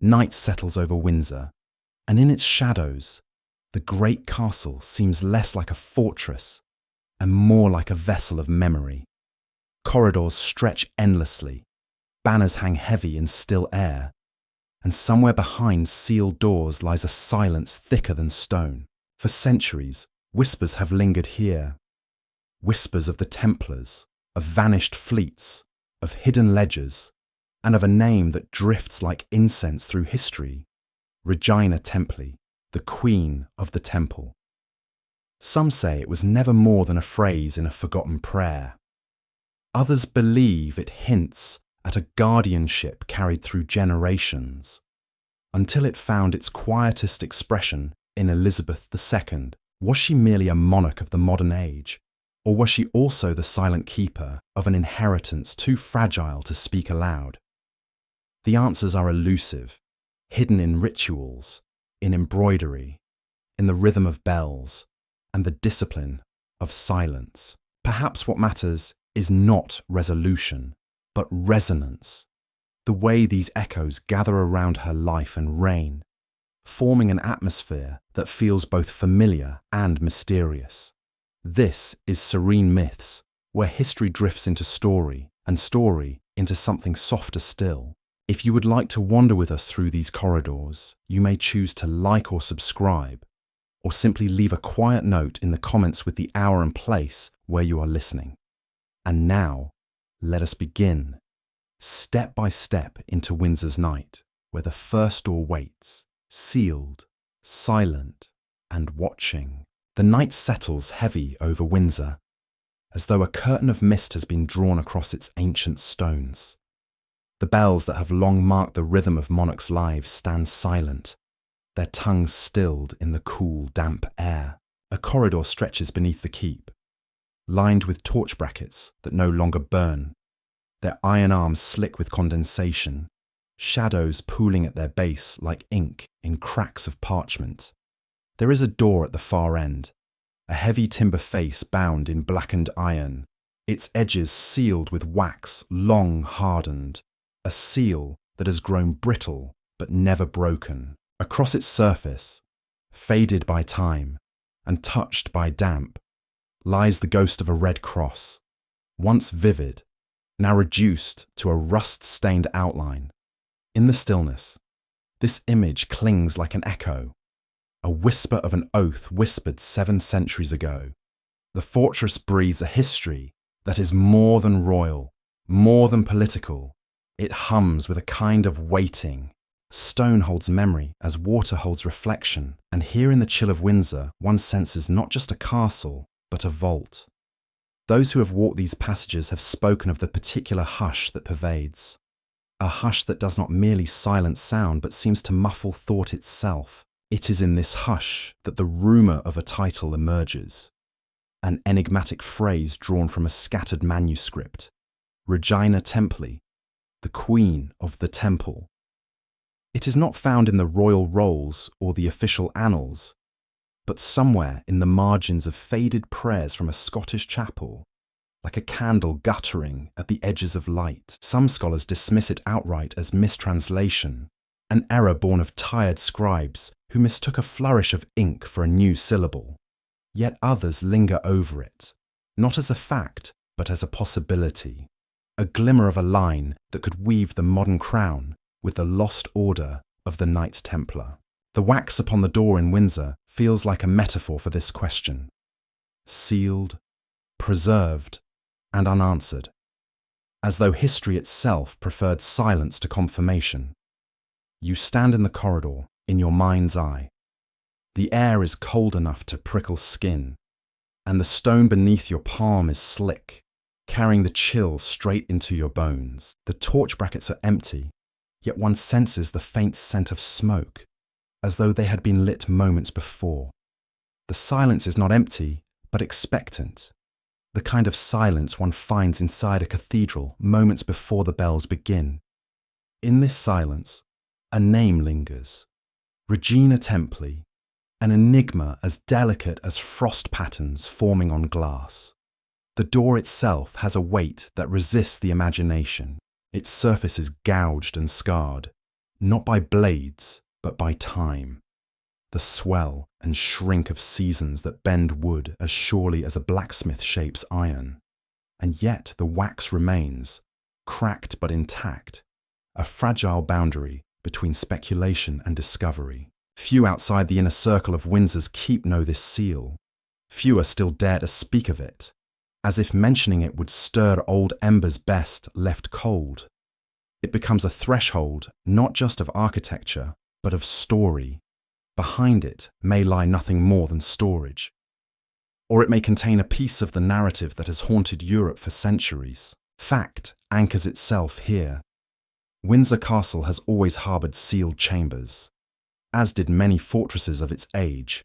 Night settles over Windsor, and in its shadows, the great castle seems less like a fortress and more like a vessel of memory. Corridors stretch endlessly, banners hang heavy in still air, and somewhere behind sealed doors lies a silence thicker than stone. For centuries, whispers have lingered here. Whispers of the Templars, of vanished fleets, of hidden ledgers, and of a name that drifts like incense through history: Regina Templey, the Queen of the Temple. Some say it was never more than a phrase in a forgotten prayer. Others believe it hints at a guardianship carried through generations, until it found its quietest expression in Elizabeth II. Was she merely a monarch of the modern age, or was she also the silent keeper of an inheritance too fragile to speak aloud? The answers are elusive, hidden in rituals, in embroidery, in the rhythm of bells, and the discipline of silence. Perhaps what matters is not resolution, but resonance, the way these echoes gather around her life and reign, forming an atmosphere that feels both familiar and mysterious. This is Serene Myths, where history drifts into story, and story into something softer still. If you would like to wander with us through these corridors, you may choose to like or subscribe, or simply leave a quiet note in the comments with the hour and place where you are listening. And now, let us begin, step by step into Windsor's night, where the first door waits, sealed, silent, and watching. The night settles heavy over Windsor, as though a curtain of mist has been drawn across its ancient stones. The bells that have long marked the rhythm of monarchs' lives stand silent, their tongues stilled in the cool, damp air. A corridor stretches beneath the keep, lined with torch brackets that no longer burn, their iron arms slick with condensation, shadows pooling at their base like ink in cracks of parchment. There is a door at the far end, a heavy timber face bound in blackened iron, its edges sealed with wax long hardened, a seal that has grown brittle but never broken. Across its surface, faded by time and touched by damp, lies the ghost of a red cross, once vivid, now reduced to a rust-stained outline. In the stillness, this image clings like an echo, a whisper of an oath whispered 7 centuries ago. The fortress breathes a history that is more than royal, more than political. It hums with a kind of waiting. Stone holds memory as water holds reflection, and here in the chill of Windsor, one senses not just a castle, but a vault. Those who have walked these passages have spoken of the particular hush that pervades, a hush that does not merely silence sound, but seems to muffle thought itself. It is in this hush that the rumour of a title emerges, an enigmatic phrase drawn from a scattered manuscript: Regina Templey, the Queen of the Temple. It is not found in the royal rolls or the official annals, but somewhere in the margins of faded prayers from a Scottish chapel, like a candle guttering at the edges of light. Some scholars dismiss it outright as mistranslation, an error born of tired scribes who mistook a flourish of ink for a new syllable. Yet others linger over it, not as a fact, but as a possibility, a glimmer of a line that could weave the modern crown with the lost order of the Knights Templar. The wax upon the door in Windsor feels like a metaphor for this question: sealed, preserved, and unanswered, as though history itself preferred silence to confirmation. You stand in the corridor, in your mind's eye. The air is cold enough to prickle skin, and the stone beneath your palm is slick, carrying the chill straight into your bones. The torch brackets are empty, yet one senses the faint scent of smoke, as though they had been lit moments before. The silence is not empty, but expectant, the kind of silence one finds inside a cathedral moments before the bells begin. In this silence, a name lingers: Regina Templey, an enigma as delicate as frost patterns forming on glass. The door itself has a weight that resists the imagination. Its surface is gouged and scarred, not by blades, but by time. The swell and shrink of seasons that bend wood as surely as a blacksmith shapes iron. And yet the wax remains, cracked but intact, a fragile boundary between speculation and discovery. Few outside the inner circle of Windsor's keep know this seal. Fewer still dare to speak of it, as if mentioning it would stir old embers best left cold. It becomes a threshold not just of architecture, but of story. Behind it may lie nothing more than storage. Or it may contain a piece of the narrative that has haunted Europe for centuries. Fact anchors itself here. Windsor Castle has always harboured sealed chambers, as did many fortresses of its age,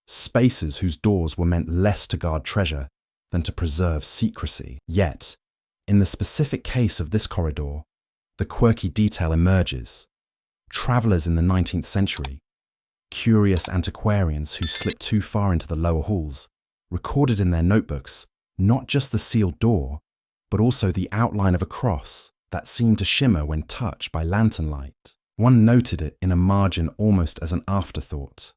spaces whose doors were meant less to guard treasure than to preserve secrecy. Yet, in the specific case of this corridor, the quirky detail emerges. Travellers in the 19th century, curious antiquarians who slipped too far into the lower halls, recorded in their notebooks not just the sealed door, but also the outline of a cross that seemed to shimmer when touched by lantern light. One noted it in a margin almost as an afterthought.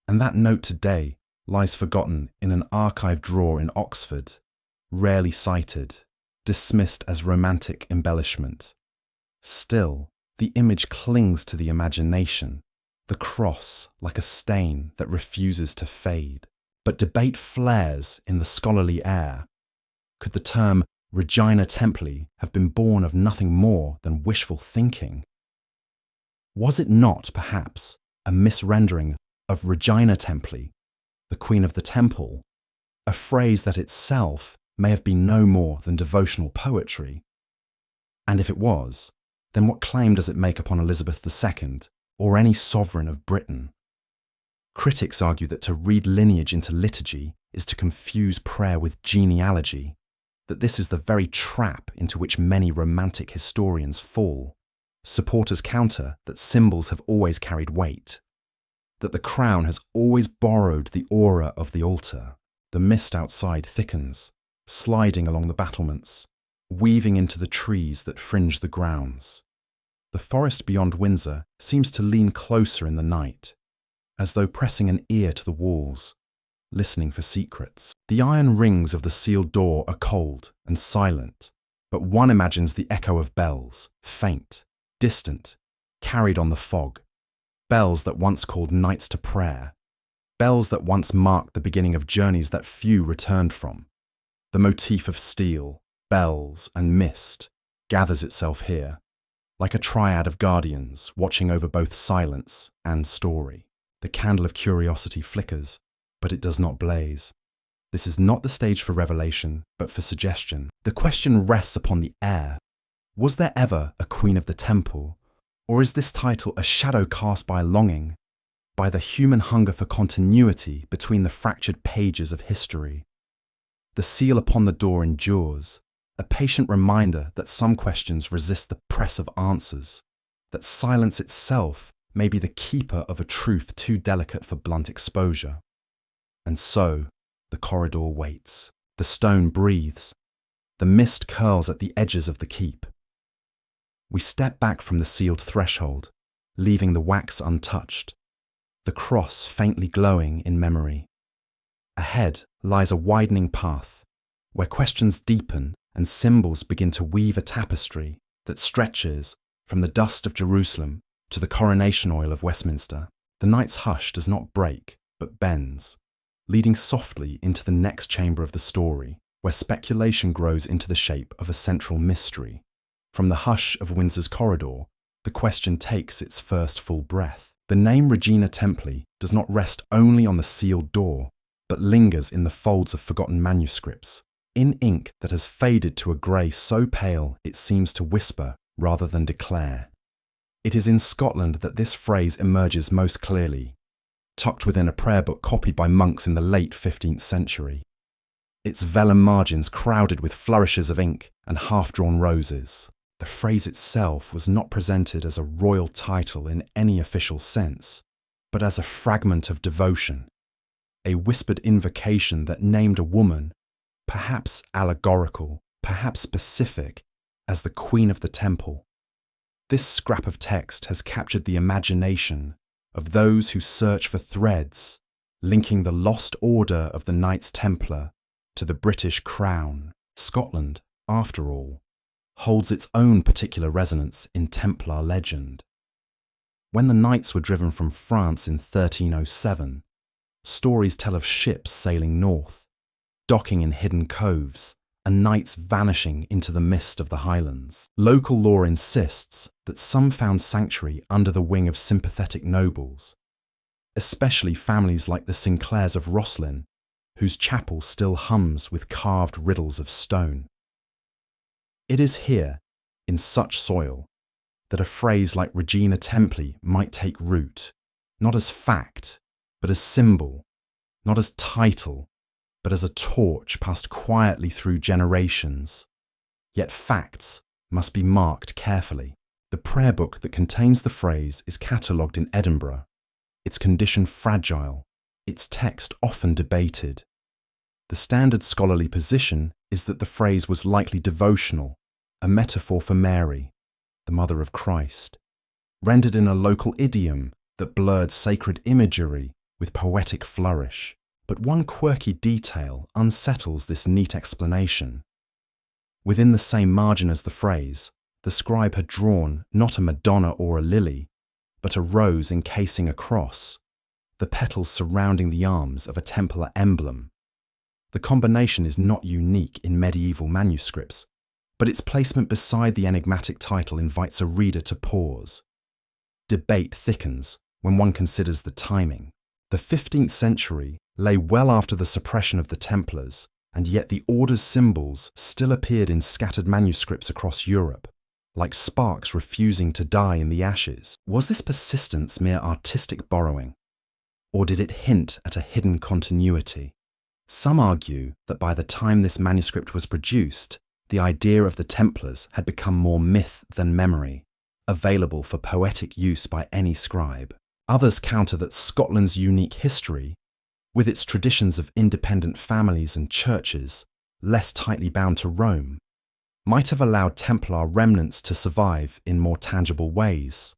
And that note today lies forgotten in an archive drawer in Oxford, rarely cited, dismissed as romantic embellishment. Still, the image clings to the imagination, the cross like a stain that refuses to fade. But debate flares in the scholarly air. Could the term Regina Templey have been born of nothing more than wishful thinking? Was it not, perhaps, a misrendering of Regina Templey, the Queen of the Temple, a phrase that itself may have been no more than devotional poetry? And if it was, then what claim does it make upon Elizabeth II, or any sovereign of Britain? Critics argue that to read lineage into liturgy is to confuse prayer with genealogy, that this is the very trap into which many romantic historians fall. Supporters counter that symbols have always carried weight, that the crown has always borrowed the aura of the altar. The mist outside thickens, sliding along the battlements, weaving into the trees that fringe the grounds. The forest beyond Windsor seems to lean closer in the night, as though pressing an ear to the walls, listening for secrets. The iron rings of the sealed door are cold and silent, but one imagines the echo of bells, faint, distant, carried on the fog. Bells that once called knights to prayer. Bells that once marked the beginning of journeys that few returned from. The motif of steel, bells, and mist gathers itself here, like a triad of guardians watching over both silence and story. The candle of curiosity flickers, but it does not blaze. This is not the stage for revelation, but for suggestion. The question rests upon the air. Was there ever a Queen of the Temple? Or is this title a shadow cast by longing, by the human hunger for continuity between the fractured pages of history? The seal upon the door endures, a patient reminder that some questions resist the press of answers, that silence itself may be the keeper of a truth too delicate for blunt exposure. And so, the corridor waits. The stone breathes. The mist curls at the edges of the keep. We step back from the sealed threshold, leaving the wax untouched, the cross faintly glowing in memory. Ahead lies a widening path, where questions deepen and symbols begin to weave a tapestry that stretches from the dust of Jerusalem to the coronation oil of Westminster. The night's hush does not break, but bends, leading softly into the next chamber of the story, where speculation grows into the shape of a central mystery. From the hush of Windsor's corridor, the question takes its first full breath. The name Regina Templey does not rest only on the sealed door, but lingers in the folds of forgotten manuscripts, in ink that has faded to a grey so pale it seems to whisper rather than declare. It is in Scotland that this phrase emerges most clearly, tucked within a prayer book copied by monks in the late 15th century. Its vellum margins crowded with flourishes of ink and half-drawn roses. The phrase itself was not presented as a royal title in any official sense, but as a fragment of devotion, a whispered invocation that named a woman, perhaps allegorical, perhaps specific, as the Queen of the Temple. This scrap of text has captured the imagination of those who search for threads linking the lost order of the Knights Templar to the British Crown. Scotland, after all, holds its own particular resonance in Templar legend. When the Knights were driven from France in 1307, stories tell of ships sailing north, docking in hidden coves, and knights vanishing into the mist of the Highlands. Local lore insists that some found sanctuary under the wing of sympathetic nobles, especially families like the Sinclairs of Rosslyn, whose chapel still hums with carved riddles of stone. It is here, in such soil, that a phrase like Regina Templey might take root, not as fact, but as symbol, not as title, but as a torch passed quietly through generations. Yet facts must be marked carefully. The prayer book that contains the phrase is catalogued in Edinburgh, its condition fragile, its text often debated. The standard scholarly position is that the phrase was likely devotional, a metaphor for Mary, the mother of Christ, rendered in a local idiom that blurred sacred imagery with poetic flourish. But one quirky detail unsettles this neat explanation. Within the same margin as the phrase, the scribe had drawn not a Madonna or a lily, but a rose encasing a cross, the petals surrounding the arms of a Templar emblem. The combination is not unique in medieval manuscripts, but its placement beside the enigmatic title invites a reader to pause. Debate thickens when one considers the timing. The 15th century lay well after the suppression of the Templars, and yet the order's symbols still appeared in scattered manuscripts across Europe, like sparks refusing to die in the ashes. Was this persistence mere artistic borrowing, or did it hint at a hidden continuity? Some argue that by the time this manuscript was produced, the idea of the Templars had become more myth than memory, available for poetic use by any scribe. Others counter that Scotland's unique history, with its traditions of independent families and churches less tightly bound to Rome, might have allowed Templar remnants to survive in more tangible ways.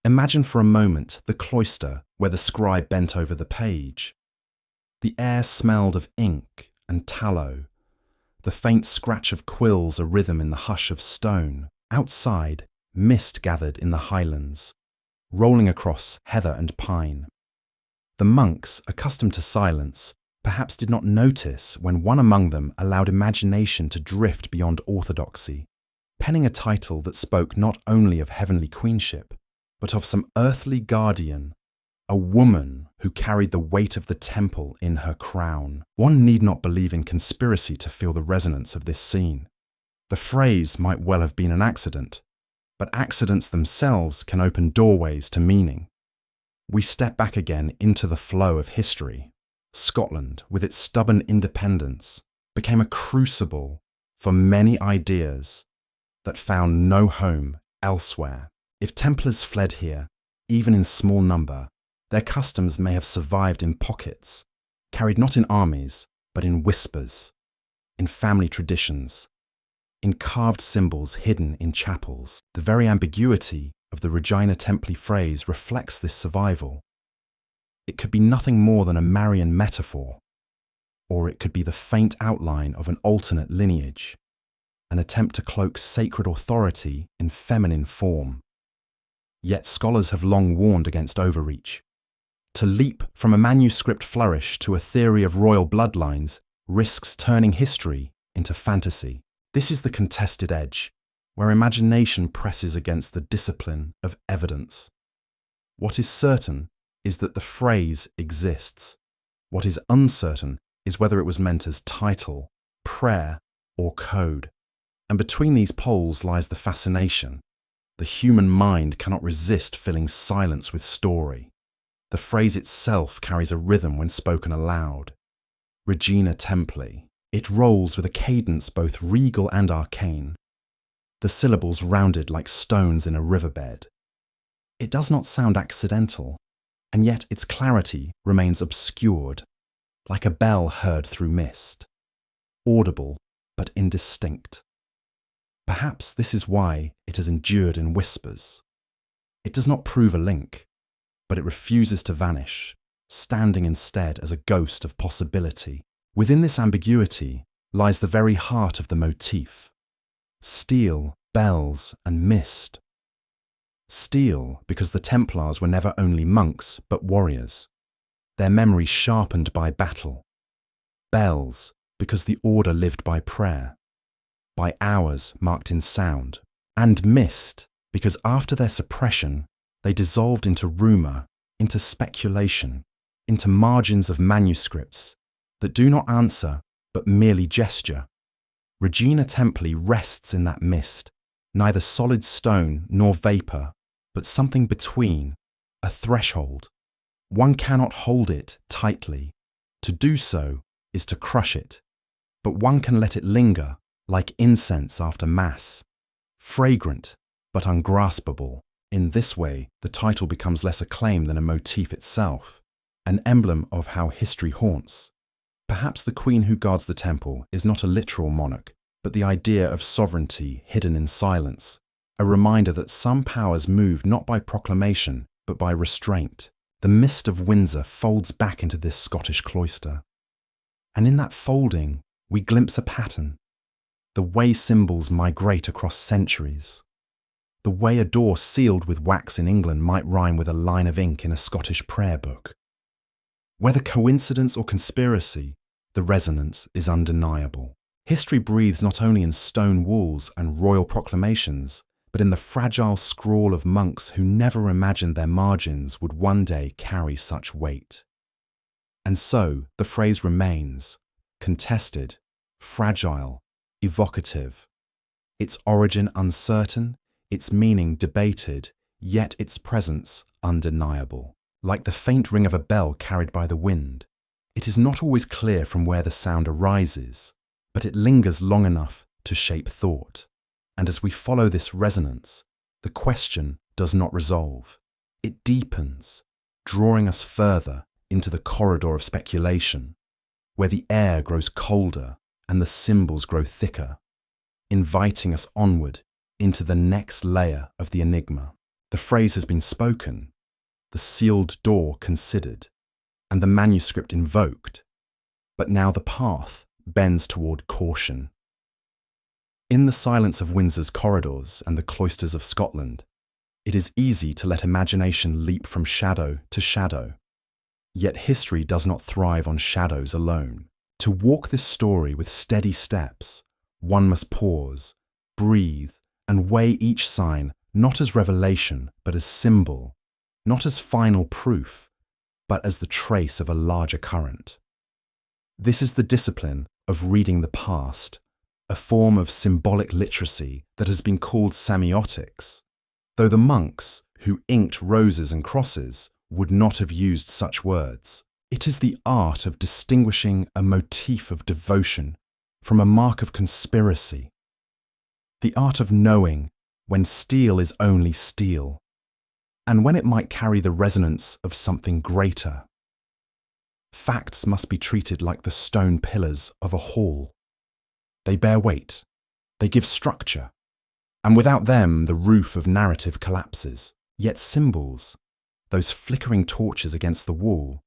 Imagine for a moment the cloister where the scribe bent over the page. The air smelled of ink and tallow, the faint scratch of quills a rhythm in the hush of stone. Outside, mist gathered in the highlands, rolling across heather and pine. The monks, accustomed to silence, perhaps did not notice when one among them allowed imagination to drift beyond orthodoxy, penning a title that spoke not only of heavenly queenship, but of some earthly guardian, a woman who carried the weight of the temple in her crown. One need not believe in conspiracy to feel the resonance of this scene. The phrase might well have been an accident, but accidents themselves can open doorways to meaning. We step back again into the flow of history. Scotland, with its stubborn independence, became a crucible for many ideas that found no home elsewhere. If Templars fled here, even in small number, their customs may have survived in pockets, carried not in armies, but in whispers, in family traditions, in carved symbols hidden in chapels. The very ambiguity of the Regina Templey phrase reflects this survival. It could be nothing more than a Marian metaphor, or it could be the faint outline of an alternate lineage, an attempt to cloak sacred authority in feminine form. Yet scholars have long warned against overreach. To leap from a manuscript flourish to a theory of royal bloodlines risks turning history into fantasy. This is the contested edge, where imagination presses against the discipline of evidence. What is certain is that the phrase exists. What is uncertain is whether it was meant as title, prayer, or code. And between these poles lies the fascination. The human mind cannot resist filling silence with story. The phrase itself carries a rhythm when spoken aloud. Regina Templey. It rolls with a cadence both regal and arcane, the syllables rounded like stones in a riverbed. It does not sound accidental, and yet its clarity remains obscured, like a bell heard through mist, audible but indistinct. Perhaps this is why it has endured in whispers. It does not prove a link, but it refuses to vanish, standing instead as a ghost of possibility. Within this ambiguity lies the very heart of the motif. Steel, bells, and mist. Steel, because the Templars were never only monks, but warriors, their memory sharpened by battle. Bells, because the order lived by prayer, by hours marked in sound. And mist, because after their suppression, they dissolved into rumour, into speculation, into margins of manuscripts that do not answer, but merely gesture. Regina Templey rests in that mist, neither solid stone nor vapour, but something between, a threshold. One cannot hold it tightly. To do so is to crush it, but one can let it linger like incense after Mass, fragrant but ungraspable. In this way, the title becomes less a claim than a motif itself, an emblem of how history haunts. Perhaps the queen who guards the temple is not a literal monarch, but the idea of sovereignty hidden in silence, a reminder that some powers move not by proclamation, but by restraint. The mist of Windsor folds back into this Scottish cloister. And in that folding, we glimpse a pattern, the way symbols migrate across centuries, the way a door sealed with wax in England might rhyme with a line of ink in a Scottish prayer book. Whether coincidence or conspiracy, the resonance is undeniable. History breathes not only in stone walls and royal proclamations, but in the fragile scrawl of monks who never imagined their margins would one day carry such weight. And so the phrase remains, contested, fragile, evocative, its origin uncertain, its meaning debated, yet its presence undeniable. Like the faint ring of a bell carried by the wind, it is not always clear from where the sound arises, but it lingers long enough to shape thought. And as we follow this resonance, the question does not resolve. It deepens, drawing us further into the corridor of speculation, where the air grows colder and the symbols grow thicker, inviting us onward into the next layer of the enigma. The phrase has been spoken, the sealed door considered, and the manuscript invoked, but now the path bends toward caution. In the silence of Windsor's corridors and the cloisters of Scotland, it is easy to let imagination leap from shadow to shadow. Yet history does not thrive on shadows alone. To walk this story with steady steps, one must pause, breathe, and weigh each sign not as revelation, but as symbol, not as final proof, but as the trace of a larger current. This is the discipline of reading the past, a form of symbolic literacy that has been called semiotics, though the monks who inked roses and crosses would not have used such words. It is the art of distinguishing a motif of devotion from a mark of conspiracy, the art of knowing when steel is only steel, and when it might carry the resonance of something greater. Facts must be treated like the stone pillars of a hall. They bear weight, they give structure, and without them the roof of narrative collapses. Yet symbols, those flickering torches against the wall,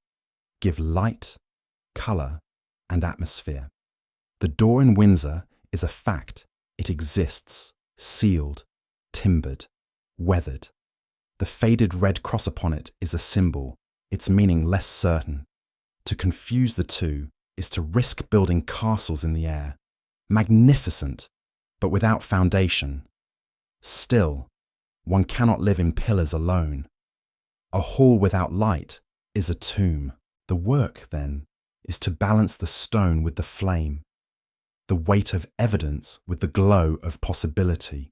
give light, colour, and atmosphere. The door in Windsor is a fact. It exists, sealed, timbered, weathered. The faded red cross upon it is a symbol, its meaning less certain. To confuse the two is to risk building castles in the air, magnificent, but without foundation. Still, one cannot live in pillars alone. A hall without light is a tomb. The work, then, is to balance the stone with the flame, the weight of evidence with the glow of possibility.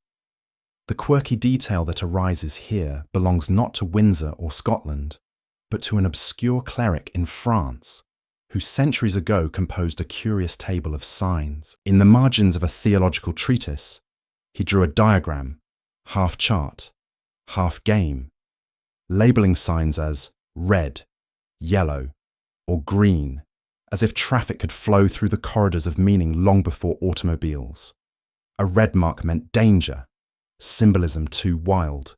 The quirky detail that arises here belongs not to Windsor or Scotland, but to an obscure cleric in France, who centuries ago composed a curious table of signs. In the margins of a theological treatise, he drew a diagram, half chart, half game, labelling signs as red, yellow, or green, as if traffic could flow through the corridors of meaning long before automobiles. A red mark meant danger, symbolism too wild,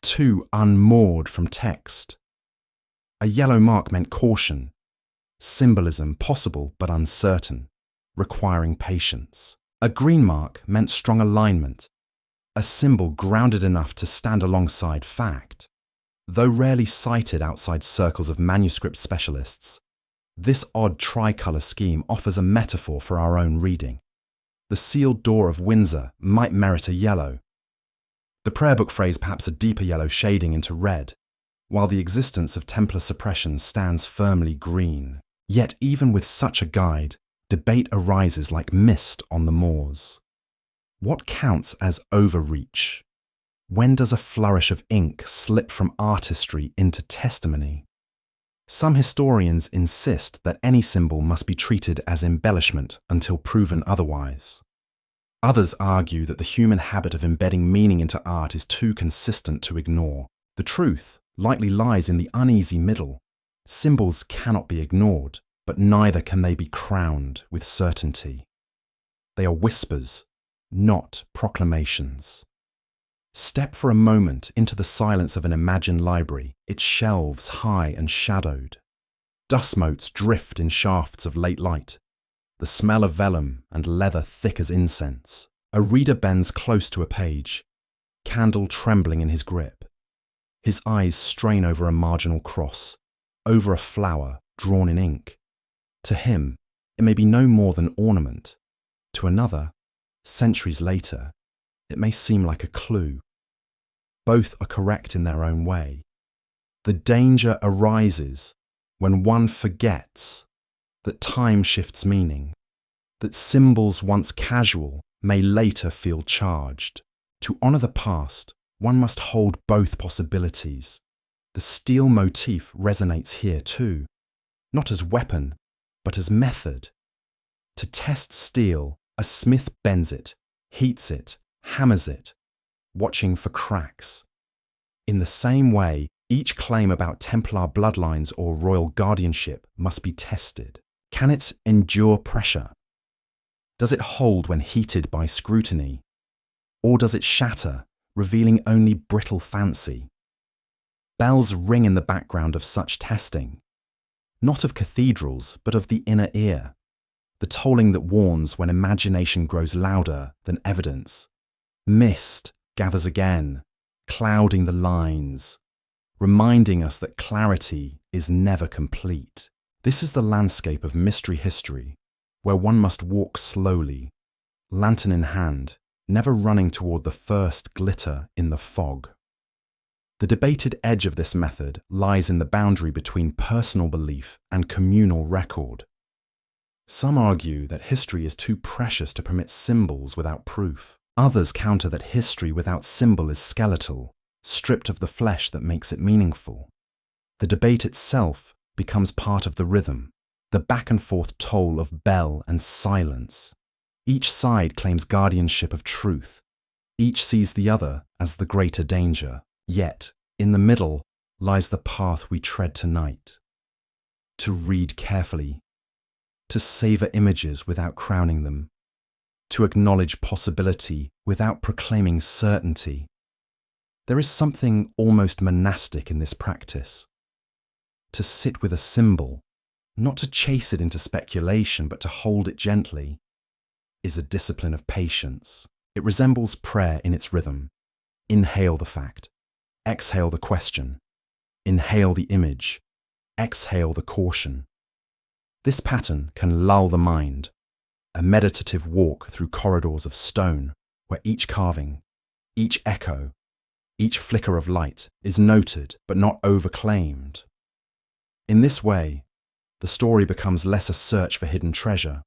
too unmoored from text. A yellow mark meant caution, symbolism possible but uncertain, requiring patience. A green mark meant strong alignment, a symbol grounded enough to stand alongside fact. Though rarely cited outside circles of manuscript specialists, this odd tricolour scheme offers a metaphor for our own reading. The sealed door of Windsor might merit a yellow. The prayer book phrase perhaps a deeper yellow shading into red, while the existence of Templar suppression stands firmly green. Yet even with such a guide, debate arises like mist on the moors. What counts as overreach? When does a flourish of ink slip from artistry into testimony? Some historians insist that any symbol must be treated as embellishment until proven otherwise. Others argue that the human habit of embedding meaning into art is too consistent to ignore. The truth likely lies in the uneasy middle. Symbols cannot be ignored, but neither can they be crowned with certainty. They are whispers, not proclamations. Step for a moment into the silence of an imagined library, its shelves high and shadowed. Dust motes drift in shafts of late light, the smell of vellum and leather thick as incense. A reader bends close to a page, candle trembling in his grip. His eyes strain over a marginal cross, over a flower drawn in ink. To him, it may be no more than ornament. To another, centuries later, it may seem like a clue. Both are correct in their own way. The danger arises when one forgets that time shifts meaning, that symbols once casual may later feel charged. To honour the past, one must hold both possibilities. The steel motif resonates here too, not as weapon, but as method. To test steel, a smith bends it, heats it, hammers it, watching for cracks. In the same way, each claim about Templar bloodlines or royal guardianship must be tested. Can it endure pressure? Does it hold when heated by scrutiny? Or does it shatter, revealing only brittle fancy? Bells ring in the background of such testing, not of cathedrals, but of the inner ear, the tolling that warns when imagination grows louder than evidence. Mist gathers again, clouding the lines, reminding us that clarity is never complete. This is the landscape of mystery history, where one must walk slowly, lantern in hand, never running toward the first glitter in the fog. The debated edge of this method lies in the boundary between personal belief and communal record. Some argue that history is too precious to permit symbols without proof. Others counter that history without symbol is skeletal, stripped of the flesh that makes it meaningful. The debate itself becomes part of the rhythm, the back and forth toll of bell and silence. Each side claims guardianship of truth. Each sees the other as the greater danger. Yet, in the middle lies the path we tread tonight. To read carefully, to savour images without crowning them, to acknowledge possibility without proclaiming certainty. There is something almost monastic in this practice. To sit with a symbol, not to chase it into speculation, but to hold it gently, is a discipline of patience. It resembles prayer in its rhythm. Inhale the fact, exhale the question, inhale the image, exhale the caution. This pattern can lull the mind, a meditative walk through corridors of stone where each carving, each echo, each flicker of light is noted but not overclaimed. In this way, the story becomes less a search for hidden treasure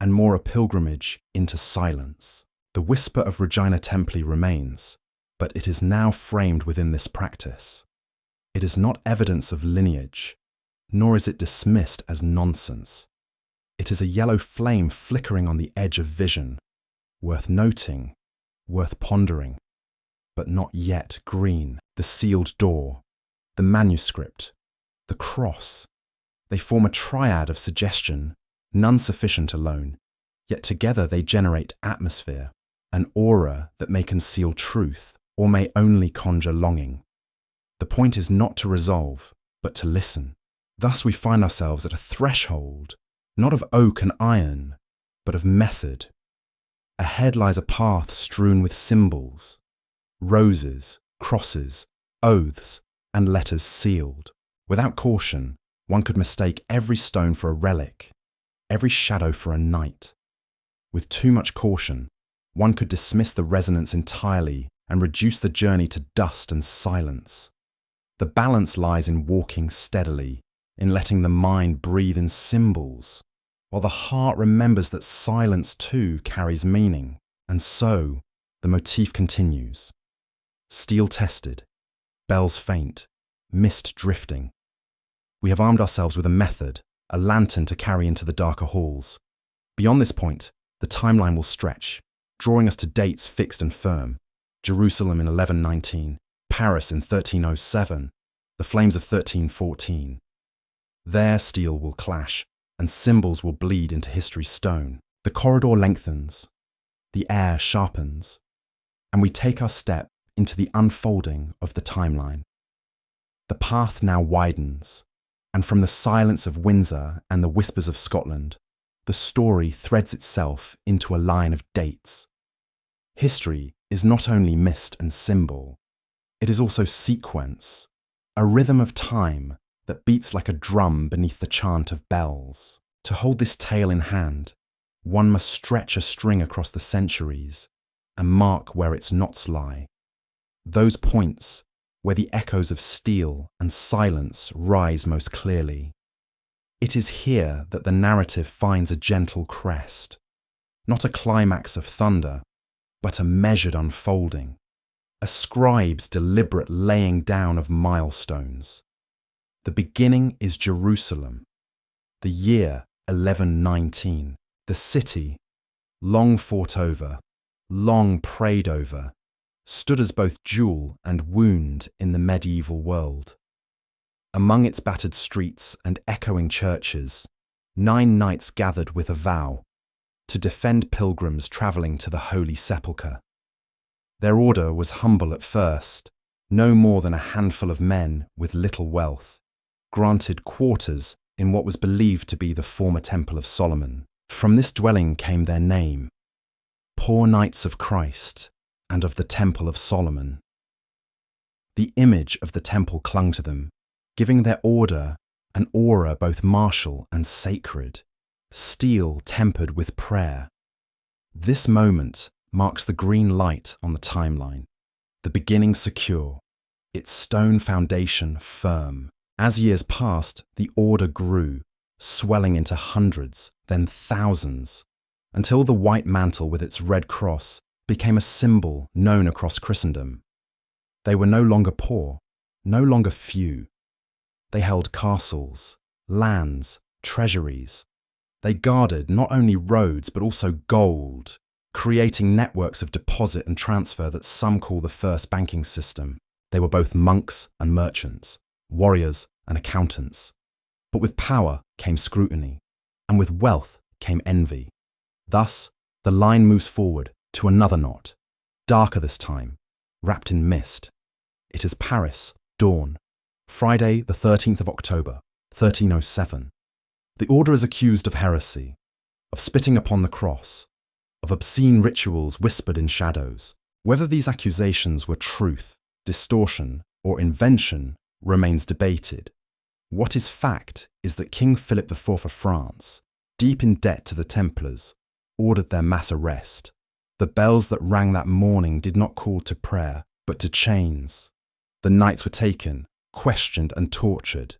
and more a pilgrimage into silence. The whisper of Regina Templey remains, but it is now framed within this practice. It is not evidence of lineage, nor is it dismissed as nonsense. It is a yellow flame flickering on the edge of vision, worth noting, worth pondering, but not yet green. The sealed door, the manuscript, the cross, they form a triad of suggestion, none sufficient alone, yet together they generate atmosphere. an aura that may conceal truth or may only conjure longing. The point is not to resolve, but to listen. Thus we find ourselves at a threshold, not of oak and iron, but of method. Ahead lies a path strewn with symbols, roses, crosses, oaths, and letters sealed. Without caution, one could mistake every stone for a relic, every shadow for a knight. With too much caution, one could dismiss the resonance entirely and reduce the journey to dust and silence. The balance lies in walking steadily, in letting the mind breathe in symbols, while the heart remembers that silence too carries meaning. And so, the motif continues. Steel tested, bells faint, mist drifting. We have armed ourselves with a method, a lantern to carry into the darker halls. Beyond this point, the timeline will stretch, drawing us to dates fixed and firm. Jerusalem in 1119, Paris in 1307, the flames of 1314. There steel will clash, and symbols will bleed into history's stone. The corridor lengthens, the air sharpens, and we take our step into the unfolding of the timeline. The path now widens, and from the silence of Windsor and the whispers of Scotland, the story threads itself into a line of dates. History is not only mist and symbol, it is also sequence, a rhythm of time that beats like a drum beneath the chant of bells. To hold this tale in hand, one must stretch a string across the centuries and mark where its knots lie. Those points where the echoes of steel and silence rise most clearly. It is here that the narrative finds a gentle crest, not a climax of thunder, but a measured unfolding, a scribe's deliberate laying down of milestones. The beginning is Jerusalem, the year 1119, the city, long fought over, long prayed over, stood as both jewel and wound in the medieval world. Among its battered streets and echoing churches, 9 knights gathered with a vow to defend pilgrims travelling to the Holy Sepulchre. Their order was humble at first, no more than a handful of men with little wealth, granted quarters in what was believed to be the former Temple of Solomon. From this dwelling came their name, Poor Knights of Christ and of the Temple of Solomon. The image of the temple clung to them, giving their order an aura both martial and sacred, steel tempered with prayer. This moment marks the green light on the timeline, the beginning secure, its stone foundation firm. As years passed, the order grew, swelling into hundreds, then thousands, until the white mantle with its red cross became a symbol known across Christendom. They were no longer poor, no longer few. They held castles, lands, treasuries. They guarded not only roads but also gold, creating networks of deposit and transfer that some call the first banking system. They were both monks and merchants, warriors and accountants. But with power came scrutiny, and with wealth came envy. Thus, the line moves forward to another knot, darker this time, wrapped in mist. It is Paris, dawn, Friday the 13th of October, 1307. The order is accused of heresy, of spitting upon the cross, of obscene rituals whispered in shadows. Whether these accusations were truth, distortion, or invention remains debated. What is fact is that King Philip IV of France, deep in debt to the Templars, ordered their mass arrest. The bells that rang that morning did not call to prayer, but to chains. The knights were taken, questioned and tortured.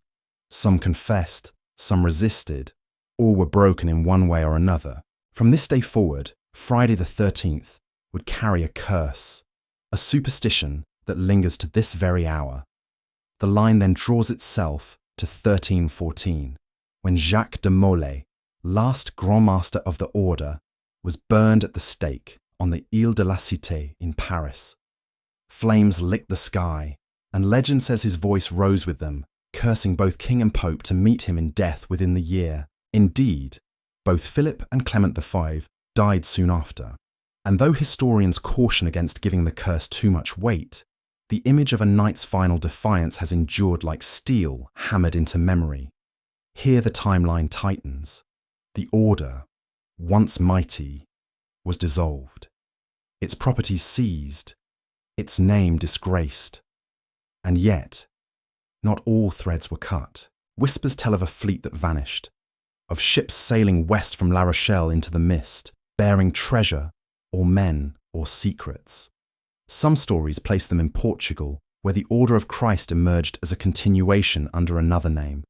Some confessed, some resisted. All were broken in one way or another. From this day forward, Friday the 13th would carry a curse, a superstition that lingers to this very hour. The line then draws itself to 1314, when Jacques de Molay, last Grand Master of the Order, was burned at the stake on the Île de la Cité in Paris. Flames licked the sky, and legend says his voice rose with them, cursing both king and pope to meet him in death within the year. Indeed, both Philip and Clement V died soon after, And though historians caution against giving the curse too much weight, the image of a knight's final defiance has endured like steel hammered into memory. Here the timeline tightens. The order, once mighty, was dissolved. Its properties seized, its name disgraced. And yet, not all threads were cut. Whispers tell of a fleet that vanished, of ships sailing west from La Rochelle into the mist, bearing treasure, or men, or secrets. Some stories place them in Portugal, where the Order of Christ emerged as a continuation under another name,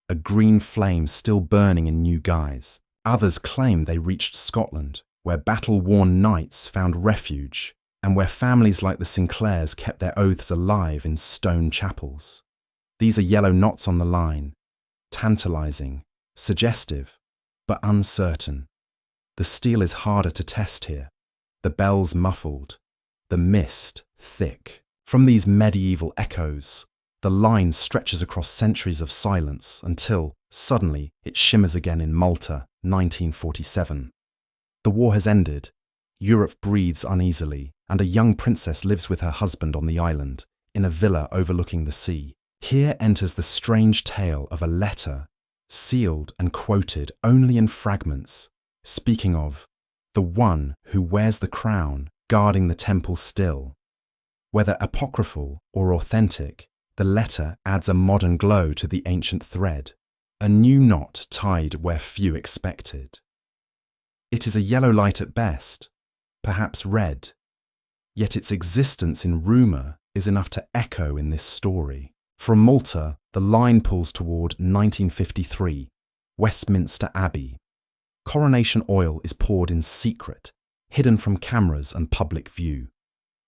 a green flame still burning in new guise. Others claim they reached Scotland, where battle-worn knights found refuge, and where families like the Sinclairs kept their oaths alive in stone chapels. These are yellow knots on the line, tantalizing, suggestive, but uncertain. The steel is harder to test here, the bells muffled, the mist thick. From these medieval echoes, the line stretches across centuries of silence until, suddenly, it shimmers again in Malta, 1947. The war has ended, Europe breathes uneasily, and a young princess lives with her husband on the island, in a villa overlooking the sea. Here enters the strange tale of a letter, sealed and quoted only in fragments, speaking of the one who wears the crown, guarding the temple still. Whether apocryphal or authentic, the letter adds a modern glow to the ancient thread, a new knot tied where few expected. It is a yellow light at best, perhaps red, yet its existence in rumour is enough to echo in this story. From Malta, the line pulls toward 1953, Westminster Abbey. Coronation oil is poured in secret, hidden from cameras and public view.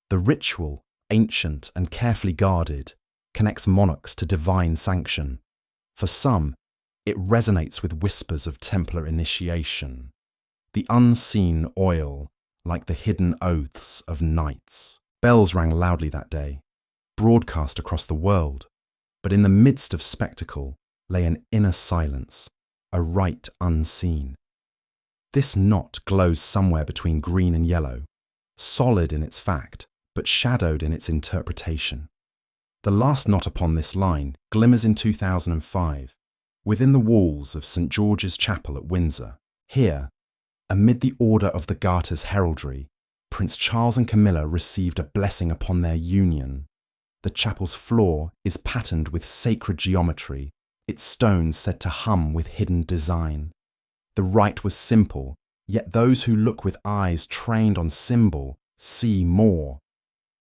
The ritual, ancient and carefully guarded, connects monarchs to divine sanction. For some, it resonates with whispers of Templar initiation. The unseen oil, like the hidden oaths of knights. Bells rang loudly that day, broadcast across the world, but in the midst of spectacle lay an inner silence, a rite unseen. This knot glows somewhere between green and yellow, solid in its fact, but shadowed in its interpretation. The last knot upon this line glimmers in 2005, within the walls of St. George's Chapel at Windsor. Here, amid the order of the Garter's heraldry, Prince Charles and Camilla received a blessing upon their union. The chapel's floor is patterned with sacred geometry, its stones said to hum with hidden design. The rite was simple, yet those who look with eyes trained on symbol see more,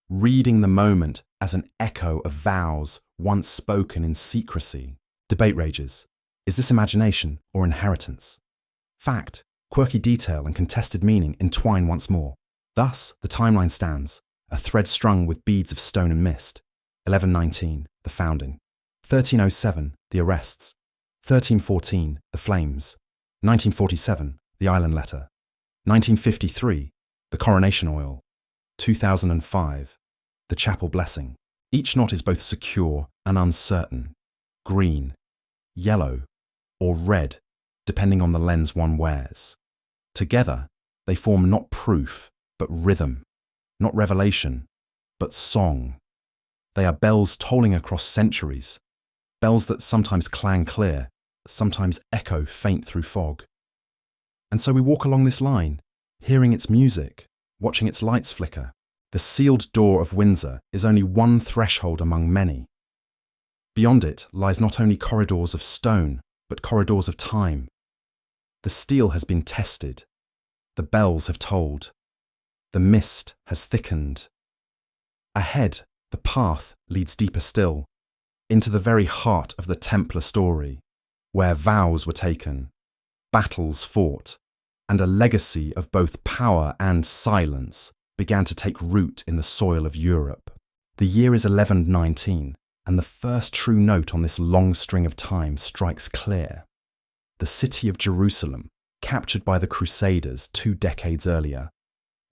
reading the moment as an echo of vows once spoken in secrecy. Debate rages. Is this imagination or inheritance? Fact, quirky detail and contested meaning entwine once more. Thus, the timeline stands, a thread strung with beads of stone and mist. 1119, the founding. 1307, the arrests. 1314, the flames. 1947, the island letter. 1953, the coronation oil. 2005, the chapel blessing. Each knot is both secure and uncertain, green, yellow, or red, depending on the lens one wears. Together, they form not proof, but rhythm, not revelation, but song. They are bells tolling across centuries, bells that sometimes clang clear, sometimes echo faint through fog. And so we walk along this line, hearing its music, watching its lights flicker. The sealed door of Windsor is only one threshold among many. Beyond it lies not only corridors of stone, but corridors of time. The steel has been tested. The bells have tolled. The mist has thickened. Ahead, the path leads deeper still, into the very heart of the Templar story, where vows were taken, battles fought, and a legacy of both power and silence began to take root in the soil of Europe. The year is 1119, and the first true note on this long string of time strikes clear. The city of Jerusalem, captured by the Crusaders 2 decades earlier,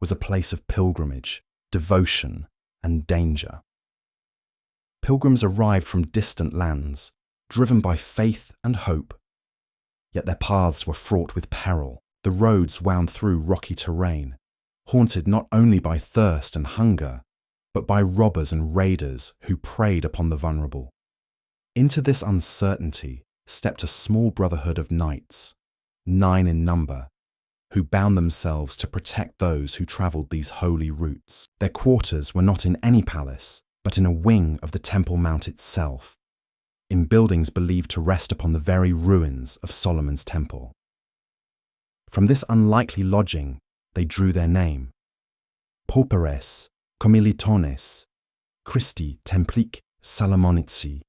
was a place of pilgrimage, devotion, and danger. Pilgrims arrived from distant lands, driven by faith and hope. Yet their paths were fraught with peril. The roads wound through rocky terrain, haunted not only by thirst and hunger, but by robbers and raiders who preyed upon the vulnerable. Into this uncertainty stepped a small brotherhood of knights, 9 in number, who bound themselves to protect those who travelled these holy routes. Their quarters were not in any palace, but in a wing of the Temple Mount itself, in buildings believed to rest upon the very ruins of Solomon's temple. From this unlikely lodging, they drew their name: Pauperes Commilitones Christi Templic Salomonici,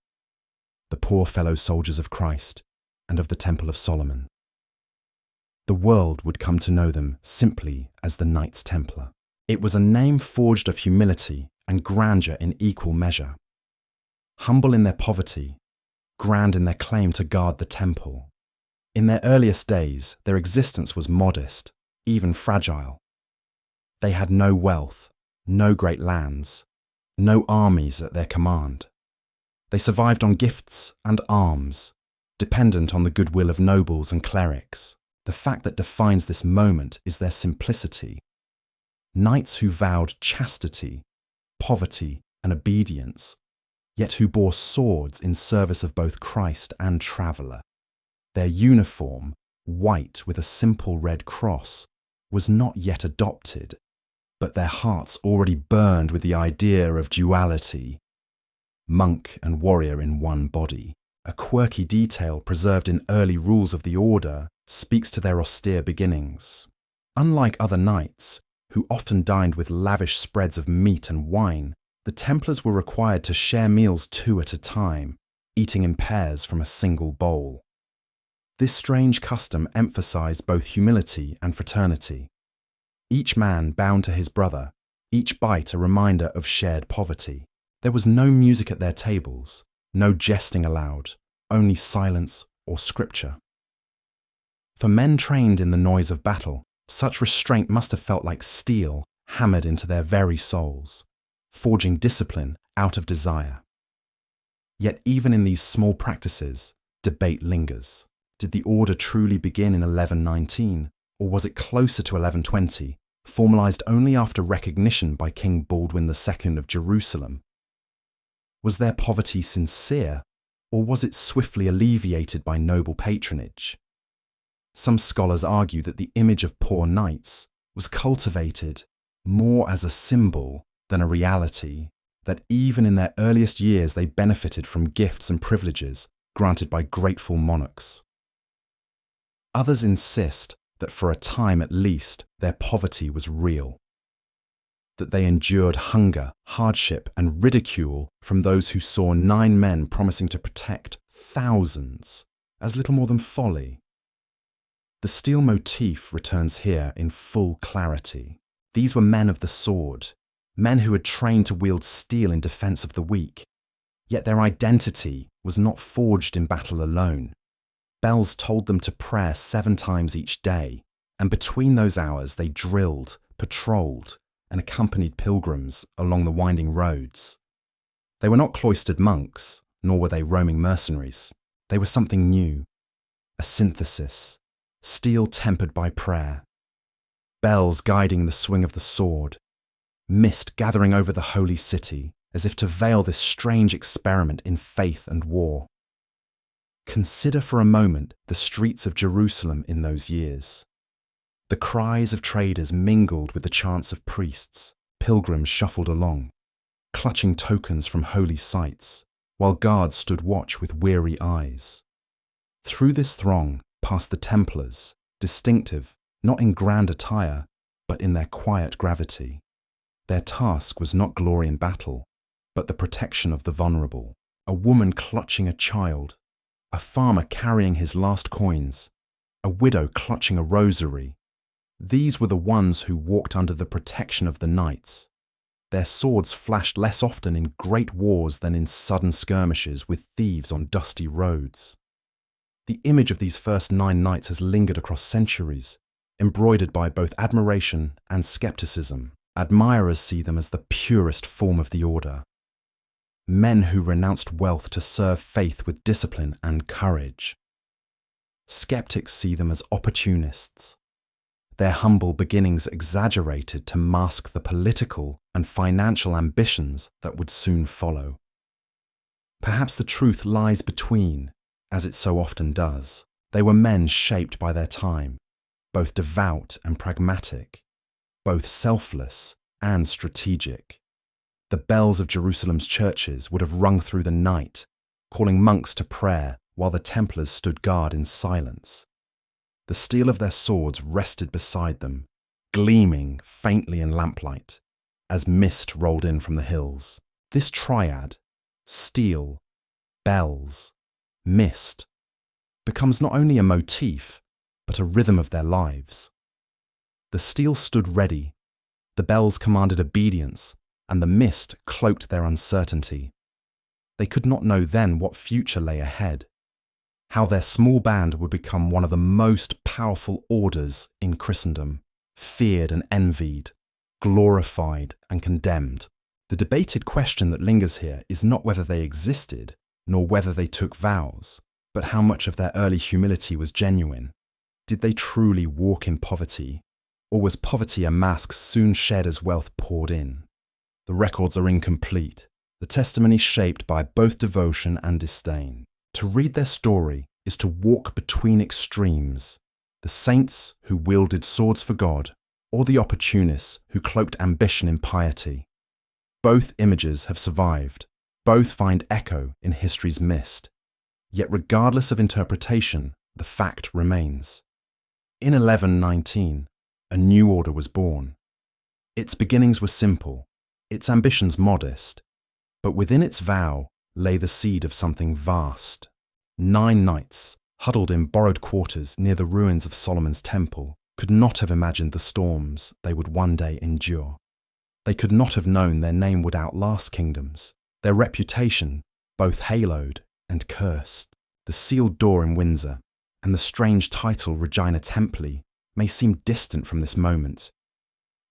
the poor fellow soldiers of Christ and of the Temple of Solomon. The world would come to know them simply as the Knights Templar. It was a name forged of humility and grandeur in equal measure. Humble in their poverty, grand in their claim to guard the temple. In their earliest days, their existence was modest, even fragile. They had no wealth, no great lands, no armies at their command. They survived on gifts and alms, dependent on the goodwill of nobles and clerics. The fact that defines this moment is their simplicity. Knights who vowed chastity, poverty, and obedience, yet who bore swords in service of both Christ and traveller. Their uniform, white with a simple red cross, was not yet adopted, but their hearts already burned with the idea of duality. Monk and warrior in one body. A quirky detail preserved in early rules of the order speaks to their austere beginnings. Unlike other knights, who often dined with lavish spreads of meat and wine, the Templars were required to share meals 2 at a time, eating in pairs from a single bowl. This strange custom emphasized both humility and fraternity. Each man bound to his brother, each bite a reminder of shared poverty. There was no music at their tables, no jesting allowed, only silence or scripture. For men trained in the noise of battle, such restraint must have felt like steel hammered into their very souls, forging discipline out of desire. Yet even in these small practices, debate lingers. Did the order truly begin in 1119, or was it closer to 1120, formalized only after recognition by King Baldwin II of Jerusalem? Was their poverty sincere, or was it swiftly alleviated by noble patronage? Some scholars argue that the image of poor knights was cultivated more as a symbol than a reality, that even in their earliest years they benefited from gifts and privileges granted by grateful monarchs. Others insist that for a time at least their poverty was real, that they endured hunger, hardship, and ridicule from those who saw 9 men promising to protect thousands as little more than folly. The steel motif returns here in full clarity. These were men of the sword, men who had trained to wield steel in defense of the weak, yet their identity was not forged in battle alone. Bells told them to pray 7 times each day, and between those hours they drilled, patrolled, and accompanied pilgrims along the winding roads. They were not cloistered monks, nor were they roaming mercenaries. They were something new, a synthesis, steel tempered by prayer, bells guiding the swing of the sword, mist gathering over the holy city as if to veil this strange experiment in faith and war. Consider for a moment the streets of Jerusalem in those years. The cries of traders mingled with the chants of priests. Pilgrims shuffled along, clutching tokens from holy sites, while guards stood watch with weary eyes. Through this throng passed the Templars, distinctive not in grand attire, but in their quiet gravity. Their task was not glory in battle, but the protection of the vulnerable. A woman clutching a child, a farmer carrying his last coins, a widow clutching a rosary. These were the ones who walked under the protection of the knights. Their swords flashed less often in great wars than in sudden skirmishes with thieves on dusty roads. The image of these first 9 knights has lingered across centuries, embroidered by both admiration and skepticism. Admirers see them as the purest form of the order. Men who renounced wealth to serve faith with discipline and courage. Skeptics see them as opportunists, their humble beginnings exaggerated to mask the political and financial ambitions that would soon follow. Perhaps the truth lies between, as it so often does. They were men shaped by their time, both devout and pragmatic, both selfless and strategic. The bells of Jerusalem's churches would have rung through the night, calling monks to prayer while the Templars stood guard in silence. The steel of their swords rested beside them, gleaming faintly in lamplight, as mist rolled in from the hills. This triad, steel, bells, mist, becomes not only a motif, but a rhythm of their lives. The steel stood ready, the bells commanded obedience, and the mist cloaked their uncertainty. They could not know then what future lay ahead, how their small band would become one of the most powerful orders in Christendom, feared and envied, glorified and condemned. The debated question that lingers here is not whether they existed, nor whether they took vows, but how much of their early humility was genuine. Did they truly walk in poverty, or was poverty a mask soon shed as wealth poured in? The records are incomplete, the testimony shaped by both devotion and disdain. To read their story is to walk between extremes, the saints who wielded swords for God, or the opportunists who cloaked ambition in piety. Both images have survived, both find echo in history's mist. Yet regardless of interpretation, the fact remains. In 1119, a new order was born. Its beginnings were simple, its ambitions modest, but within its vow lay the seed of something vast. 9 knights, huddled in borrowed quarters near the ruins of Solomon's temple, could not have imagined the storms they would one day endure. They could not have known their name would outlast kingdoms, their reputation both haloed and cursed. The sealed door in Windsor and the strange title Regina Templey may seem distant from this moment,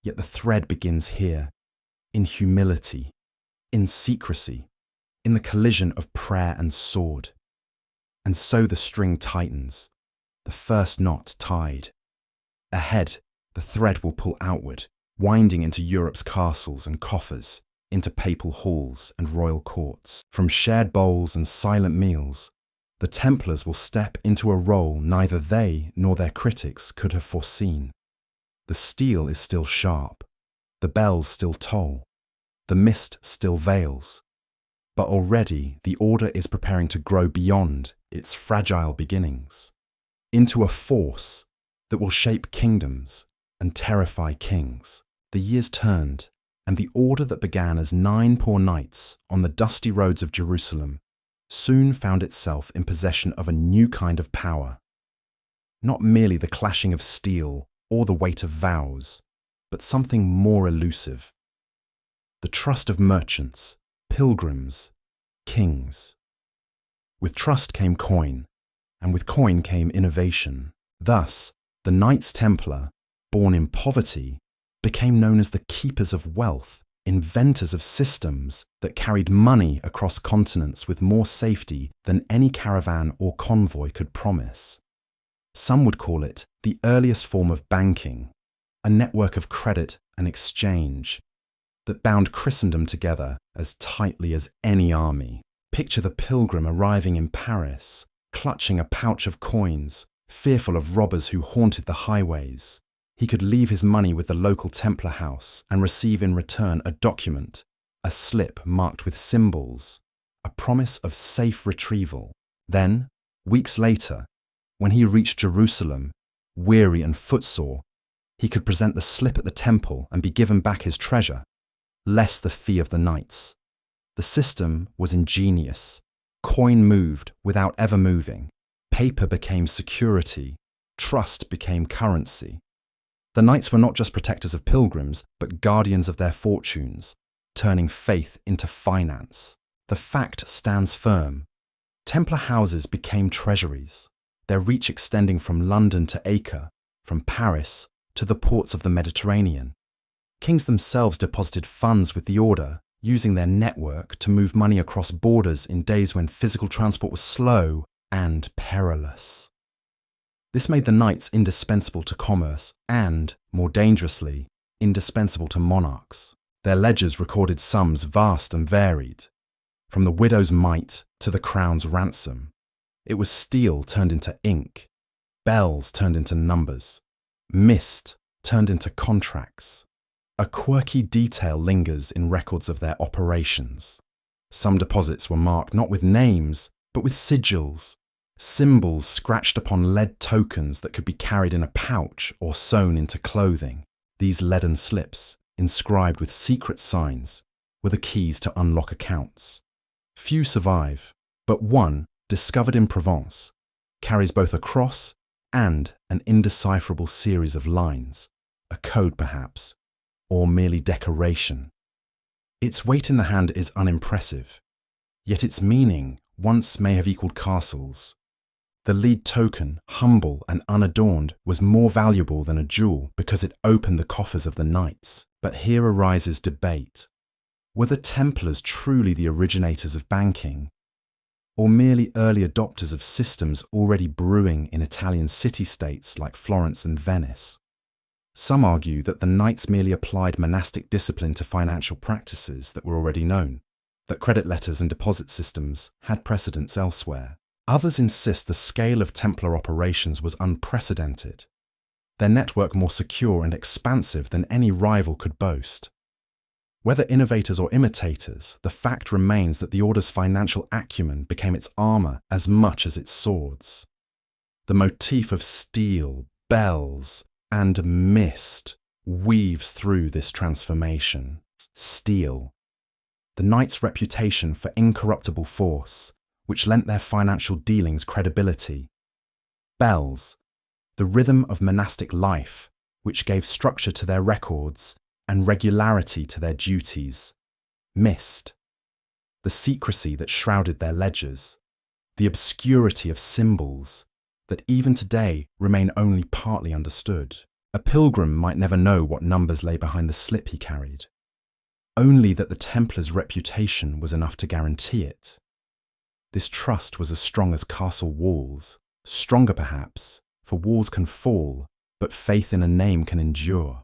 yet the thread begins here, in humility, in secrecy, in the collision of prayer and sword. And so the string tightens, the first knot tied. Ahead, the thread will pull outward, winding into Europe's castles and coffers, into papal halls and royal courts. From shared bowls and silent meals, the Templars will step into a role neither they nor their critics could have foreseen. The steel is still sharp, the bells still toll, the mist still veils, but already the order is preparing to grow beyond its fragile beginnings, into a force that will shape kingdoms and terrify kings. The years turned, and the order that began as 9 poor knights on the dusty roads of Jerusalem soon found itself in possession of a new kind of power. Not merely the clashing of steel or the weight of vows, but something more elusive. The trust of merchants, pilgrims, kings. With trust came coin, and with coin came innovation. Thus, the Knights Templar, born in poverty, became known as the keepers of wealth, inventors of systems that carried money across continents with more safety than any caravan or convoy could promise. Some would call it the earliest form of banking, a network of credit and exchange that bound Christendom together as tightly as any army. Picture the pilgrim arriving in Paris, clutching a pouch of coins, fearful of robbers who haunted the highways. He could leave his money with the local Templar house and receive in return a document, a slip marked with symbols, a promise of safe retrieval. Then, weeks later, when he reached Jerusalem, weary and footsore, he could present the slip at the temple and be given back his treasure, less the fee of the knights. The system was ingenious. Coin moved without ever moving. Paper became security. Trust became currency. The knights were not just protectors of pilgrims, but guardians of their fortunes, turning faith into finance. The fact stands firm. Templar houses became treasuries, their reach extending from London to Acre, from Paris to the ports of the Mediterranean. Kings themselves deposited funds with the order, using their network to move money across borders in days when physical transport was slow and perilous. This made the knights indispensable to commerce and, more dangerously, indispensable to monarchs. Their ledgers recorded sums vast and varied, from the widow's mite to the crown's ransom. It was steel turned into ink, bells turned into numbers, mist turned into contracts. A quirky detail lingers in records of their operations. Some deposits were marked not with names, but with sigils, symbols scratched upon lead tokens that could be carried in a pouch or sewn into clothing. These leaden slips, inscribed with secret signs, were the keys to unlock accounts. Few survive, but one, discovered in Provence, carries both a cross and an indecipherable series of lines, a code perhaps, or merely decoration. Its weight in the hand is unimpressive, yet its meaning once may have equaled castles. The lead token, humble and unadorned, was more valuable than a jewel because it opened the coffers of the knights. But here arises debate. Were the Templars truly the originators of banking, or merely early adopters of systems already brewing in Italian city-states like Florence and Venice? Some argue that the knights merely applied monastic discipline to financial practices that were already known, that credit letters and deposit systems had precedents elsewhere. Others insist the scale of Templar operations was unprecedented, their network more secure and expansive than any rival could boast. Whether innovators or imitators, the fact remains that the Order's financial acumen became its armour as much as its swords. The motif of steel, bells, and mist weaves through this transformation. Steel, the knights' reputation for incorruptible force, which lent their financial dealings credibility. Bells, the rhythm of monastic life, which gave structure to their records and regularity to their duties. Mist, the secrecy that shrouded their ledgers, the obscurity of symbols that even today remain only partly understood. A pilgrim might never know what numbers lay behind the slip he carried, only that the Templars' reputation was enough to guarantee it. This trust was as strong as castle walls, stronger perhaps, for walls can fall, but faith in a name can endure.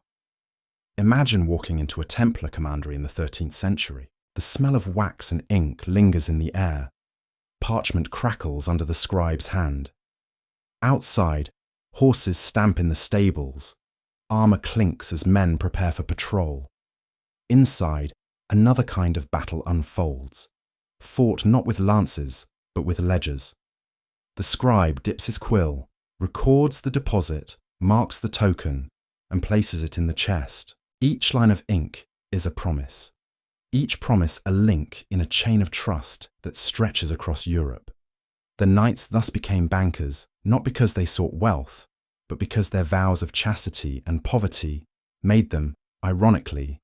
Imagine walking into a Templar commandery in the 13th century. The smell of wax and ink lingers in the air. Parchment crackles under the scribe's hand. Outside, horses stamp in the stables. Armour clinks as men prepare for patrol. Inside, another kind of battle unfolds, fought not with lances, but with ledgers. The scribe dips his quill, records the deposit, marks the token, and places it in the chest. Each line of ink is a promise. Each promise a link in a chain of trust that stretches across Europe. The knights thus became bankers, not because they sought wealth, but because their vows of chastity and poverty made them, ironically,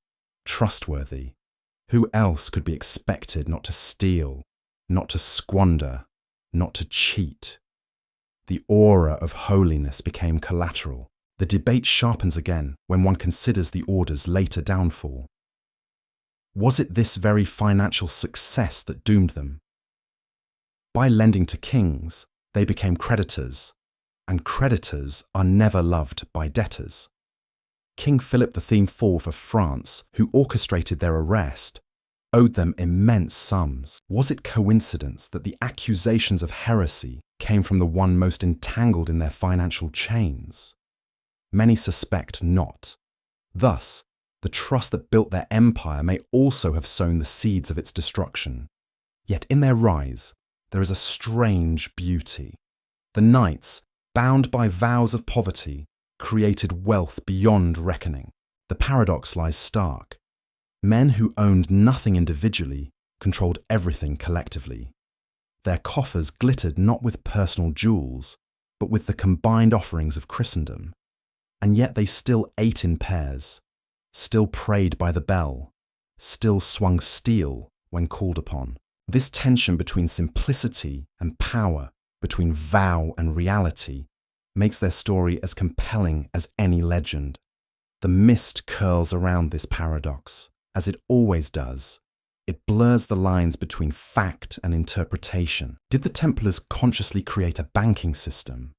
trustworthy. Who else could be expected not to steal, not to squander, not to cheat? The aura of holiness became collateral. The debate sharpens again when one considers the Order's later downfall. Was it this very financial success that doomed them? By lending to kings, they became creditors, and creditors are never loved by debtors. King Philip IV of France, who orchestrated their arrest, owed them immense sums. Was it coincidence that the accusations of heresy came from the one most entangled in their financial chains? Many suspect not. Thus, the trust that built their empire may also have sown the seeds of its destruction. Yet in their rise, there is a strange beauty. The knights, bound by vows of poverty, created wealth beyond reckoning. The paradox lies stark. Men who owned nothing individually controlled everything collectively. Their coffers glittered not with personal jewels, but with the combined offerings of Christendom. And yet they still ate in pairs, still prayed by the bell, still swung steel when called upon. This tension between simplicity and power, between vow and reality, makes their story as compelling as any legend. The mist curls around this paradox, as it always does. It blurs the lines between fact and interpretation. Did the Templars consciously create a banking system?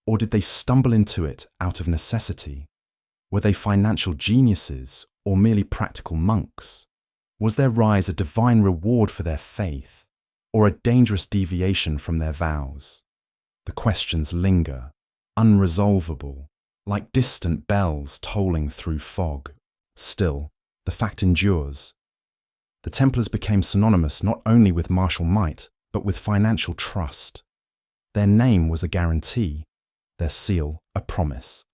Or did they stumble into it out of necessity? Were they financial geniuses or merely practical monks? Was their rise a divine reward for their faith, or a dangerous deviation from their vows? The questions linger, unresolvable, like distant bells tolling through fog. Still, the fact endures. The Templars became synonymous not only with martial might, but with financial trust. Their name was a guarantee, their seal a promise.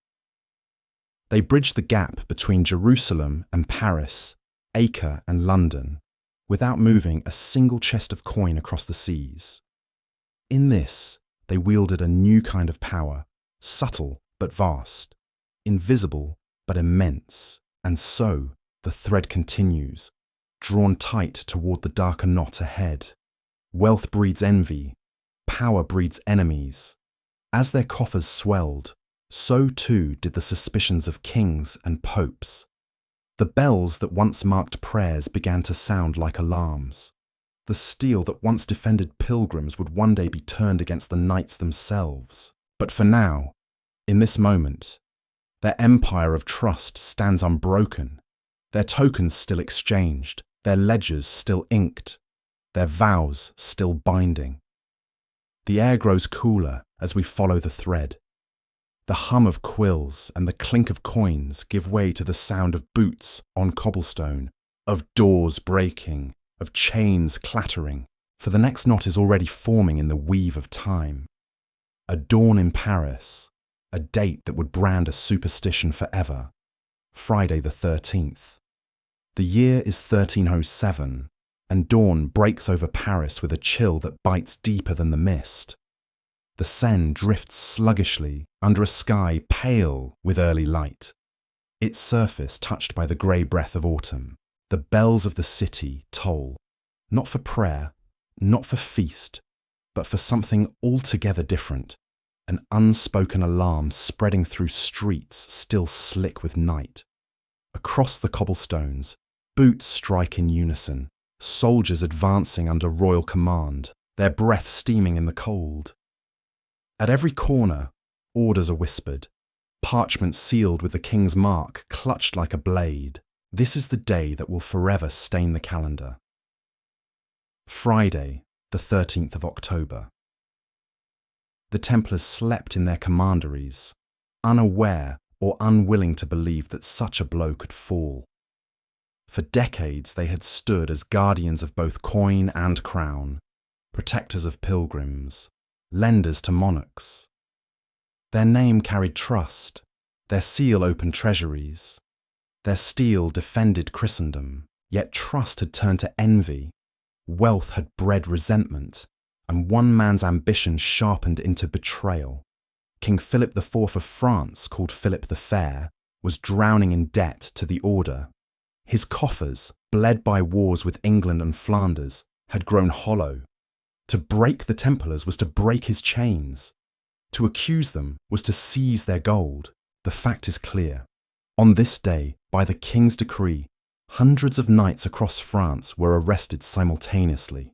They bridged the gap between Jerusalem and Paris, Acre and London, without moving a single chest of coin across the seas. In this, they wielded a new kind of power, subtle but vast, invisible but immense, and so the thread continues, drawn tight toward the darker knot ahead. Wealth breeds envy, power breeds enemies. As their coffers swelled, so too did the suspicions of kings and popes. The bells that once marked prayers began to sound like alarms. The steel that once defended pilgrims would one day be turned against the knights themselves. But for now, in this moment, their empire of trust stands unbroken, their tokens still exchanged, their ledgers still inked, their vows still binding. The air grows cooler as we follow the thread. The hum of quills and the clink of coins give way to the sound of boots on cobblestone, of doors breaking, of chains clattering, for the next knot is already forming in the weave of time. A dawn in Paris, a date that would brand a superstition forever. Friday the 13th. The year is 1307, and dawn breaks over Paris with a chill that bites deeper than the mist. The Seine drifts sluggishly under a sky pale with early light, its surface touched by the grey breath of autumn. The bells of the city toll, not for prayer, not for feast, but for something altogether different, an unspoken alarm spreading through streets still slick with night. Across the cobblestones, boots strike in unison, soldiers advancing under royal command, their breath steaming in the cold. At every corner, orders are whispered, parchment sealed with the king's mark clutched like a blade. This is the day that will forever stain the calendar. Friday, the 13th of October. The Templars slept in their commanderies, unaware or unwilling to believe that such a blow could fall. For decades they had stood as guardians of both coin and crown, protectors of pilgrims, lenders to monarchs. Their name carried trust, their seal opened treasuries, their steel defended Christendom, yet trust had turned to envy, wealth had bred resentment, and one man's ambition sharpened into betrayal. King Philip IV of France, called Philip the Fair, was drowning in debt to the order. His coffers, bled by wars with England and Flanders, had grown hollow. To break the Templars was to break his chains. To accuse them was to seize their gold. The fact is clear. On this day, by the king's decree, hundreds of knights across France were arrested simultaneously.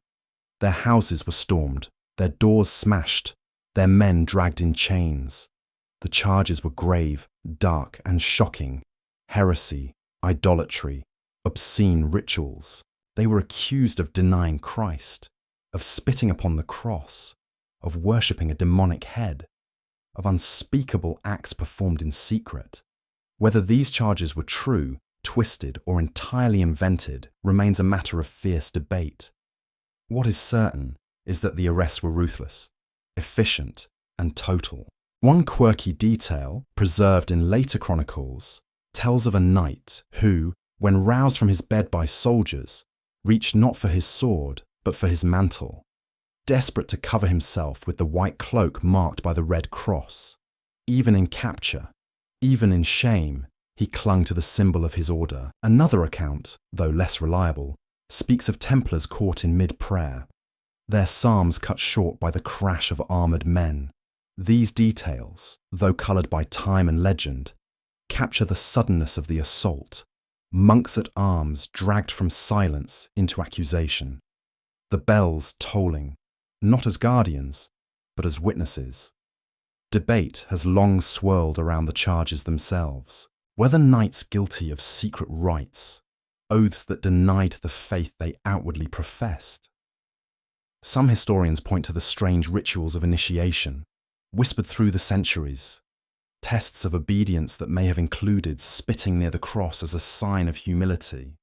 Their houses were stormed, their doors smashed, their men dragged in chains. The charges were grave, dark, and shocking. Heresy, idolatry, obscene rituals. They were accused of denying Christ, of spitting upon the cross, of worshipping a demonic head, of unspeakable acts performed in secret. Whether these charges were true, twisted, or entirely invented remains a matter of fierce debate. What is certain is that the arrests were ruthless, efficient, and total. One quirky detail, preserved in later chronicles, tells of a knight who, when roused from his bed by soldiers, reached not for his sword, but for his mantle, desperate to cover himself with the white cloak marked by the red cross. Even in capture, even in shame, he clung to the symbol of his order. Another account, though less reliable, speaks of Templars caught in mid-prayer, their psalms cut short by the crash of armoured men. These details, though coloured by time and legend, capture the suddenness of the assault, monks at arms dragged from silence into accusation, the bells tolling, not as guardians, but as witnesses. Debate has long swirled around the charges themselves. Were the knights guilty of secret rites, oaths that denied the faith they outwardly professed? Some historians point to the strange rituals of initiation, whispered through the centuries, tests of obedience that may have included spitting near the cross as a sign of humility,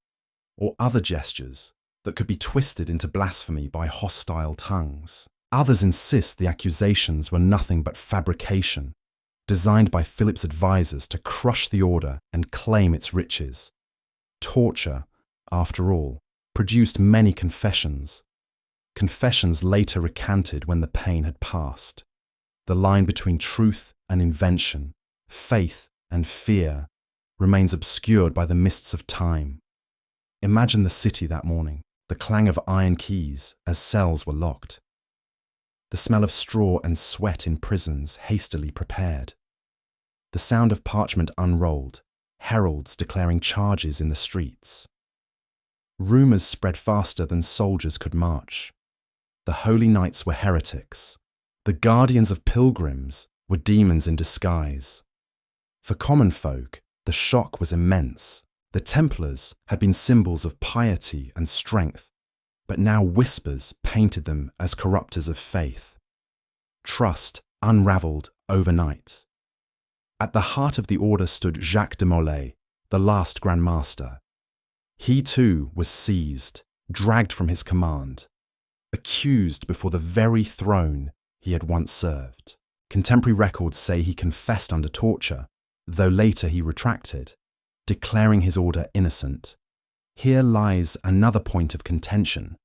or other gestures that could be twisted into blasphemy by hostile tongues. Others insist the accusations were nothing but fabrication, designed by Philip's advisors to crush the order and claim its riches. Torture, after all, produced many confessions later recanted when the pain had passed. The line between truth and invention, faith and fear, remains obscured by the mists of time. Imagine the city that morning, the clang of iron keys as cells were locked, the smell of straw and sweat in prisons hastily prepared, the sound of parchment unrolled, heralds declaring charges in the streets. Rumours spread faster than soldiers could march. The holy knights were heretics. The guardians of pilgrims were demons in disguise. For common folk, the shock was immense. The Templars had been symbols of piety and strength, but now whispers painted them as corrupters of faith. Trust unravelled overnight. At the heart of the order stood Jacques de Molay, the last Grand Master. He too was seized, dragged from his command, accused before the very throne he had once served. Contemporary records say he confessed under torture, though later he retracted, declaring his order innocent. Here lies another point of contention.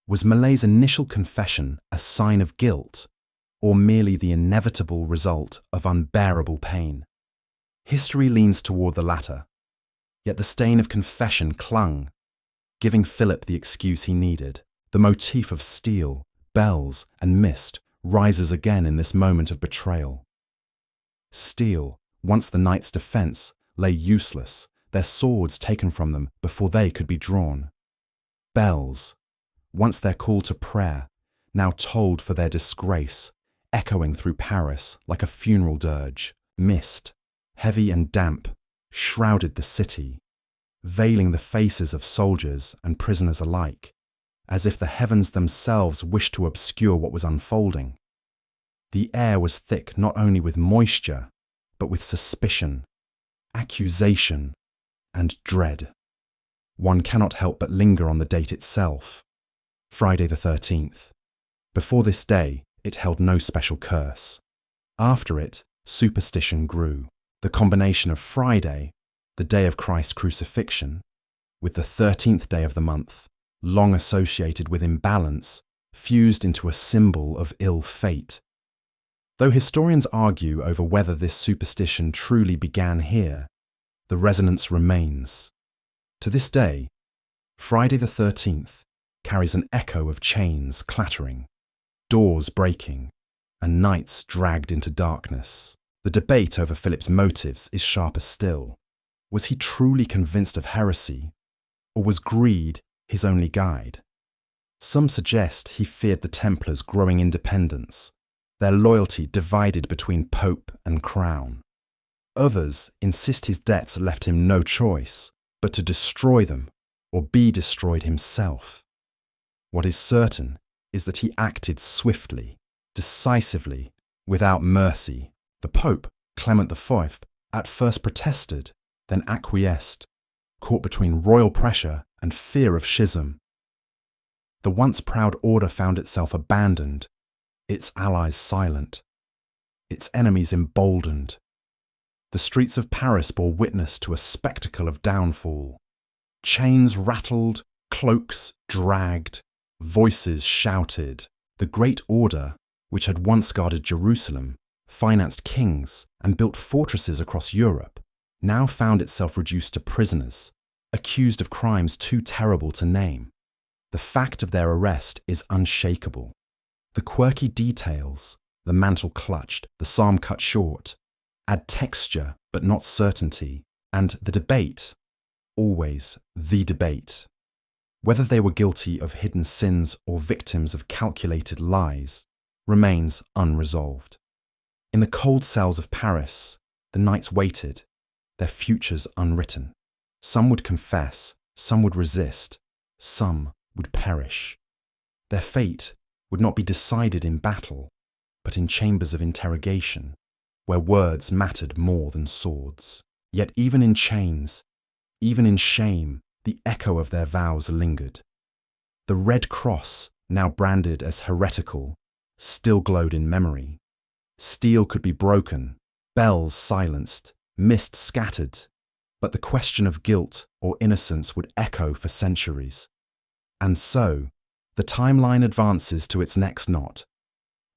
Was Molay's initial confession a sign of guilt, or merely the inevitable result of unbearable pain? History leans toward the latter, yet the stain of confession clung, giving Philip the excuse he needed. The motif of steel, bells, and mist rises again in this moment of betrayal. Steel, once the knights' defence, lay useless, their swords taken from them before they could be drawn. Bells, once their call to prayer, now tolled for their disgrace, echoing through Paris like a funeral dirge. Mist, heavy and damp, shrouded the city, veiling the faces of soldiers and prisoners alike, as if the heavens themselves wished to obscure what was unfolding. The air was thick not only with moisture, but with suspicion, accusation, and dread. One cannot help but linger on the date itself, Friday the 13th. Before this day, it held no special curse. After it, superstition grew. The combination of Friday, the day of Christ's crucifixion, with the 13th day of the month, long associated with imbalance, fused into a symbol of ill fate. Though historians argue over whether this superstition truly began here, the resonance remains. To this day, Friday the 13th carries an echo of chains clattering, doors breaking, and nights dragged into darkness. The debate over Philip's motives is sharper still. Was he truly convinced of heresy, or was greed his only guide? Some suggest he feared the Templars' growing independence, their loyalty divided between Pope and Crown. Others insist his debts left him no choice but to destroy them or be destroyed himself. What is certain is that he acted swiftly, decisively, without mercy. The Pope, Clement V, at first protested, then acquiesced, caught between royal pressure and fear of schism. The once proud order found itself abandoned, its allies silent, its enemies emboldened. The streets of Paris bore witness to a spectacle of downfall. Chains rattled, cloaks dragged, voices shouted. The great order, which had once guarded Jerusalem, financed kings, and built fortresses across Europe, now found itself reduced to prisoners, accused of crimes too terrible to name. The fact of their arrest is unshakable. The quirky details, the mantle clutched, the psalm cut short, add texture but not certainty, and the debate, always the debate, whether they were guilty of hidden sins or victims of calculated lies, remains unresolved. In the cold cells of Paris, the knights waited, their futures unwritten. Some would confess, some would resist, some would perish. Their fate would not be decided in battle, but in chambers of interrogation, where words mattered more than swords. Yet even in chains, even in shame, the echo of their vows lingered. The red cross, now branded as heretical, still glowed in memory. Steel could be broken, bells silenced, mist scattered, but the question of guilt or innocence would echo for centuries. And so, the timeline advances to its next knot,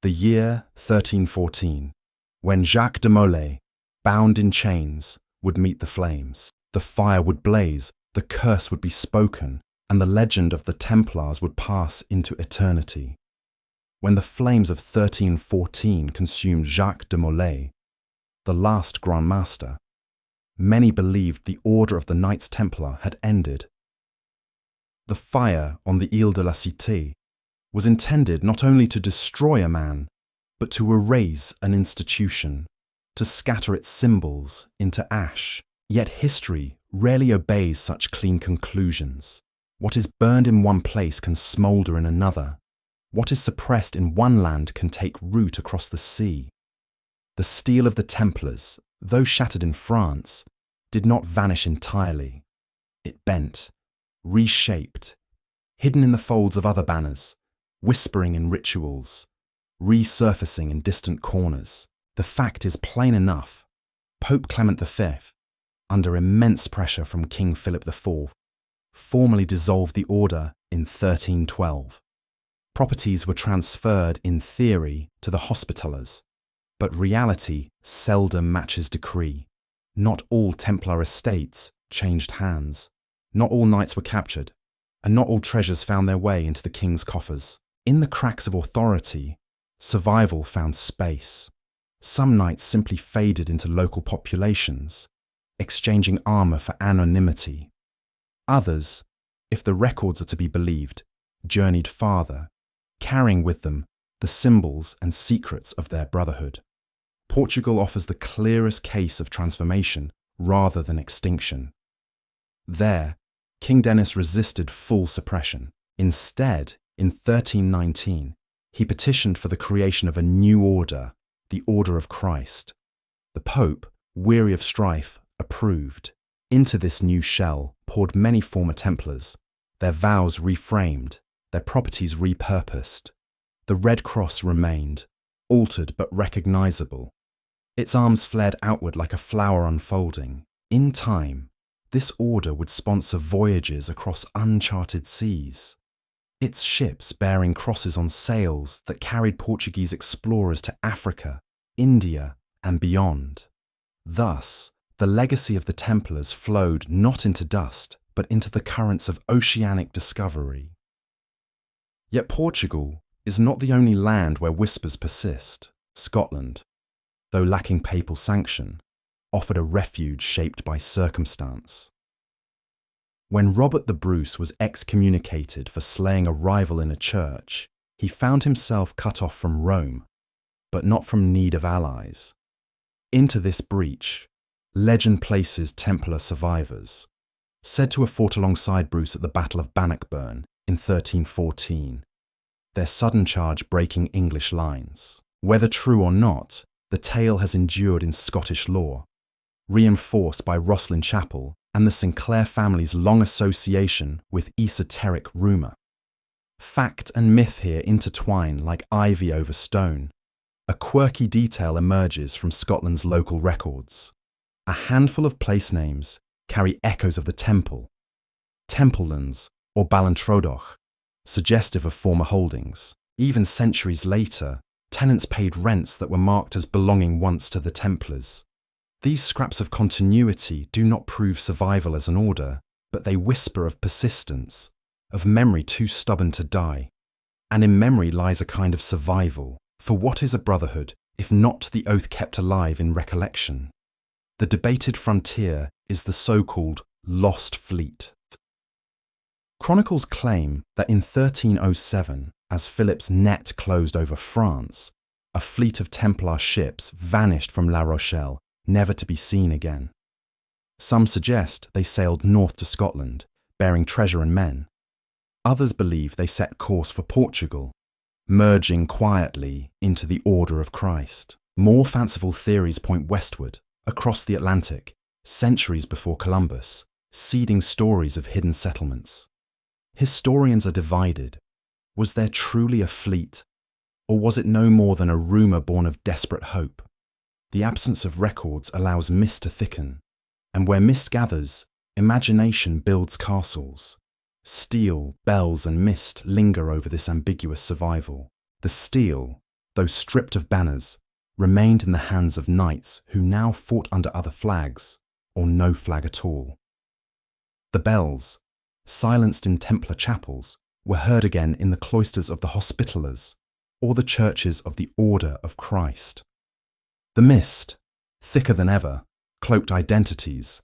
the year 1314, when Jacques de Molay, bound in chains, would meet the flames. The fire would blaze, the curse would be spoken, and the legend of the Templars would pass into eternity. When the flames of 1314 consumed Jacques de Molay, the last Grand Master, many believed the order of the Knights Templar had ended. The fire on the Ile de la Cité was intended not only to destroy a man, but to erase an institution, to scatter its symbols into ash. Yet history rarely obeys such clean conclusions. What is burned in one place can smoulder in another. What is suppressed in one land can take root across the sea. The steel of the Templars, though shattered in France, did not vanish entirely. It bent, reshaped, hidden in the folds of other banners, whispering in rituals, resurfacing in distant corners. The fact is plain enough. Pope Clement V, under immense pressure from King Philip IV, formally dissolved the order in 1312. Properties were transferred in theory to the Hospitallers, but reality seldom matches decree. Not all Templar estates changed hands. Not all knights were captured, and not all treasures found their way into the king's coffers. In the cracks of authority, survival found space. Some knights simply faded into local populations, exchanging armour for anonymity. Others, if the records are to be believed, journeyed farther, carrying with them the symbols and secrets of their brotherhood. Portugal offers the clearest case of transformation rather than extinction. There, King Denis resisted full suppression. Instead, in 1319, he petitioned for the creation of a new order, the Order of Christ. The Pope, weary of strife, approved. Into this new shell poured many former Templars, their vows reframed, their properties repurposed. The Red Cross remained, altered but recognizable. Its arms flared outward like a flower unfolding. In time, this order would sponsor voyages across uncharted seas. Its ships bearing crosses on sails that carried Portuguese explorers to Africa, India, and beyond. Thus, the legacy of the Templars flowed not into dust, but into the currents of oceanic discovery. Yet Portugal is not the only land where whispers persist. Scotland, though lacking papal sanction, offered a refuge shaped by circumstance. When Robert the Bruce was excommunicated for slaying a rival in a church, he found himself cut off from Rome, but not from need of allies. Into this breach, legend places Templar survivors, said to have fought alongside Bruce at the Battle of Bannockburn in 1314, their sudden charge breaking English lines. Whether true or not, the tale has endured in Scottish lore, reinforced by Rosslyn Chapel and the Sinclair family's long association with esoteric rumour. Fact and myth here intertwine like ivy over stone. A quirky detail emerges from Scotland's local records. A handful of place names carry echoes of the temple, Templelands or Ballintrodoch, suggestive of former holdings. Even centuries later, tenants paid rents that were marked as belonging once to the Templars. These scraps of continuity do not prove survival as an order, but they whisper of persistence, of memory too stubborn to die. And in memory lies a kind of survival. For what is a brotherhood, if not the oath kept alive in recollection? The debated frontier is the so-called Lost Fleet. Chronicles claim that in 1307, as Philip's net closed over France, a fleet of Templar ships vanished from La Rochelle, never to be seen again. Some suggest they sailed north to Scotland, bearing treasure and men. Others believe they set course for Portugal, merging quietly into the Order of Christ. More fanciful theories point westward, across the Atlantic, centuries before Columbus, seeding stories of hidden settlements. Historians are divided. Was there truly a fleet, or was it no more than a rumour born of desperate hope? The absence of records allows mist to thicken, and where mist gathers, imagination builds castles. Steel, bells and mist linger over this ambiguous survival. The steel, though stripped of banners, remained in the hands of knights who now fought under other flags, or no flag at all. The bells, silenced in Templar chapels, were heard again in the cloisters of the Hospitallers, or the churches of the Order of Christ. The mist, thicker than ever, cloaked identities,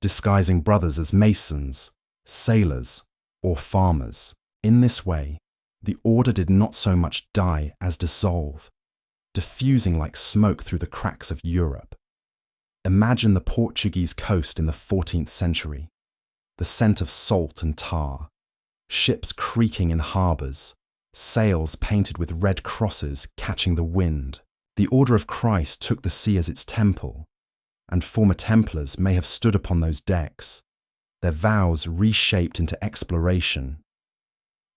disguising brothers as masons, sailors, or farmers. In this way, the order did not so much die as dissolve, diffusing like smoke through the cracks of Europe. Imagine the Portuguese coast in the 14th century, the scent of salt and tar, ships creaking in harbours, sails painted with red crosses catching the wind. The Order of Christ took the sea as its temple, and former Templars may have stood upon those decks, their vows reshaped into exploration.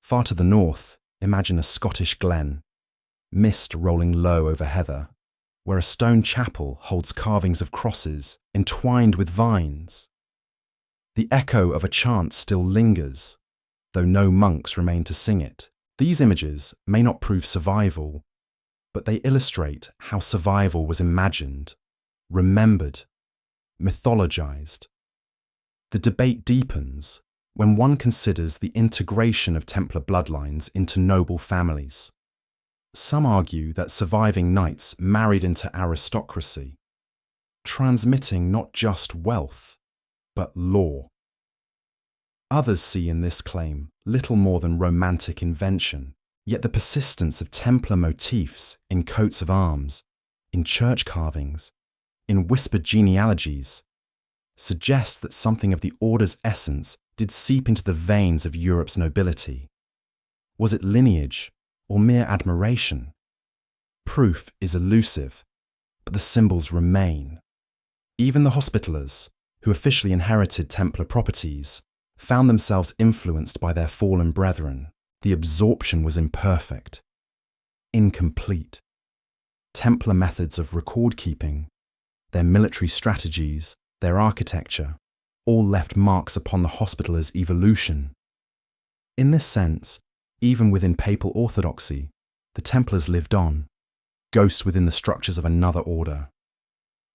Far to the north, imagine a Scottish glen, mist rolling low over heather, where a stone chapel holds carvings of crosses entwined with vines. The echo of a chant still lingers, though no monks remain to sing it. These images may not prove survival, but they illustrate how survival was imagined, remembered, mythologized. The debate deepens when one considers the integration of Templar bloodlines into noble families. Some argue that surviving knights married into aristocracy, transmitting not just wealth, but law. Others see in this claim little more than romantic invention, yet the persistence of Templar motifs in coats of arms, in church carvings, in whispered genealogies, suggests that something of the order's essence did seep into the veins of Europe's nobility. Was it lineage or mere admiration? Proof is elusive, but the symbols remain. Even the Hospitallers, who officially inherited Templar properties, found themselves influenced by their fallen brethren. The absorption was imperfect, incomplete. Templar methods of record-keeping, their military strategies, their architecture, all left marks upon the Hospitallers' evolution. In this sense, even within papal orthodoxy, the Templars lived on, ghosts within the structures of another order.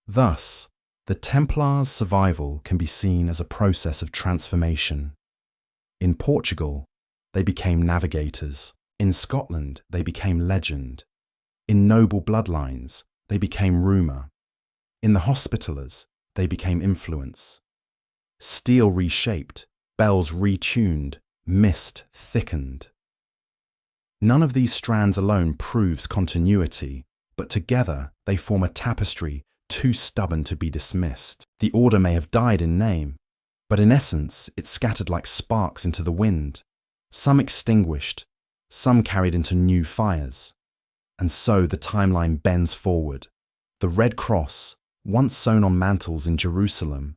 Thus, the Templars' survival can be seen as a process of transformation. In Portugal, they became navigators. In Scotland, they became legend. In noble bloodlines, they became rumour. In the Hospitallers, they became influence. Steel reshaped, bells retuned, mist thickened. None of these strands alone proves continuity, but together they form a tapestry too stubborn to be dismissed. The order may have died in name, but in essence it scattered like sparks into the wind, some extinguished, some carried into new fires. And so the timeline bends forward. The Red Cross, once sewn on mantles in Jerusalem,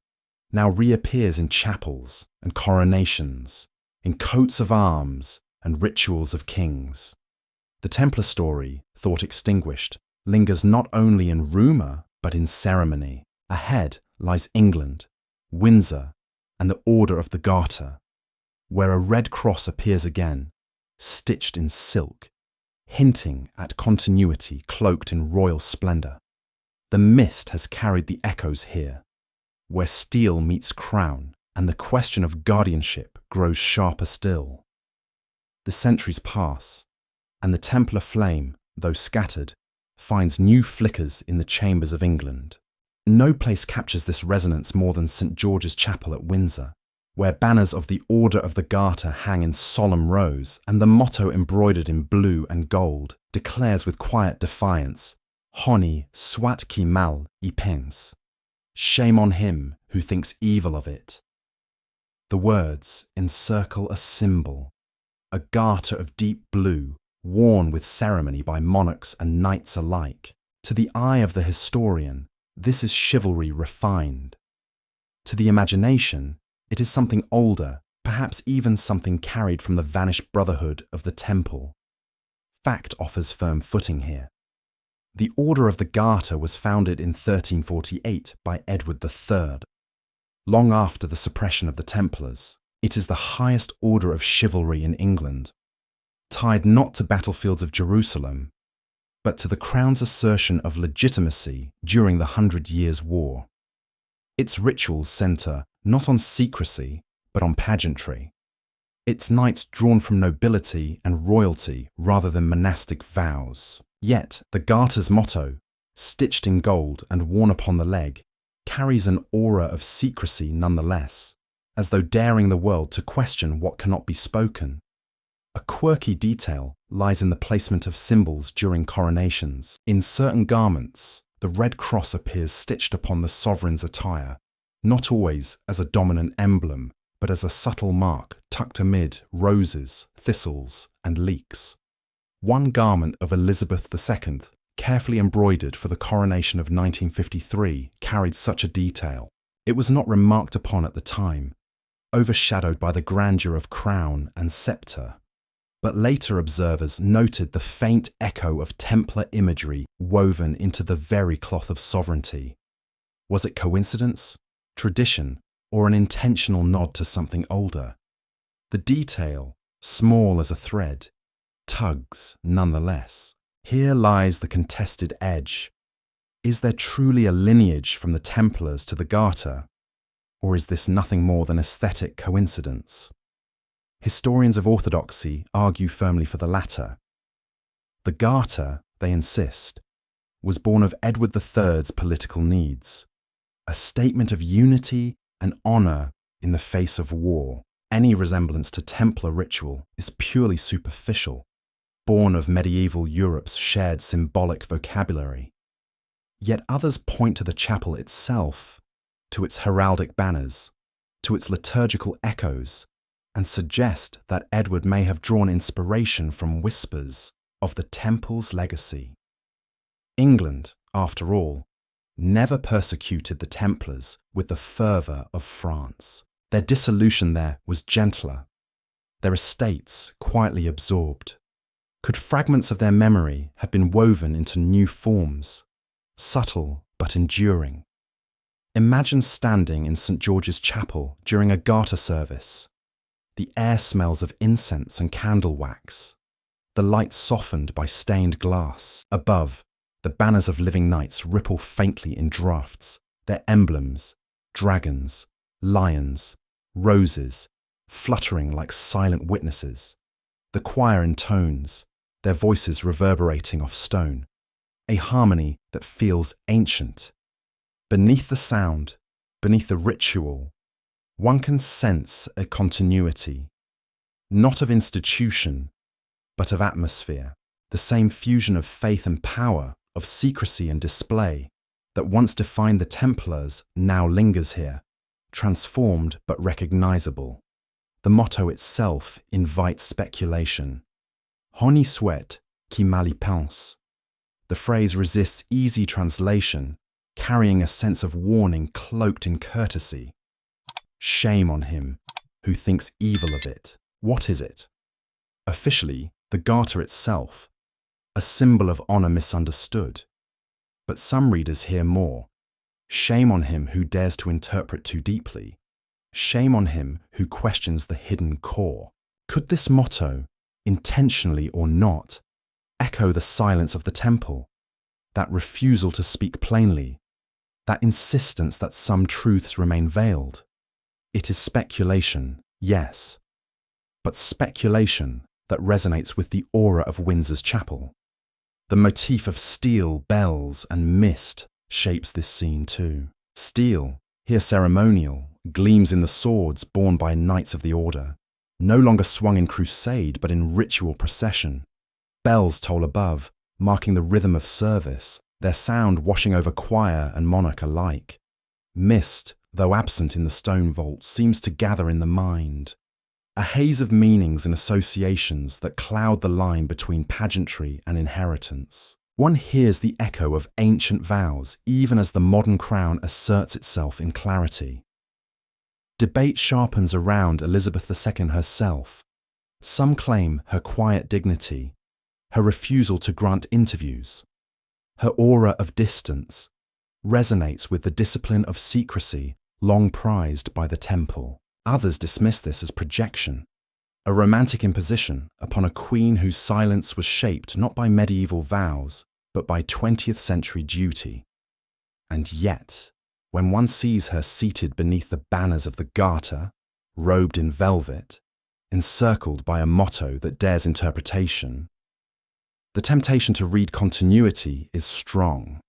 now reappears in chapels and coronations, in coats of arms and rituals of kings. The Templar story, thought extinguished, lingers not only in rumour but in ceremony. Ahead lies England, Windsor, and the Order of the Garter, where a red cross appears again, stitched in silk, hinting at continuity cloaked in royal splendour. The mist has carried the echoes here, where steel meets crown and the question of guardianship grows sharper still. The centuries pass, and the Templar flame, though scattered, finds new flickers in the chambers of England. No place captures this resonance more than St. George's Chapel at Windsor, where banners of the Order of the Garter hang in solemn rows, and the motto embroidered in blue and gold declares with quiet defiance, Honi soit qui mal y pense. Shame on him who thinks evil of it. The words encircle a symbol, a garter of deep blue, worn with ceremony by monarchs and knights alike. To the eye of the historian, this is chivalry refined. To the imagination, it is something older, perhaps even something carried from the vanished brotherhood of the Temple. Fact offers firm footing here. The Order of the Garter was founded in 1348 by Edward III. Long after the suppression of the Templars, it is the highest order of chivalry in England, tied not to battlefields of Jerusalem, but to the Crown's assertion of legitimacy during the 100 Years' War. Its rituals centre not on secrecy, but on pageantry. Its knights drawn from nobility and royalty rather than monastic vows. Yet the Garter's motto, stitched in gold and worn upon the leg, carries an aura of secrecy nonetheless, as though daring the world to question what cannot be spoken. A quirky detail lies in the placement of symbols during coronations. In certain garments, the red cross appears stitched upon the sovereign's attire, not always as a dominant emblem, but as a subtle mark tucked amid roses, thistles, and leeks. One garment of Elizabeth II, carefully embroidered for the coronation of 1953, carried such a detail. It was not remarked upon at the time, overshadowed by the grandeur of crown and sceptre. But later observers noted the faint echo of Templar imagery woven into the very cloth of sovereignty. Was it coincidence, tradition, or an intentional nod to something older? The detail, small as a thread, tugs nonetheless. Here lies the contested edge. Is there truly a lineage from the Templars to the Garter, or is this nothing more than aesthetic coincidence? Historians of orthodoxy argue firmly for the latter. The Garter, they insist, was born of Edward III's political needs, a statement of unity and honour in the face of war. Any resemblance to Templar ritual is purely superficial, born of medieval Europe's shared symbolic vocabulary. Yet others point to the chapel itself, to its heraldic banners, to its liturgical echoes, and suggest that Edward may have drawn inspiration from whispers of the Temple's legacy. England, after all, never persecuted the Templars with the fervour of France. Their dissolution there was gentler, their estates quietly absorbed. Could fragments of their memory have been woven into new forms, subtle but enduring? Imagine standing in St. George's Chapel during a Garter service. The air smells of incense and candle wax, the light softened by stained glass. Above, the banners of living knights ripple faintly in draughts, their emblems, dragons, lions, roses, fluttering like silent witnesses. The choir intones, their voices reverberating off stone, a harmony that feels ancient. Beneath the sound, beneath the ritual, one can sense a continuity, not of institution, but of atmosphere, the same fusion of faith and power, of secrecy and display, that once defined the Templars now lingers here, transformed but recognizable. The motto itself invites speculation. Honi soit qui mal y pense. The phrase resists easy translation, carrying a sense of warning cloaked in courtesy. Shame on him who thinks evil of it. What is it? Officially, the Garter itself, a symbol of honour misunderstood. But some readers hear more. Shame on him who dares to interpret too deeply. Shame on him who questions the hidden core. Could this motto, intentionally or not, echo the silence of the Temple, that refusal to speak plainly, that insistence that some truths remain veiled? It is speculation, yes, but speculation that resonates with the aura of Windsor's Chapel. The motif of steel, bells, and mist shapes this scene too. Steel, here ceremonial, gleams in the swords borne by knights of the order, no longer swung in crusade but in ritual procession. Bells toll above, marking the rhythm of service, their sound washing over choir and monarch alike. Mist, though absent in the stone vault, seems to gather in the mind. A haze of meanings and associations that cloud the line between pageantry and inheritance. One hears the echo of ancient vows even as the modern crown asserts itself in clarity. Debate sharpens around Elizabeth II herself. Some claim her quiet dignity, her refusal to grant interviews, her aura of distance, resonates with the discipline of secrecy long prized by the Temple. Others dismiss this as projection, a romantic imposition upon a queen whose silence was shaped not by medieval vows, but by 20th century duty. And yet, when one sees her seated beneath the banners of the Garter, robed in velvet, encircled by a motto that dares interpretation, the temptation to read continuity is strong.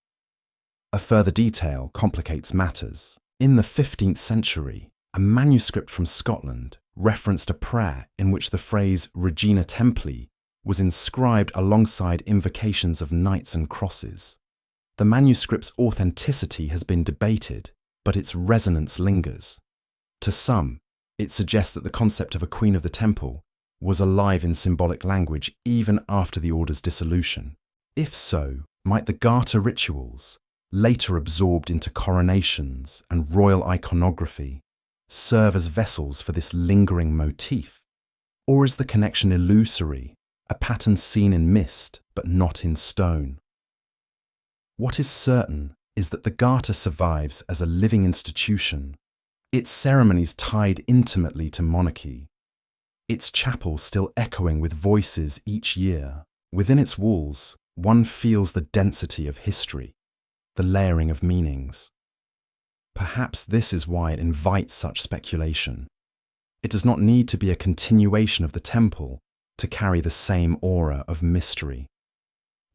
A further detail complicates matters. In the 15th century, a manuscript from Scotland referenced a prayer in which the phrase Regina Templey was inscribed alongside invocations of knights and crosses. The manuscript's authenticity has been debated, but its resonance lingers. To some, it suggests that the concept of a Queen of the Temple was alive in symbolic language even after the order's dissolution. If so, might the Garter rituals, later absorbed into coronations and royal iconography, serve as vessels for this lingering motif? Or is the connection illusory, a pattern seen in mist but not in stone? What is certain is that the Garter survives as a living institution, its ceremonies tied intimately to monarchy, its chapel still echoing with voices each year. Within its walls, one feels the density of history, the layering of meanings. Perhaps this is why it invites such speculation. It does not need to be a continuation of the temple to carry the same aura of mystery.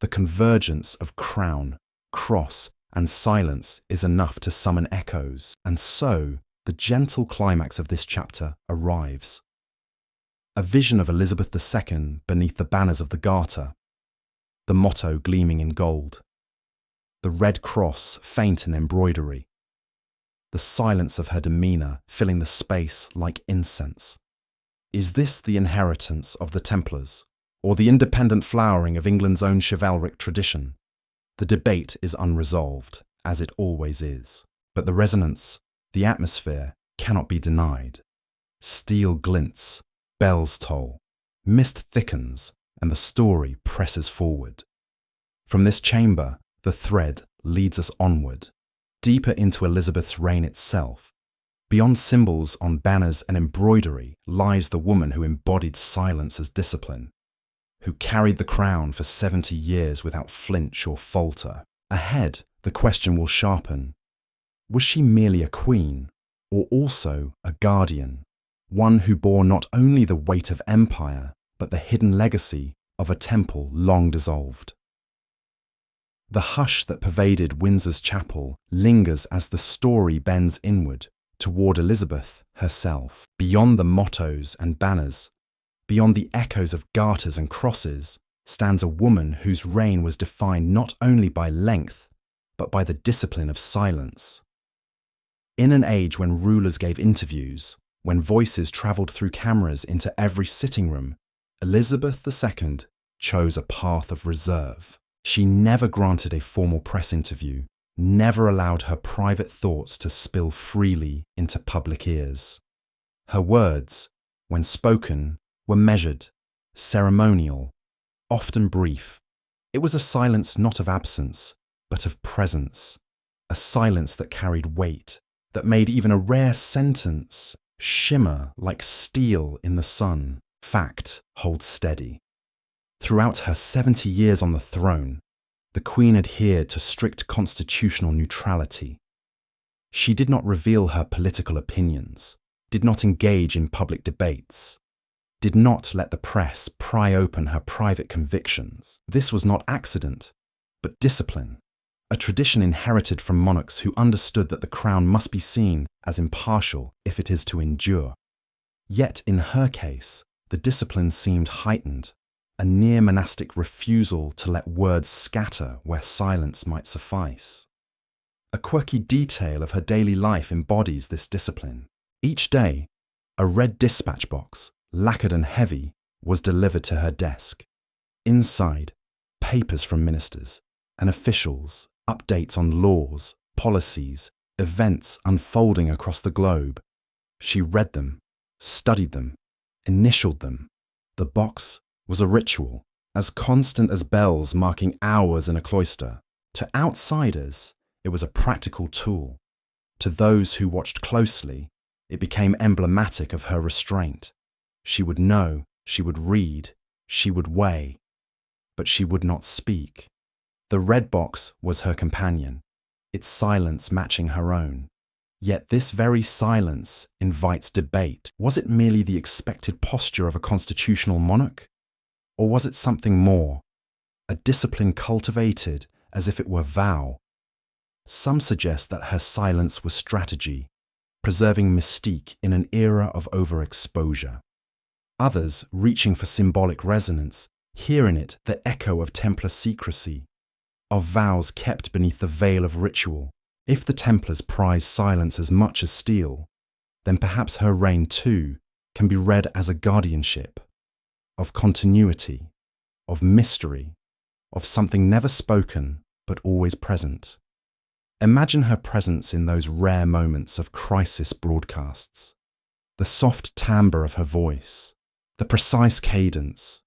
The convergence of crown, cross, and silence is enough to summon echoes, and so the gentle climax of this chapter arrives. A vision of Elizabeth II beneath the banners of the Garter, the motto gleaming in gold, the red cross faint in embroidery, the silence of her demeanour filling the space like incense. Is this the inheritance of the Templars, or the independent flowering of England's own chivalric tradition? The debate is unresolved, as it always is, but the resonance, the atmosphere, cannot be denied. Steel glints, bells toll, mist thickens, and the story presses forward. From this chamber, the thread leads us onward, deeper into Elizabeth's reign itself. Beyond symbols on banners and embroidery lies the woman who embodied silence as discipline, who carried the crown for 70 years without flinch or falter. Ahead, the question will sharpen. Was she merely a queen, or also a guardian, one who bore not only the weight of empire, but the hidden legacy of a temple long dissolved? The hush that pervaded Windsor's chapel lingers as the story bends inward, toward Elizabeth herself. Beyond the mottos and banners, beyond the echoes of garters and crosses, stands a woman whose reign was defined not only by length, but by the discipline of silence. In an age when rulers gave interviews, when voices travelled through cameras into every sitting room, Elizabeth II chose a path of reserve. She never granted a formal press interview, never allowed her private thoughts to spill freely into public ears. Her words, when spoken, were measured, ceremonial, often brief. It was a silence not of absence, but of presence, a silence that carried weight, that made even a rare sentence shimmer like steel in the sun. Fact holds steady. Throughout her 70 years on the throne, the Queen adhered to strict constitutional neutrality. She did not reveal her political opinions, did not engage in public debates, did not let the press pry open her private convictions. This was not accident, but discipline, a tradition inherited from monarchs who understood that the crown must be seen as impartial if it is to endure. Yet in her case, the discipline seemed heightened, a near monastic refusal to let words scatter where silence might suffice. A quirky detail of her daily life embodies this discipline. Each day, a red dispatch box, lacquered and heavy, was delivered to her desk. Inside, papers from ministers and officials, updates on laws, policies, events unfolding across the globe. She read them, studied them, initialed them. The box was a ritual, as constant as bells marking hours in a cloister. To outsiders, it was a practical tool. To those who watched closely, it became emblematic of her restraint. She would know, she would read, she would weigh, but she would not speak. The red box was her companion, its silence matching her own. Yet this very silence invites debate. Was it merely the expected posture of a constitutional monarch? Or was it something more, a discipline cultivated as if it were vow? Some suggest that her silence was strategy, preserving mystique in an era of overexposure. Others, reaching for symbolic resonance, hear in it the echo of Templar secrecy, of vows kept beneath the veil of ritual. If the Templars prize silence as much as steel, then perhaps her reign too can be read as a guardianship, of continuity, of mystery, of something never spoken but always present. Imagine her presence in those rare moments of crisis broadcasts, the soft timbre of her voice, the precise cadence,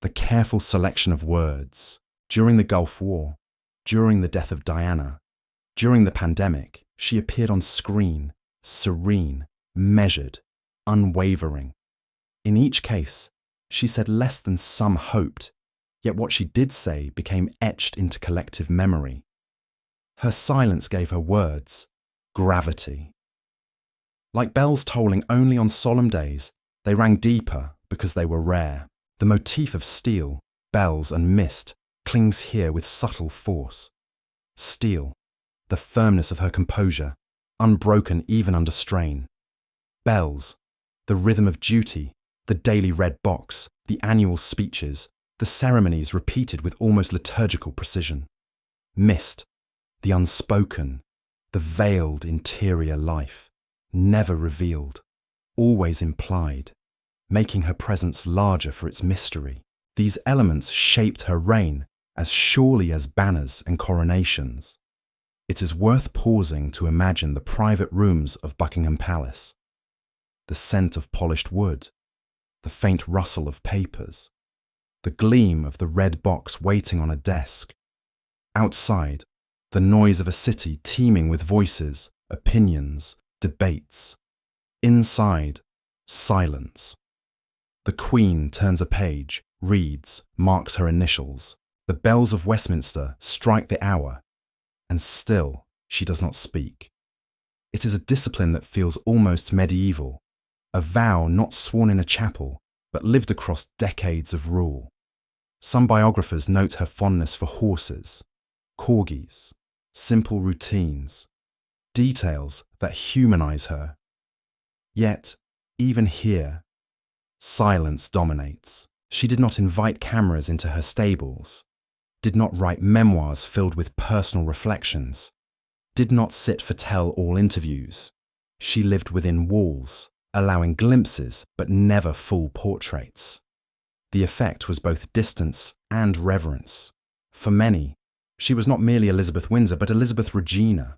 the careful selection of words. During the Gulf War, during the death of Diana, during the pandemic, she appeared on screen, serene, measured, unwavering. In each case, she said less than some hoped, yet what she did say became etched into collective memory. Her silence gave her words gravity. Like bells tolling only on solemn days, they rang deeper because they were rare. The motif of steel, bells and mist clings here with subtle force. Steel, the firmness of her composure, unbroken even under strain. Bells, the rhythm of duty, the daily red box, the annual speeches, the ceremonies repeated with almost liturgical precision. Mist, the unspoken, the veiled interior life, never revealed, always implied, making her presence larger for its mystery. These elements shaped her reign as surely as banners and coronations. It is worth pausing to imagine the private rooms of Buckingham Palace, the scent of polished wood, the faint rustle of papers, the gleam of the red box waiting on a desk. Outside, the noise of a city teeming with voices, opinions, debates. Inside, silence. The Queen turns a page, reads, marks her initials. The bells of Westminster strike the hour, and still she does not speak. It is a discipline that feels almost medieval, a vow not sworn in a chapel, but lived across decades of rule. Some biographers note her fondness for horses, corgis, simple routines, details that humanize her. Yet, even here, silence dominates. She did not invite cameras into her stables, did not write memoirs filled with personal reflections, did not sit for tell-all interviews. She lived within walls, allowing glimpses but never full portraits. The effect was both distance and reverence. For many, she was not merely Elizabeth Windsor but Elizabeth Regina,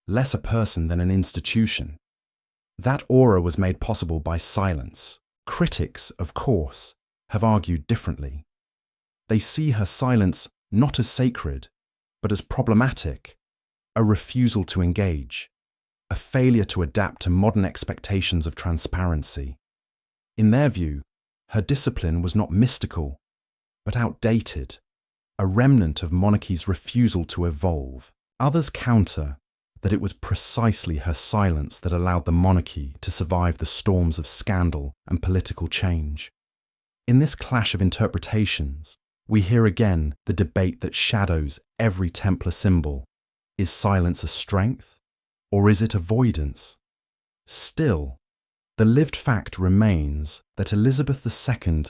less a person than an institution. That aura was made possible by silence. Critics, of course, have argued differently. They see her silence not as sacred, but as problematic, a refusal to engage, a failure to adapt to modern expectations of transparency. In their view, her discipline was not mystical, but outdated, a remnant of monarchy's refusal to evolve. Others counter that it was precisely her silence that allowed the monarchy to survive the storms of scandal and political change. In this clash of interpretations, we hear again the debate that shadows every Templar symbol. Is silence a strength, or is it avoidance? Still, the lived fact remains that Elizabeth II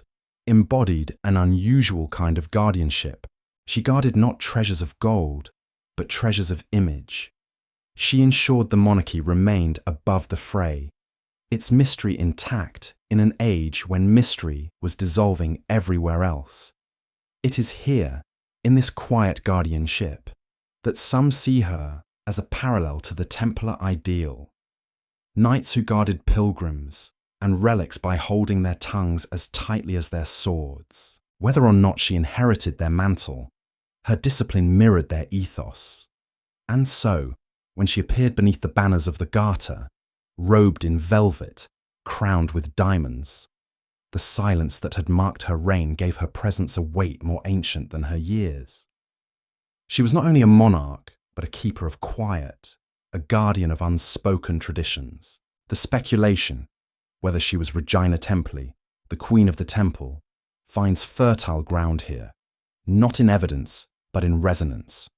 embodied an unusual kind of guardianship. She guarded not treasures of gold, but treasures of image. She ensured the monarchy remained above the fray, its mystery intact in an age when mystery was dissolving everywhere else. It is here, in this quiet guardianship, that some see her as a parallel to the Templar ideal. Knights who guarded pilgrims and relics by holding their tongues as tightly as their swords. Whether or not she inherited their mantle, her discipline mirrored their ethos. And so, when she appeared beneath the banners of the Garter, robed in velvet, crowned with diamonds, the silence that had marked her reign gave her presence a weight more ancient than her years. She was not only a monarch, but a keeper of quiet, a guardian of unspoken traditions. The speculation, whether she was Regina Templey, the Queen of the Temple, finds fertile ground here, not in evidence, but in resonance.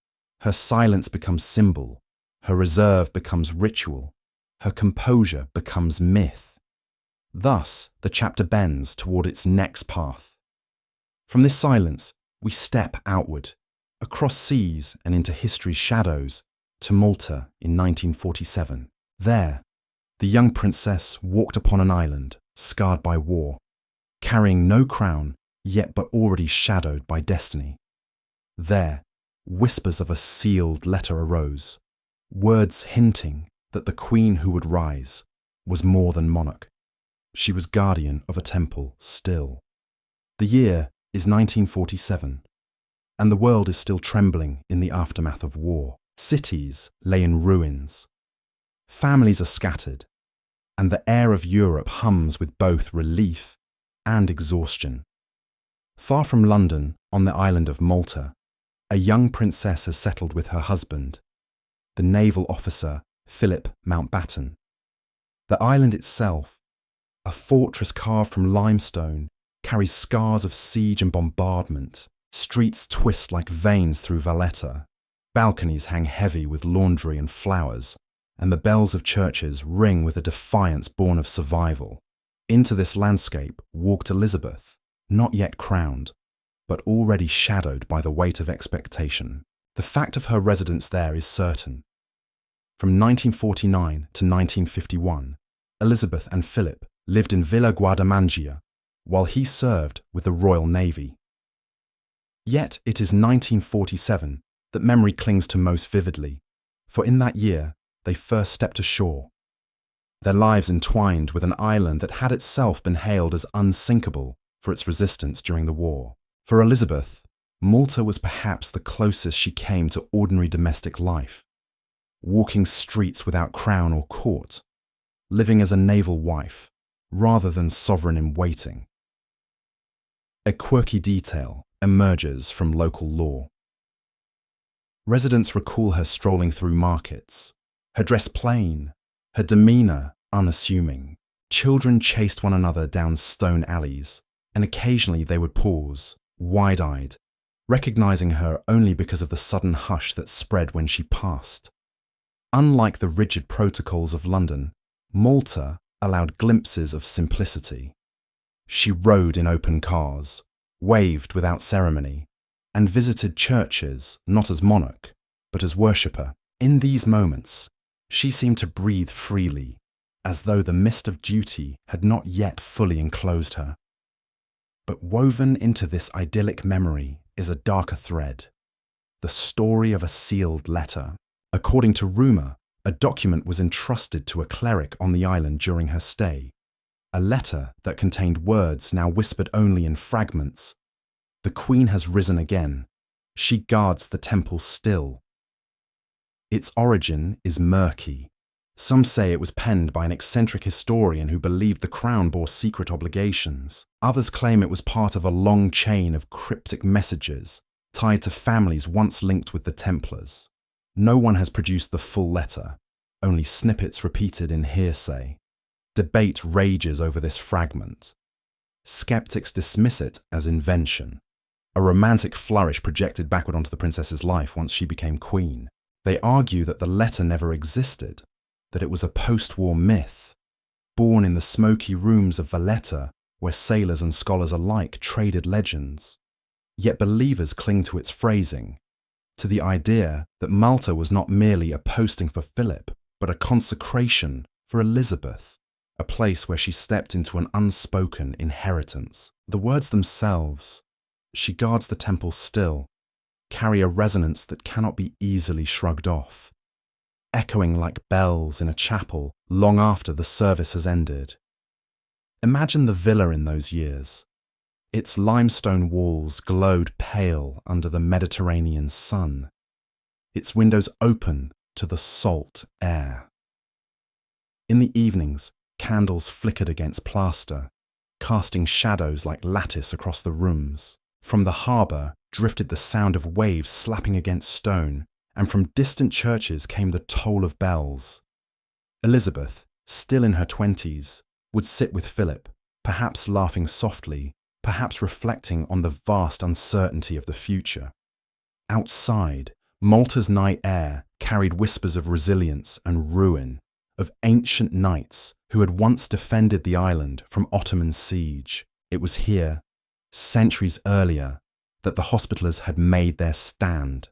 Her silence becomes symbol, her reserve becomes ritual, her composure becomes myth. Thus, the chapter bends toward its next path. From this silence, we step outward, across seas and into history's shadows, to Malta in 1947. There, the young princess walked upon an island, scarred by war, carrying no crown, yet but already shadowed by destiny. There, whispers of a sealed letter arose, words hinting that the queen who would rise was more than monarch. She was guardian of a temple still. The year is 1947, and the world is still trembling in the aftermath of war. Cities lay in ruins. Families are scattered, and the air of Europe hums with both relief and exhaustion. Far from London, on the island of Malta, a young princess has settled with her husband, the naval officer Philip Mountbatten. The island itself, a fortress carved from limestone, carries scars of siege and bombardment. Streets twist like veins through Valletta. Balconies hang heavy with laundry and flowers, and the bells of churches ring with a defiance born of survival. Into this landscape walked Elizabeth, not yet crowned, but already shadowed by the weight of expectation. The fact of her residence there is certain. From 1949 to 1951, Elizabeth and Philip lived in Villa Guardamangia, while he served with the Royal Navy. Yet it is 1947 that memory clings to most vividly, for in that year they first stepped ashore, their lives entwined with an island that had itself been hailed as unsinkable for its resistance during the war. For Elizabeth, Malta was perhaps the closest she came to ordinary domestic life, walking streets without crown or court, living as a naval wife rather than sovereign in waiting. A quirky detail emerges from local lore. Residents recall her strolling through markets, her dress plain, her demeanour unassuming. Children chased one another down stone alleys, and occasionally they would pause, wide-eyed, recognising her only because of the sudden hush that spread when she passed. Unlike the rigid protocols of London, Malta allowed glimpses of simplicity. She rode in open cars, waved without ceremony, and visited churches not as monarch, but as worshipper. In these moments, she seemed to breathe freely, as though the mist of duty had not yet fully enclosed her. But woven into this idyllic memory is a darker thread, the story of a sealed letter. According to rumour, a document was entrusted to a cleric on the island during her stay, a letter that contained words now whispered only in fragments. The Queen has risen again. She guards the temple still. Its origin is murky. Some say it was penned by an eccentric historian who believed the crown bore secret obligations. Others claim it was part of a long chain of cryptic messages tied to families once linked with the Templars. No one has produced the full letter, only snippets repeated in hearsay. Debate rages over this fragment. Skeptics dismiss it as invention, a romantic flourish projected backward onto the princess's life once she became queen. They argue that the letter never existed, that it was a post-war myth, born in the smoky rooms of Valletta, where sailors and scholars alike traded legends. Yet believers cling to its phrasing, to the idea that Malta was not merely a posting for Philip, but a consecration for Elizabeth, a place where she stepped into an unspoken inheritance. The words themselves, "She guards the temple still," carry a resonance that cannot be easily shrugged off, echoing like bells in a chapel long after the service has ended. Imagine the villa in those years. Its limestone walls glowed pale under the Mediterranean sun, its windows open to the salt air. In the evenings, candles flickered against plaster, casting shadows like lattice across the rooms. From the harbour drifted the sound of waves slapping against stone, and from distant churches came the toll of bells. Elizabeth, still in her 20s, would sit with Philip, perhaps laughing softly, perhaps reflecting on the vast uncertainty of the future. Outside, Malta's night air carried whispers of resilience and ruin, of ancient knights who had once defended the island from Ottoman siege. It was here, centuries earlier, that the Hospitallers had made their stand,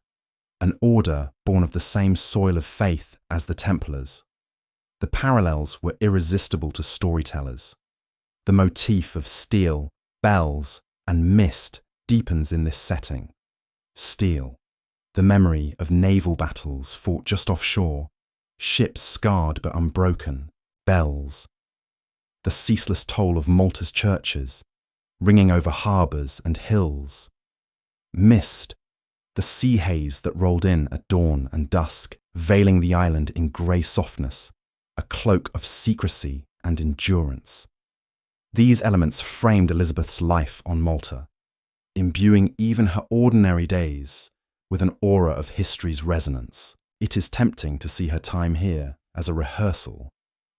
an order born of the same soil of faith as the Templars. The parallels were irresistible to storytellers. The motif of steel, bells, and mist deepens in this setting. Steel, the memory of naval battles fought just offshore, ships scarred but unbroken. Bells, the ceaseless toll of Malta's churches, ringing over harbours and hills. Mist, the sea haze that rolled in at dawn and dusk, veiling the island in grey softness, a cloak of secrecy and endurance. These elements framed Elizabeth's life on Malta, imbuing even her ordinary days with an aura of history's resonance. It is tempting to see her time here as a rehearsal,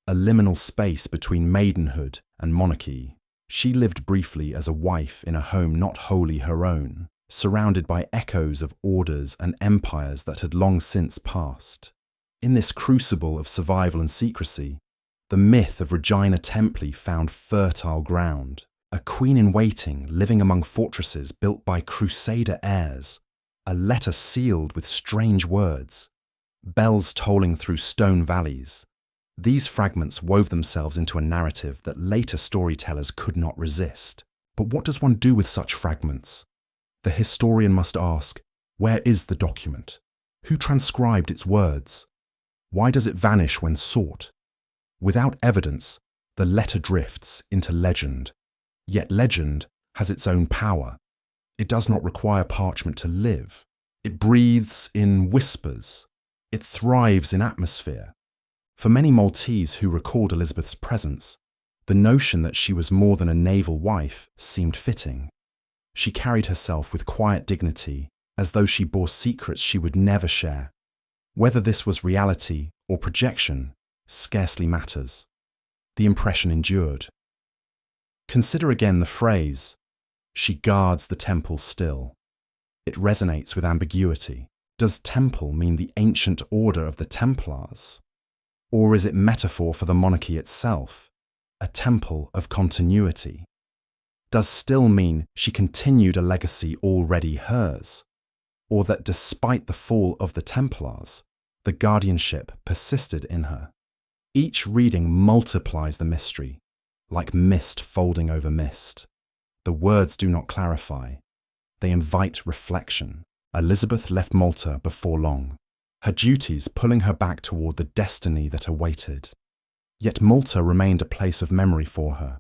a liminal space between maidenhood and monarchy. She lived briefly as a wife in a home not wholly her own, surrounded by echoes of orders and empires that had long since passed. In this crucible of survival and secrecy, the myth of Regina Templey found fertile ground, a queen-in-waiting living among fortresses built by crusader heirs, a letter sealed with strange words, bells tolling through stone valleys. These fragments wove themselves into a narrative that later storytellers could not resist. But what does one do with such fragments? The historian must ask, where is the document? Who transcribed its words? Why does it vanish when sought? Without evidence, the letter drifts into legend. Yet legend has its own power. It does not require parchment to live. It breathes in whispers. It thrives in atmosphere. For many Maltese who recalled Elizabeth's presence, the notion that she was more than a naval wife seemed fitting. She carried herself with quiet dignity, as though she bore secrets she would never share. Whether this was reality or projection scarcely matters. The impression endured. Consider again the phrase, "She guards the temple still." It resonates with ambiguity. Does temple mean the ancient order of the Templars? Or is it metaphor for the monarchy itself, a temple of continuity? Does still mean she continued a legacy already hers? Or that despite the fall of the Templars, the guardianship persisted in her? Each reading multiplies the mystery, like mist folding over mist. The words do not clarify. They invite reflection. Elizabeth left Malta before long, her duties pulling her back toward the destiny that awaited. Yet Malta remained a place of memory for her,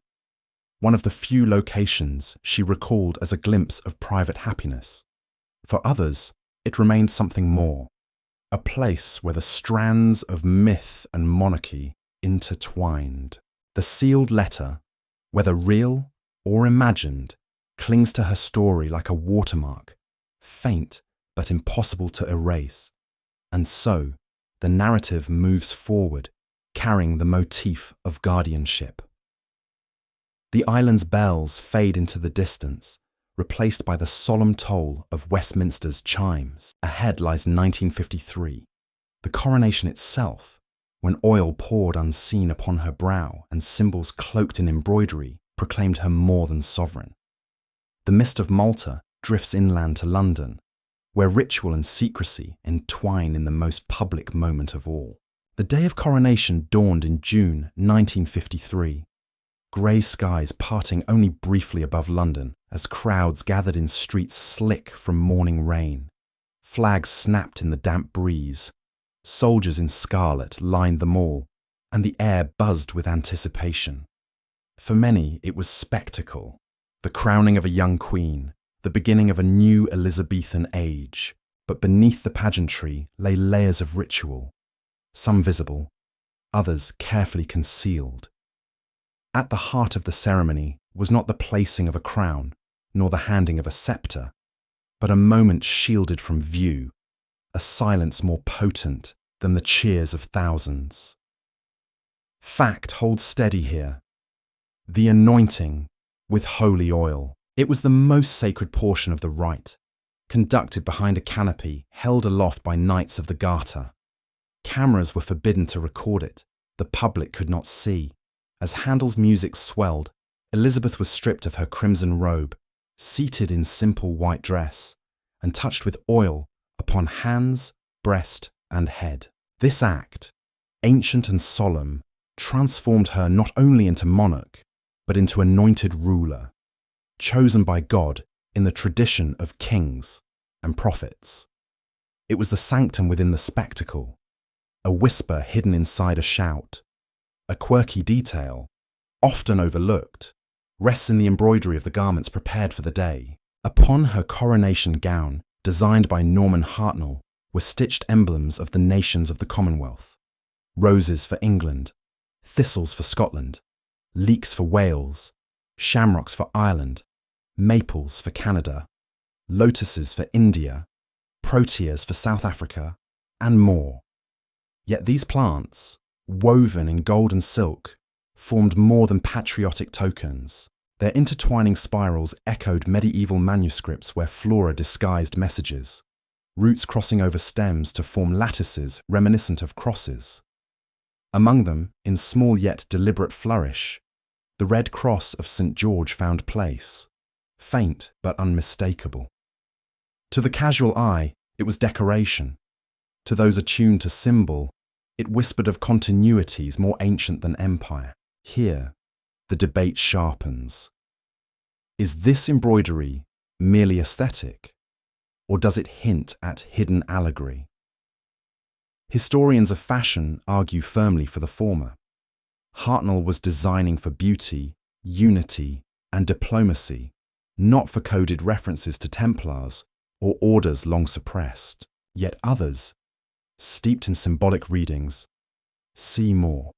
one of the few locations she recalled as a glimpse of private happiness. For others, it remained something more, a place where the strands of myth and monarchy intertwined. The sealed letter, whether real or imagined, clings to her story like a watermark, faint but impossible to erase. And so, the narrative moves forward, carrying the motif of guardianship. The island's bells fade into the distance, replaced by the solemn toll of Westminster's chimes. Ahead lies 1953, The coronation itself, when oil poured unseen upon her brow and symbols cloaked in embroidery, proclaimed her more than sovereign. The mist of Malta drifts inland to London, where ritual and secrecy entwine in the most public moment of all. The day of coronation dawned in June 1953, grey skies parting only briefly above London as crowds gathered in streets slick from morning rain. Flags snapped in the damp breeze, soldiers in scarlet lined the mall, and the air buzzed with anticipation. For many, it was spectacle, the crowning of a young queen, the beginning of a new Elizabethan age, but beneath the pageantry lay layers of ritual, some visible, others carefully concealed. At the heart of the ceremony was not the placing of a crown, nor the handing of a scepter, but a moment shielded from view, a silence more potent than the cheers of thousands. Fact holds steady here. The anointing with holy oil. It was the most sacred portion of the rite, conducted behind a canopy held aloft by Knights of the Garter. Cameras were forbidden to record it. The public could not see. As Handel's music swelled, Elizabeth was stripped of her crimson robe, seated in simple white dress, and touched with oil upon hands, breast, and head. This act, ancient and solemn, transformed her not only into monarch, but into anointed ruler, chosen by God in the tradition of kings and prophets. It was the sanctum within the spectacle, a whisper hidden inside a shout. A quirky detail, often overlooked, rests in the embroidery of the garments prepared for the day. Upon her coronation gown, designed by Norman Hartnell, were stitched emblems of the nations of the Commonwealth. Roses for England, thistles for Scotland, leeks for Wales, shamrocks for Ireland, maples for Canada, lotuses for India, proteas for South Africa, and more. Yet these plants, woven in gold and silk, formed more than patriotic tokens. Their intertwining spirals echoed medieval manuscripts where flora disguised messages, roots crossing over stems to form lattices reminiscent of crosses. Among them, in small yet deliberate flourish, the red cross of St. George found place, faint but unmistakable. To the casual eye, it was decoration. To those attuned to symbol, it whispered of continuities more ancient than empire. Here, the debate sharpens. Is this embroidery merely aesthetic, or does it hint at hidden allegory? Historians of fashion argue firmly for the former. Hartnell was designing for beauty, unity, and diplomacy, not for coded references to Templars or orders long suppressed. Yet others, steeped in symbolic readings, see more.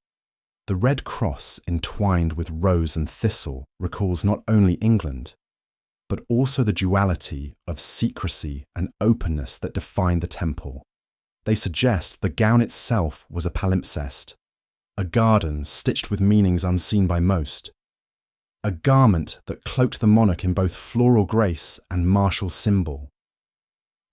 The red cross entwined with rose and thistle recalls not only England, but also the duality of secrecy and openness that defined the temple. They suggest the gown itself was a palimpsest, a garden stitched with meanings unseen by most, a garment that cloaked the monarch in both floral grace and martial symbol.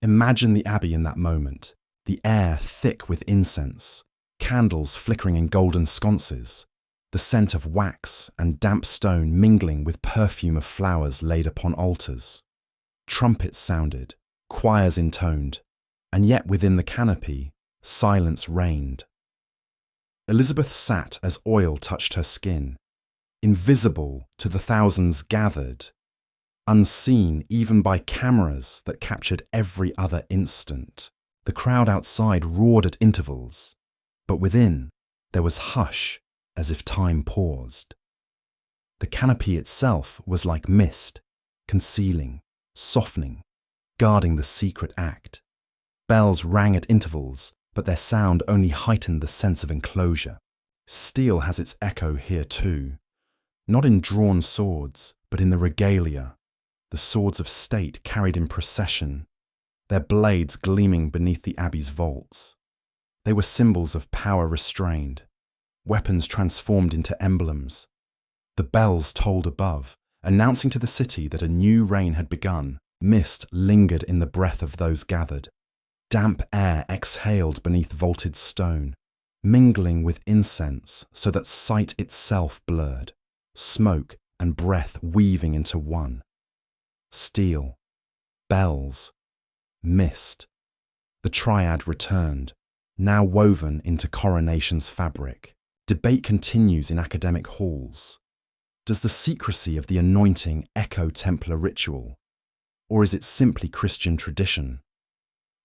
Imagine the abbey in that moment, the air thick with incense, candles flickering in golden sconces, the scent of wax and damp stone mingling with perfume of flowers laid upon altars. Trumpets sounded, choirs intoned, and yet within the canopy, silence reigned. Elizabeth sat as oil touched her skin, invisible to the thousands gathered, unseen even by cameras that captured every other instant. The crowd outside roared at intervals, but within there was hush as if time paused. The canopy itself was like mist, concealing, softening, guarding the secret act. Bells rang at intervals, but their sound only heightened the sense of enclosure. Steel has its echo here too, not in drawn swords, but in the regalia, the swords of state carried in procession, their blades gleaming beneath the abbey's vaults. They were symbols of power restrained, weapons transformed into emblems. The bells tolled above, announcing to the city that a new reign had begun. Mist lingered in the breath of those gathered. Damp air exhaled beneath vaulted stone, mingling with incense so that sight itself blurred, smoke and breath weaving into one. Steel, bells, mist. The triad returned, now woven into coronation's fabric. Debate continues in academic halls. Does the secrecy of the anointing echo Templar ritual, or is it simply Christian tradition?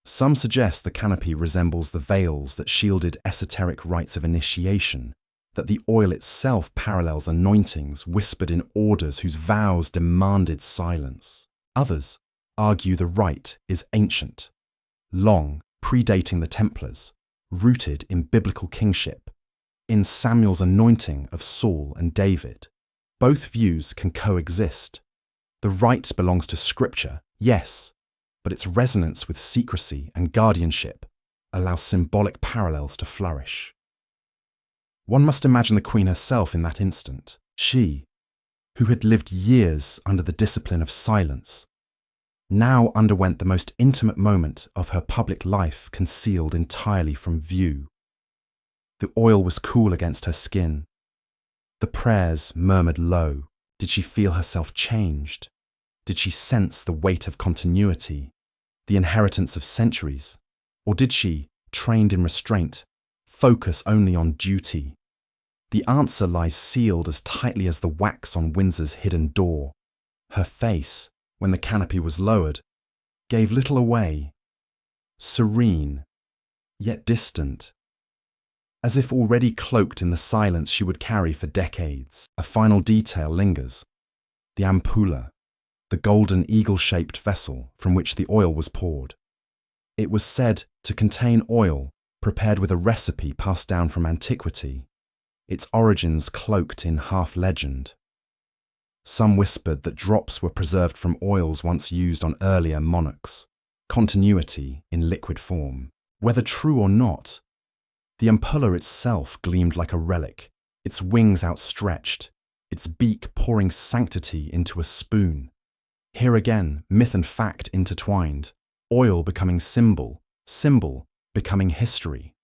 Some suggest the canopy resembles the veils that shielded esoteric rites of initiation, that the oil itself parallels anointings whispered in orders whose vows demanded silence. Others argue the rite is ancient, long predating the Templars, rooted in biblical kingship, in Samuel's anointing of Saul and David. Both views can coexist. The rite belongs to Scripture, yes, but its resonance with secrecy and guardianship allows symbolic parallels to flourish. One must imagine the Queen herself in that instant. She, who had lived years under the discipline of silence, now underwent the most intimate moment of her public life concealed entirely from view. The oil was cool against her skin. The prayers murmured low. Did she feel herself changed? Did she sense the weight of continuity, the inheritance of centuries? Or did she, trained in restraint, focus only on duty? The answer lies sealed as tightly as the wax on Windsor's hidden door. Her face, when the canopy was lowered, gave little away, serene, yet distant, as if already cloaked in the silence she would carry for decades. A final detail lingers: the ampulla, the golden eagle-shaped vessel from which the oil was poured. It was said to contain oil prepared with a recipe passed down from antiquity, its origins cloaked in half-legend. Some whispered that drops were preserved from oils once used on earlier monarchs, continuity in liquid form. Whether true or not, the ampulla itself gleamed like a relic, its wings outstretched, its beak pouring sanctity into a spoon. Here again, myth and fact intertwined, oil becoming symbol, symbol becoming history.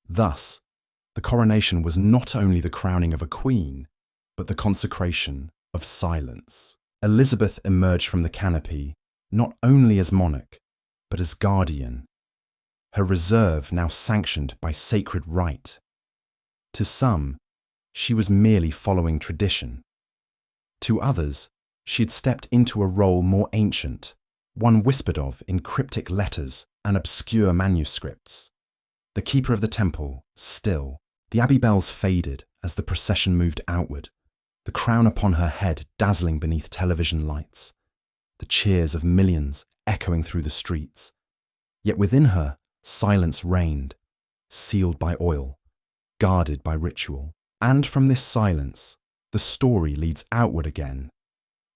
Thus, the coronation was not only the crowning of a queen, but the consecration of silence. Elizabeth emerged from the canopy not only as monarch, but as guardian, her reserve now sanctioned by sacred rite. To some, she was merely following tradition. To others, she had stepped into a role more ancient, one whispered of in cryptic letters and obscure manuscripts. The keeper of the temple, still. The abbey bells faded as the procession moved outward, the crown upon her head dazzling beneath television lights, the cheers of millions echoing through the streets. Yet within her, silence reigned, sealed by oil, guarded by ritual. And from this silence, the story leads outward again,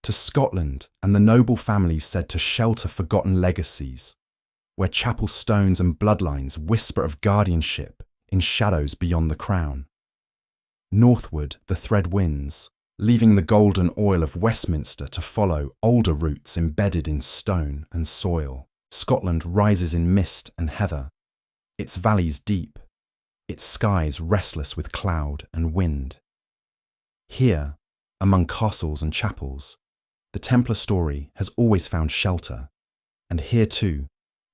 to Scotland and the noble families said to shelter forgotten legacies, where chapel stones and bloodlines whisper of guardianship in shadows beyond the crown. Northward the thread winds, leaving the golden oil of Westminster to follow older roots embedded in stone and soil. Scotland rises in mist and heather, its valleys deep, its skies restless with cloud and wind. Here, among castles and chapels, the Templar story has always found shelter, and here too,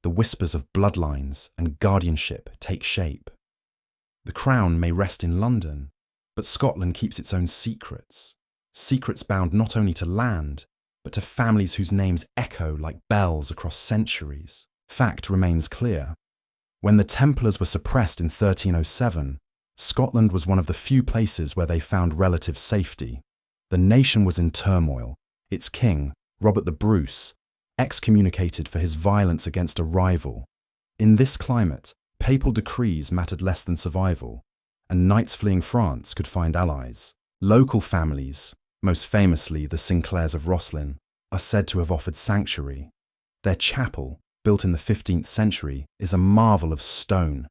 the whispers of bloodlines and guardianship take shape. The crown may rest in London, but Scotland keeps its own secrets, secrets bound not only to land, but to families whose names echo like bells across centuries. Fact remains clear. When the Templars were suppressed in 1307, Scotland was one of the few places where they found relative safety. The nation was in turmoil. Its king, Robert the Bruce, excommunicated for his violence against a rival. In this climate, papal decrees mattered less than survival, and knights fleeing France could find allies. Local families, most famously the Sinclairs of Rosslyn, are said to have offered sanctuary. Their chapel, built in the 15th century, is a marvel of stone,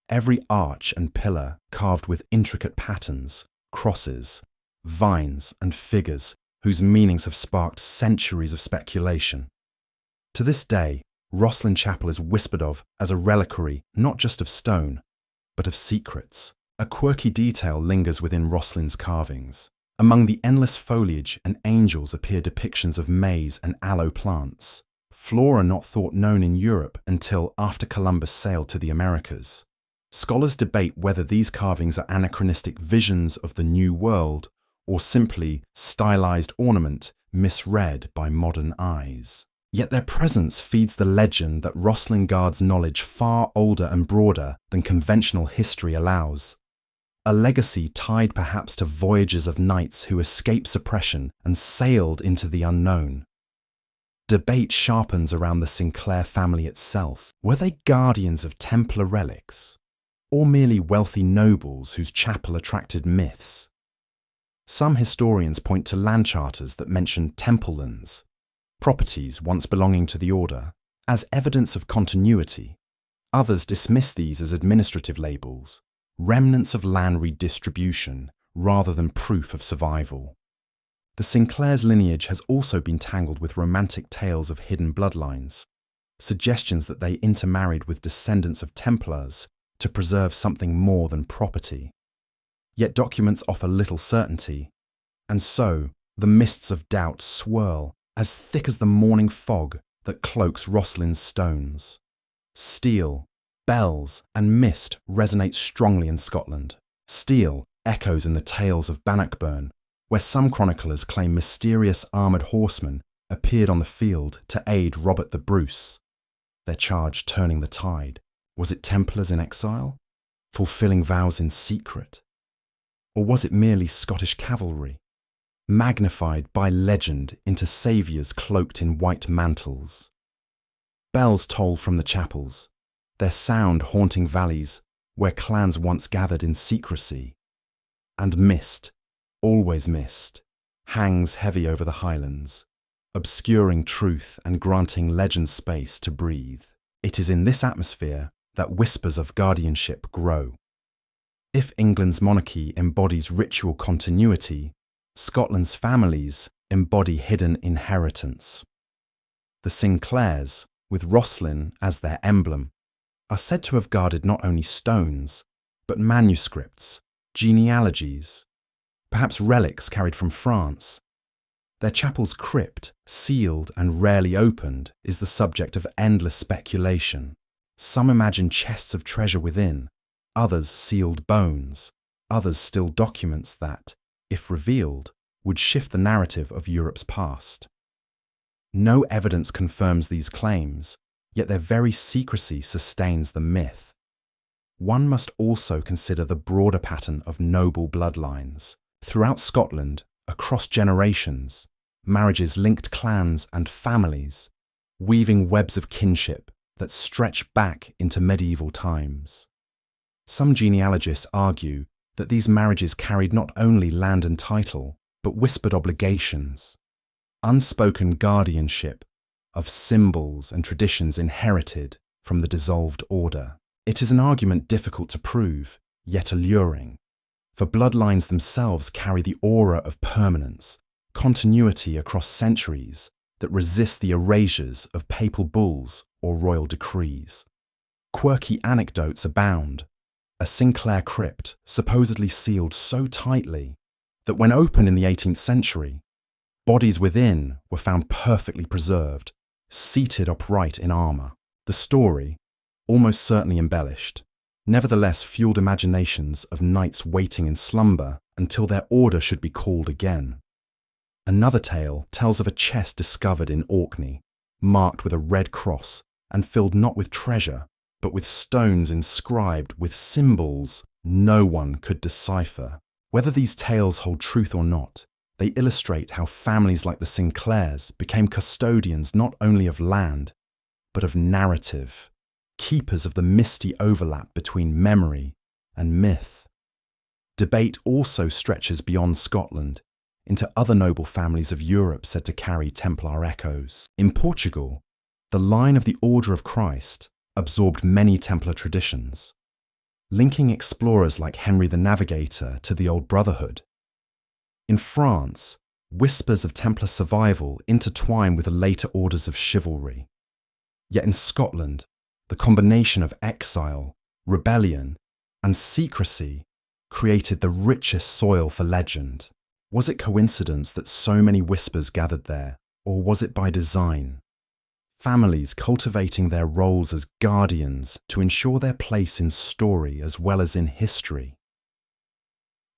every arch and pillar carved with intricate patterns, crosses, vines and figures whose meanings have sparked centuries of speculation. To this day, Rosslyn Chapel is whispered of as a reliquary not just of stone, but of secrets. A quirky detail lingers within Rosslyn's carvings. Among the endless foliage and angels appear depictions of maize and aloe plants, flora not thought known in Europe until after Columbus sailed to the Americas. Scholars debate whether these carvings are anachronistic visions of the New World or simply stylized ornament misread by modern eyes. Yet their presence feeds the legend that Rosslyn guards knowledge far older and broader than conventional history allows. A legacy tied perhaps to voyages of knights who escaped suppression and sailed into the unknown. Debate sharpens around the Sinclair family itself. Were they guardians of Templar relics, or merely wealthy nobles whose chapel attracted myths? Some historians point to land charters that mention temple lands, properties once belonging to the order, as evidence of continuity. Others dismiss these as administrative labels, remnants of land redistribution rather than proof of survival. The Sinclair's lineage has also been tangled with romantic tales of hidden bloodlines, suggestions that they intermarried with descendants of Templars to preserve something more than property. Yet documents offer little certainty, and so the mists of doubt swirl as thick as the morning fog that cloaks Rosslyn's stones. Steel, bells, and mist resonate strongly in Scotland. Steel echoes in the tales of Bannockburn, where some chroniclers claim mysterious armoured horsemen appeared on the field to aid Robert the Bruce, their charge turning the tide. Was it Templars in exile, fulfilling vows in secret? Or was it merely Scottish cavalry, magnified by legend into saviours cloaked in white mantles? Bells toll from the chapels, their sound haunting valleys where clans once gathered in secrecy. And mist, always mist, hangs heavy over the highlands, obscuring truth and granting legend space to breathe. It is in this atmosphere that whispers of guardianship grow. If England's monarchy embodies ritual continuity, Scotland's families embody hidden inheritance. The Sinclairs, with Rosslyn as their emblem, are said to have guarded not only stones, but manuscripts, genealogies, perhaps relics carried from France. Their chapel's crypt, sealed and rarely opened, is the subject of endless speculation. Some imagine chests of treasure within, others sealed bones, others still documents that, if revealed, would shift the narrative of Europe's past. No evidence confirms these claims, yet their very secrecy sustains the myth. One must also consider the broader pattern of noble bloodlines. Throughout Scotland, across generations, marriages linked clans and families, weaving webs of kinship that stretch back into medieval times. Some genealogists argue that these marriages carried not only land and title, but whispered obligations, unspoken guardianship of symbols and traditions inherited from the dissolved order. It is an argument difficult to prove, yet alluring, for bloodlines themselves carry the aura of permanence, continuity across centuries that resist the erasures of papal bulls or royal decrees. Quirky anecdotes abound. A Sinclair crypt supposedly sealed so tightly that when opened in the 18th century, bodies within were found perfectly preserved, seated upright in armour. The story, almost certainly embellished, nevertheless fueled imaginations of knights waiting in slumber until their order should be called again. Another tale tells of a chest discovered in Orkney, marked with a red cross and filled not with treasure, but with stones inscribed with symbols no one could decipher. Whether these tales hold truth or not, they illustrate how families like the Sinclairs became custodians not only of land, but of narrative, keepers of the misty overlap between memory and myth. Debate also stretches beyond Scotland into other noble families of Europe said to carry Templar echoes. In Portugal, the line of the Order of Christ absorbed many Templar traditions, linking explorers like Henry the Navigator to the Old Brotherhood. In France, whispers of Templar survival intertwine with the later orders of chivalry. Yet in Scotland, the combination of exile, rebellion, and secrecy created the richest soil for legend. Was it coincidence that so many whispers gathered there, or was it by design? Families cultivating their roles as guardians to ensure their place in story as well as in history.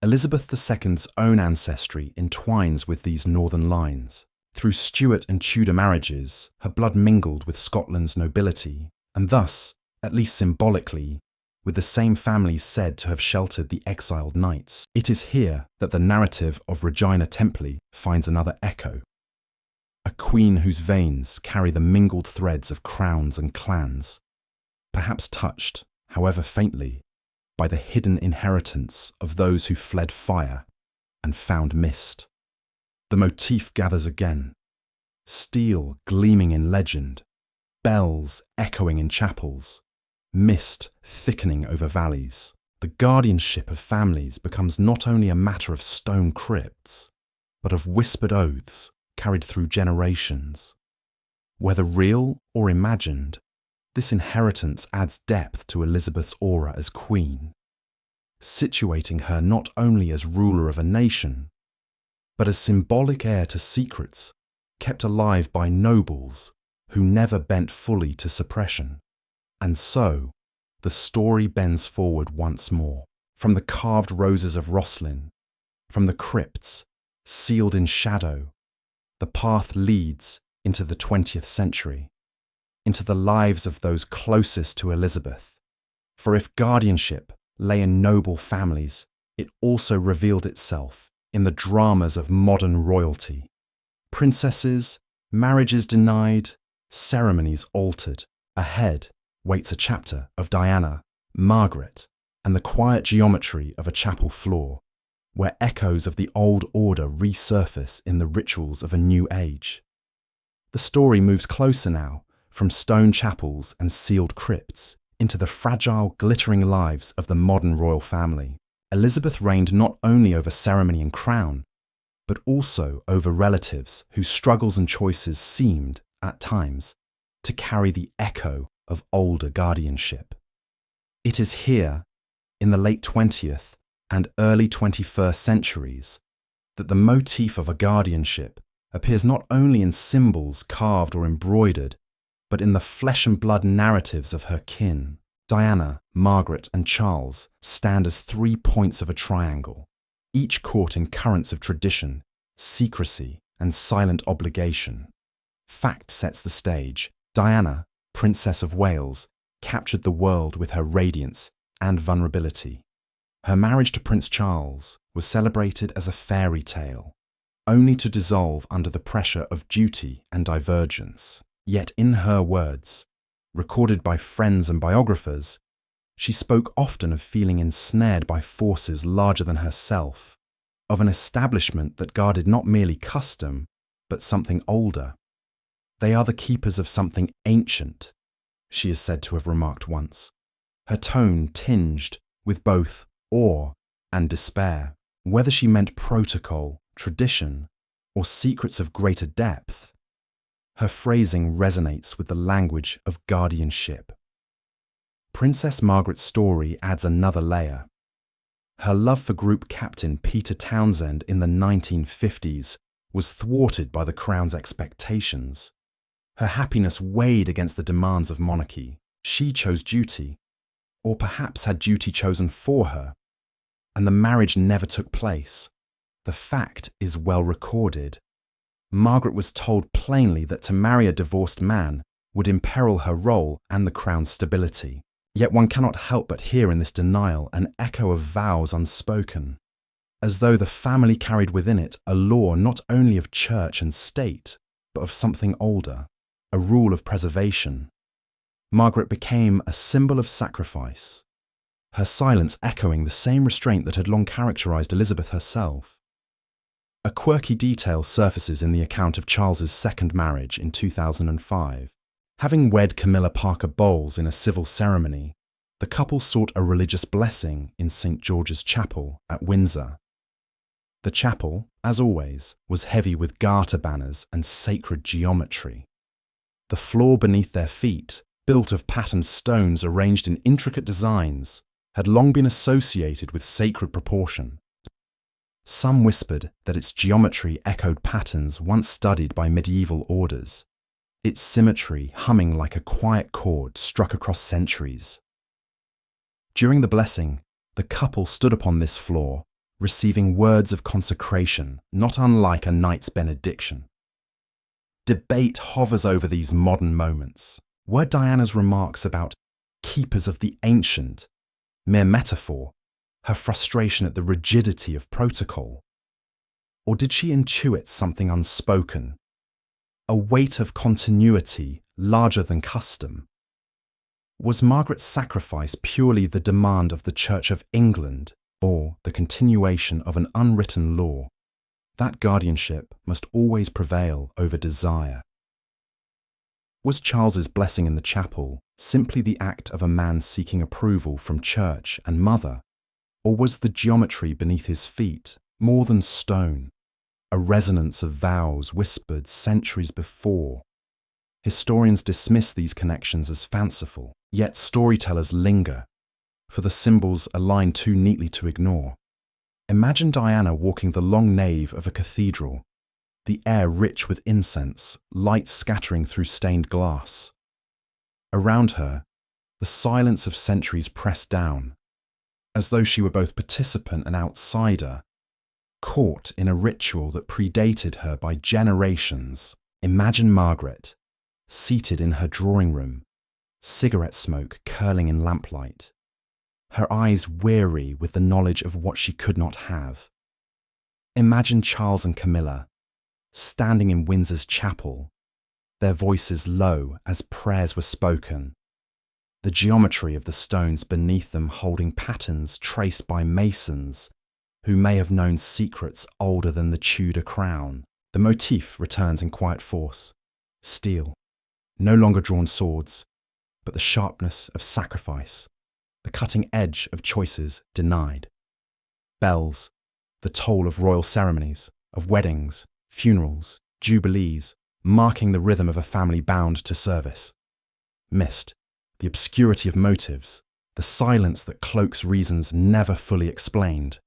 Elizabeth II's own ancestry entwines with these northern lines. Through Stuart and Tudor marriages, her blood mingled with Scotland's nobility, and thus, at least symbolically, with the same families said to have sheltered the exiled knights. It is here that the narrative of Regina Templey finds another echo. A queen whose veins carry the mingled threads of crowns and clans, perhaps touched, however faintly, by the hidden inheritance of those who fled fire and found mist. The motif gathers again, steel gleaming in legend, bells echoing in chapels, mist thickening over valleys. The guardianship of families becomes not only a matter of stone crypts, but of whispered oaths carried through generations. Whether real or imagined, this inheritance adds depth to Elizabeth's aura as queen, situating her not only as ruler of a nation, but as symbolic heir to secrets kept alive by nobles who never bent fully to suppression. And so, the story bends forward once more. From the carved roses of Rosslyn, from the crypts, sealed in shadow, the path leads into the 20th century, into the lives of those closest to Elizabeth. For if guardianship lay in noble families, it also revealed itself in the dramas of modern royalty. Princesses, marriages denied, ceremonies altered. Ahead waits a chapter of Diana, Margaret, and the quiet geometry of a chapel floor, where echoes of the old order resurface in the rituals of a new age. The story moves closer now, from stone chapels and sealed crypts, into the fragile, glittering lives of the modern royal family. Elizabeth reigned not only over ceremony and crown, but also over relatives whose struggles and choices seemed, at times, to carry the echo of older guardianship. It is here, in the late 20th and early 21st centuries, that the motif of a guardianship appears not only in symbols carved or embroidered, but in the flesh and blood narratives of her kin. Diana, Margaret, and Charles stand as 3 points of a triangle, each caught in currents of tradition, secrecy, and silent obligation. Fact sets the stage. Diana, Princess of Wales, captured the world with her radiance and vulnerability. Her marriage to Prince Charles was celebrated as a fairy tale, only to dissolve under the pressure of duty and divergence. Yet in her words, recorded by friends and biographers, she spoke often of feeling ensnared by forces larger than herself, of an establishment that guarded not merely custom, but something older. They are the keepers of something ancient, she is said to have remarked once, her tone tinged with both awe and despair. Whether she meant protocol, tradition, or secrets of greater depth, her phrasing resonates with the language of guardianship. Princess Margaret's story adds another layer. Her love for group captain Peter Townsend in the 1950s was thwarted by the Crown's expectations. Her happiness weighed against the demands of monarchy. She chose duty, or perhaps had duty chosen for her, and the marriage never took place. The fact is well recorded. Margaret was told plainly that to marry a divorced man would imperil her role and the Crown's stability. Yet one cannot help but hear in this denial an echo of vows unspoken, as though the family carried within it a law not only of church and state, but of something older, a rule of preservation. Margaret became a symbol of sacrifice, her silence echoing the same restraint that had long characterized Elizabeth herself. A quirky detail surfaces in the account of Charles's second marriage in 2005. Having wed Camilla Parker Bowles in a civil ceremony, the couple sought a religious blessing in St. George's Chapel at Windsor. The chapel, as always, was heavy with garter banners and sacred geometry. The floor beneath their feet, built of patterned stones arranged in intricate designs, had long been associated with sacred proportion. Some whispered that its geometry echoed patterns once studied by medieval orders, its symmetry humming like a quiet chord struck across centuries. During the blessing, the couple stood upon this floor, receiving words of consecration, not unlike a knight's benediction. Debate hovers over these modern moments. Were Diana's remarks about keepers of the ancient mere metaphor, her frustration at the rigidity of protocol? Or did she intuit something unspoken, a weight of continuity larger than custom? Was Margaret's sacrifice purely the demand of the Church of England, or the continuation of an unwritten law? That guardianship must always prevail over desire. Was Charles's blessing in the chapel simply the act of a man seeking approval from church and mother, or was the geometry beneath his feet more than stone, a resonance of vows whispered centuries before? Historians dismiss these connections as fanciful, yet storytellers linger, for the symbols align too neatly to ignore. Imagine Diana walking the long nave of a cathedral, the air rich with incense, light scattering through stained glass. Around her, the silence of centuries pressed down, as though she were both participant and outsider, caught in a ritual that predated her by generations. Imagine Margaret, seated in her drawing room, cigarette smoke curling in lamplight, her eyes weary with the knowledge of what she could not have. Imagine Charles and Camilla, standing in Windsor's chapel, their voices low as prayers were spoken, the geometry of the stones beneath them holding patterns traced by masons who may have known secrets older than the Tudor crown. The motif returns in quiet force. Steel, no longer drawn swords, but the sharpness of sacrifice, the cutting edge of choices denied. Bells, the toll of royal ceremonies, of weddings, funerals, jubilees, marking the rhythm of a family bound to service. Mist, the obscurity of motives, the silence that cloaks reasons never fully explained,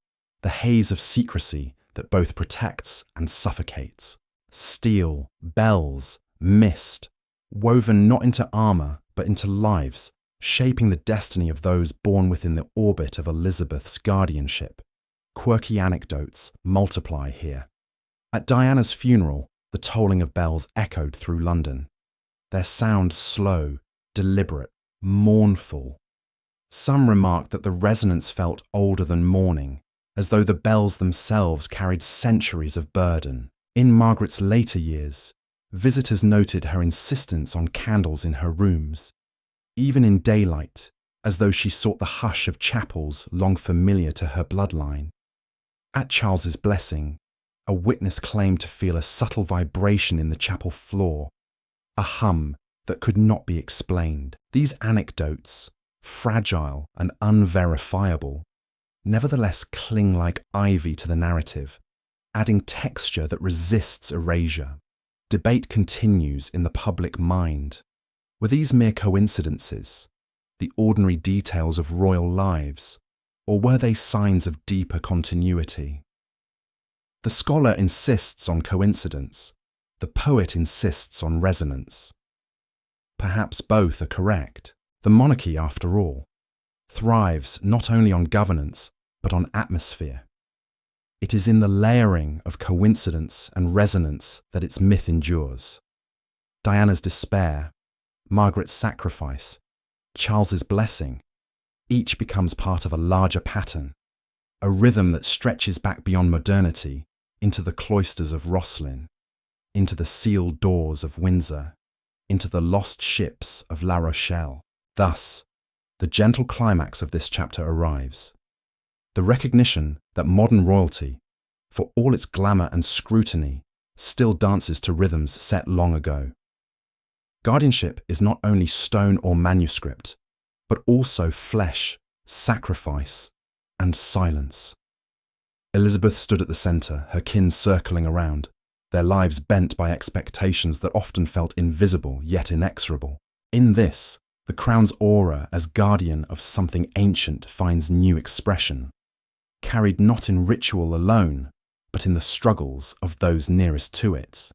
the haze of secrecy that both protects and suffocates. Steel, bells, mist, woven not into armour but into lives, shaping the destiny of those born within the orbit of Elizabeth's guardianship. Quirky anecdotes multiply here. At Diana's funeral, the tolling of bells echoed through London, their sound slow, deliberate, mournful. Some remarked that the resonance felt older than mourning, as though the bells themselves carried centuries of burden. In Margaret's later years, visitors noted her insistence on candles in her rooms, even in daylight, as though she sought the hush of chapels long familiar to her bloodline. At Charles's blessing, a witness claimed to feel a subtle vibration in the chapel floor, a hum that could not be explained. These anecdotes, fragile and unverifiable, nevertheless cling like ivy to the narrative, adding texture that resists erasure. Debate continues in the public mind. Were these mere coincidences, the ordinary details of royal lives, or were they signs of deeper continuity? The scholar insists on coincidence, the poet insists on resonance. Perhaps both are correct. The monarchy, after all, thrives not only on governance, but on atmosphere. It is in the layering of coincidence and resonance that its myth endures. Diana's despair, Margaret's sacrifice, Charles's blessing, each becomes part of a larger pattern, a rhythm that stretches back beyond modernity into the cloisters of Rosslyn, into the sealed doors of Windsor, into the lost ships of La Rochelle. Thus, the gentle climax of this chapter arrives. The recognition that modern royalty, for all its glamour and scrutiny, still dances to rhythms set long ago. Guardianship is not only stone or manuscript, but also flesh, sacrifice, and silence. Elizabeth stood at the centre, her kin circling around, their lives bent by expectations that often felt invisible yet inexorable. In this, the crown's aura as guardian of something ancient finds new expression, carried not in ritual alone, but in the struggles of those nearest to it.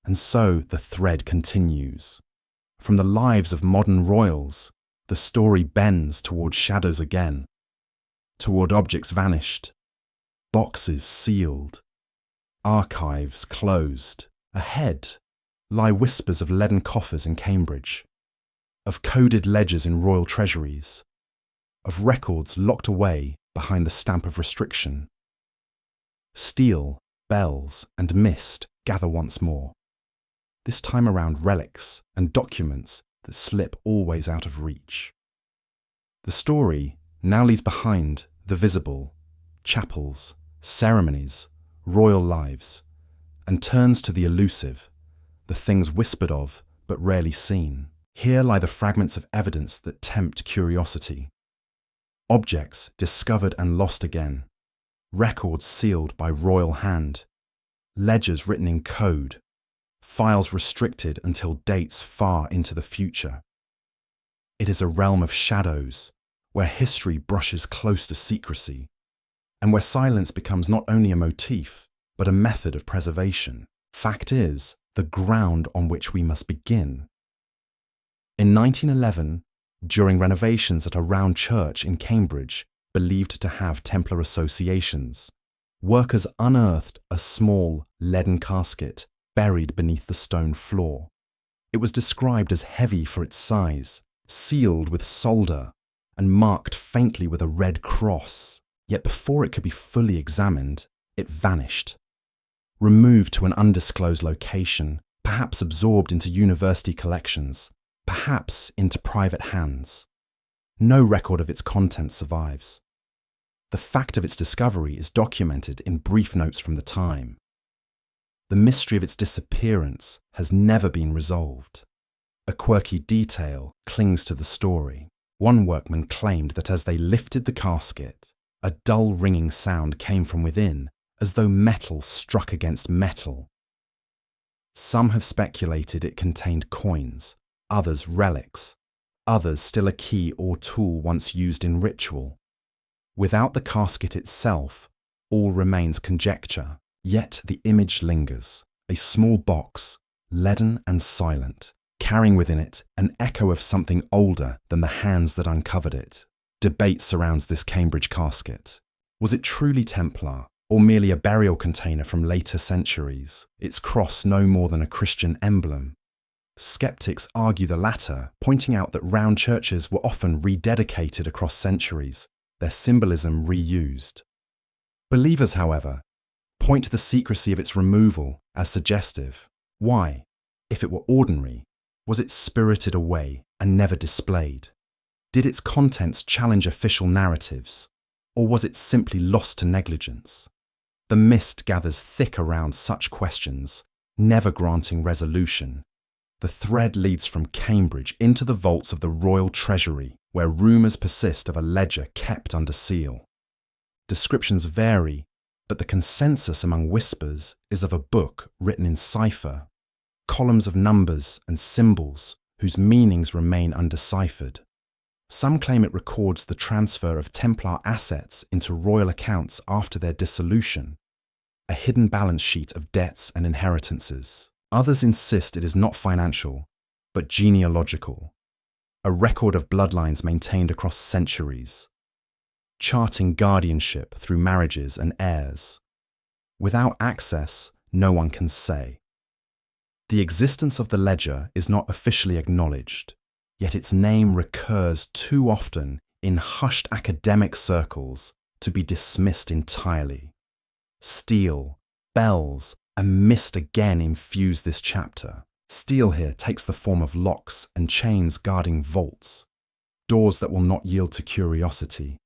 And so the thread continues. From the lives of modern royals, the story bends toward shadows again, toward objects vanished, boxes sealed, archives closed. Ahead lie whispers of leaden coffers in Cambridge, of coded ledgers in royal treasuries, of records locked away behind the stamp of restriction. Steel, bells, and mist gather once more, this time around relics and documents that slip always out of reach. The story now leaves behind the visible, chapels, ceremonies, royal lives, and turns to the elusive, the things whispered of but rarely seen. Here lie the fragments of evidence that tempt curiosity. Objects discovered and lost again, records sealed by royal hand, ledgers written in code, files restricted until dates far into the future. It is a realm of shadows, where history brushes close to secrecy, and where silence becomes not only a motif, but a method of preservation. Fact is, the ground on which we must begin. In 1911, during renovations at a round church in Cambridge, believed to have Templar associations, workers unearthed a small leaden casket buried beneath the stone floor. It was described as heavy for its size, sealed with solder, and marked faintly with a red cross. Yet before it could be fully examined, it vanished. Removed to an undisclosed location, perhaps absorbed into university collections, perhaps into private hands. No record of its contents survives. The fact of its discovery is documented in brief notes from the time. The mystery of its disappearance has never been resolved. A quirky detail clings to the story. One workman claimed that as they lifted the casket, a dull ringing sound came from within, as though metal struck against metal. Some have speculated it contained coins, others relics, others still a key or tool once used in ritual. Without the casket itself, all remains conjecture. Yet the image lingers, a small box, leaden and silent, carrying within it an echo of something older than the hands that uncovered it. Debate surrounds this Cambridge casket. Was it truly Templar, or merely a burial container from later centuries, its cross no more than a Christian emblem? Skeptics argue the latter, pointing out that round churches were often rededicated across centuries, their symbolism reused. Believers, however, point to the secrecy of its removal as suggestive. Why, if it were ordinary, was it spirited away and never displayed? Did its contents challenge official narratives, or was it simply lost to negligence? The mist gathers thick around such questions, never granting resolution. The thread leads from Cambridge into the vaults of the Royal Treasury, where rumours persist of a ledger kept under seal. Descriptions vary, but the consensus among whispers is of a book written in cipher, columns of numbers and symbols whose meanings remain undeciphered. Some claim it records the transfer of Templar assets into royal accounts after their dissolution, a hidden balance sheet of debts and inheritances. Others insist it is not financial, but genealogical, a record of bloodlines maintained across centuries, charting guardianship through marriages and heirs. Without access, no one can say. The existence of the ledger is not officially acknowledged, yet its name recurs too often in hushed academic circles to be dismissed entirely. Steel, bells, and mist again infuse this chapter. Steel here takes the form of locks and chains guarding vaults, doors that will not yield to curiosity.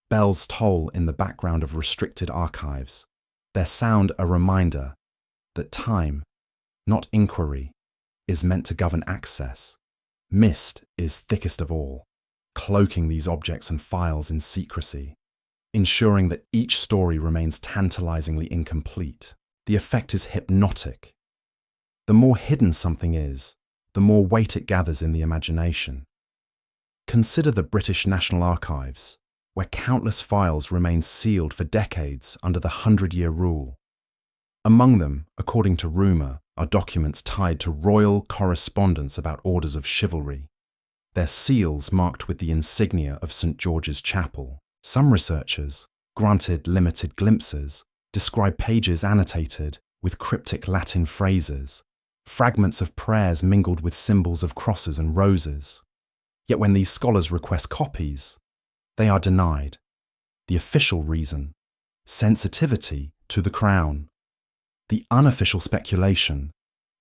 Bells toll in the background of restricted archives, their sound a reminder that time, not inquiry, is meant to govern access. Mist is thickest of all, cloaking these objects and files in secrecy, ensuring that each story remains tantalizingly incomplete. The effect is hypnotic. The more hidden something is, the more weight it gathers in the imagination. Consider the British National Archives, where countless files remain sealed for decades under the 100-year rule. Among them, according to rumour, are documents tied to royal correspondence about orders of chivalry, their seals marked with the insignia of St. George's Chapel. Some researchers, granted limited glimpses, describe pages annotated with cryptic Latin phrases, fragments of prayers mingled with symbols of crosses and roses. Yet when these scholars request copies, they are denied. The official reason: sensitivity to the crown. The unofficial speculation: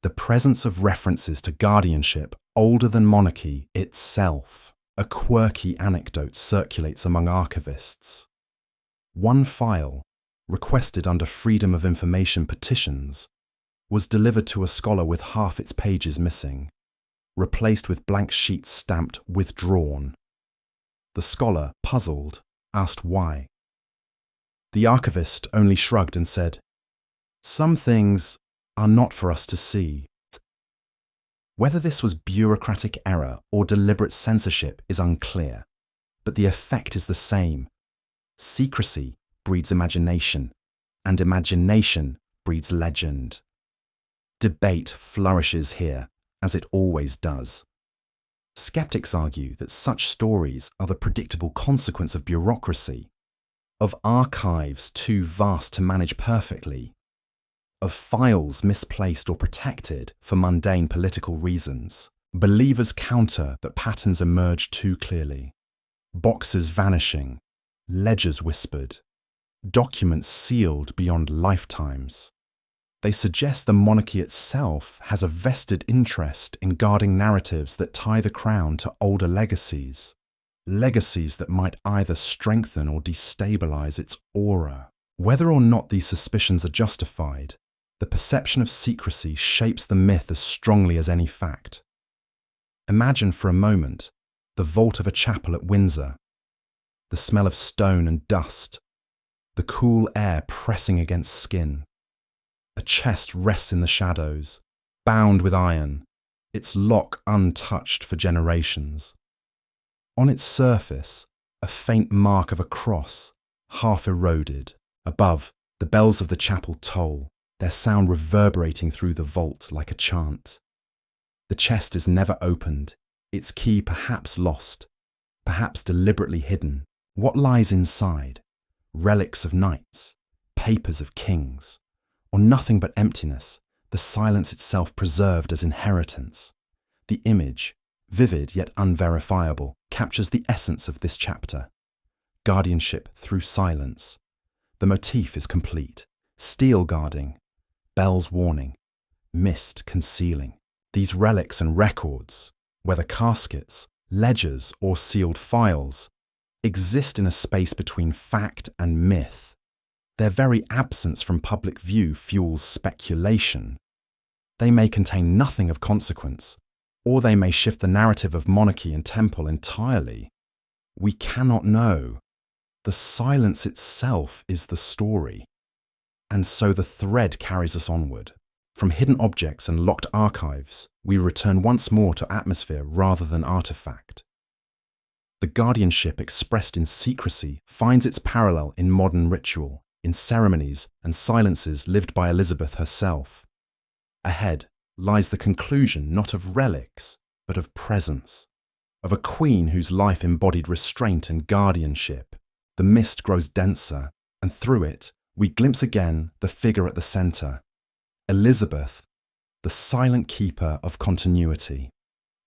the presence of references to guardianship older than monarchy itself. A quirky anecdote circulates among archivists. One file, requested under Freedom of Information petitions, was delivered to a scholar with half its pages missing, replaced with blank sheets stamped "withdrawn." The scholar, puzzled, asked why. The archivist only shrugged and said, "Some things are not for us to see." Whether this was bureaucratic error or deliberate censorship is unclear, but the effect is the same. Secrecy breeds imagination, and imagination breeds legend. Debate flourishes here, as it always does. Skeptics argue that such stories are the predictable consequence of bureaucracy, of archives too vast to manage perfectly, of files misplaced or protected for mundane political reasons. Believers counter that patterns emerge too clearly. Boxes vanishing, ledgers whispered, documents sealed beyond lifetimes. They suggest the monarchy itself has a vested interest in guarding narratives that tie the crown to older legacies, legacies that might either strengthen or destabilize its aura. Whether or not these suspicions are justified, the perception of secrecy shapes the myth as strongly as any fact. Imagine for a moment the vault of a chapel at Windsor, the smell of stone and dust, the cool air pressing against skin. A chest rests in the shadows, bound with iron, its lock untouched for generations. On its surface, a faint mark of a cross, half eroded. Above, the bells of the chapel toll, their sound reverberating through the vault like a chant. The chest is never opened, its key perhaps lost, perhaps deliberately hidden. What lies inside? Relics of knights, papers of kings, or nothing but emptiness, the silence itself preserved as inheritance. The image, vivid yet unverifiable, captures the essence of this chapter. Guardianship through silence. The motif is complete. Steel guarding, bells warning, mist concealing. These relics and records, whether caskets, ledgers, or sealed files, exist in a space between fact and myth. Their very absence from public view fuels speculation. They may contain nothing of consequence, or they may shift the narrative of monarchy and temple entirely. We cannot know. The silence itself is the story. And so the thread carries us onward. From hidden objects and locked archives, we return once more to atmosphere rather than artifact. The guardianship expressed in secrecy finds its parallel in modern ritual, in ceremonies and silences lived by Elizabeth herself. Ahead lies the conclusion not of relics, but of presence, of a queen whose life embodied restraint and guardianship. The mist grows denser, and through it, we glimpse again the figure at the centre, Elizabeth, the silent keeper of continuity.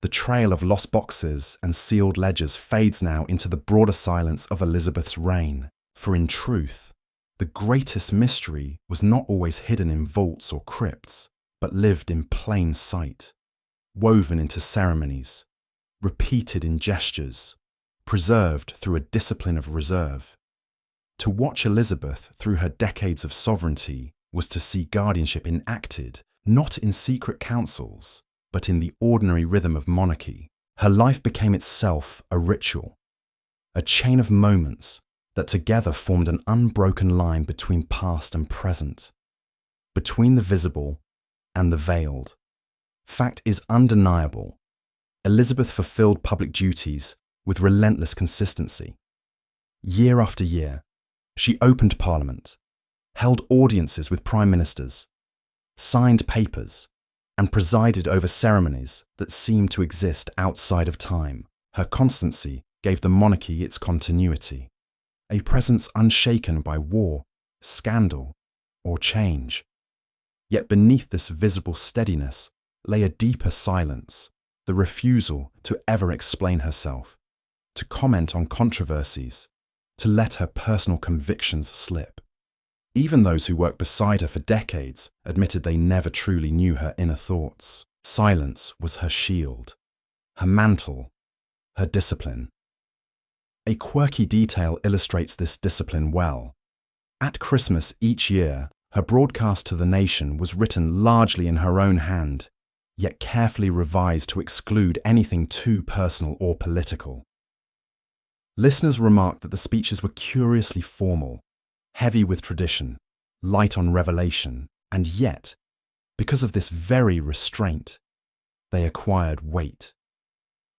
The trail of lost boxes and sealed ledgers fades now into the broader silence of Elizabeth's reign. For in truth, the greatest mystery was not always hidden in vaults or crypts, but lived in plain sight, woven into ceremonies, repeated in gestures, preserved through a discipline of reserve. To watch Elizabeth through her decades of sovereignty was to see guardianship enacted, not in secret councils, but in the ordinary rhythm of monarchy. Her life became itself a ritual, a chain of moments that together formed an unbroken line between past and present. between the visible and the veiled. Fact is undeniable. Elizabeth fulfilled public duties with relentless consistency. Year after year, she opened Parliament, held audiences with prime ministers, signed papers, and presided over ceremonies that seemed to exist outside of time. Her constancy gave the monarchy its continuity, a presence unshaken by war, scandal, or change. Yet beneath this visible steadiness lay a deeper silence, the refusal to ever explain herself, to comment on controversies, to let her personal convictions slip. Even those who worked beside her for decades admitted they never truly knew her inner thoughts. Silence was her shield, her mantle, her discipline. A quirky detail illustrates this discipline well. At Christmas each year, her broadcast to the nation was written largely in her own hand, yet carefully revised to exclude anything too personal or political. Listeners remarked that the speeches were curiously formal, heavy with tradition, light on revelation, and yet, because of this very restraint, they acquired weight.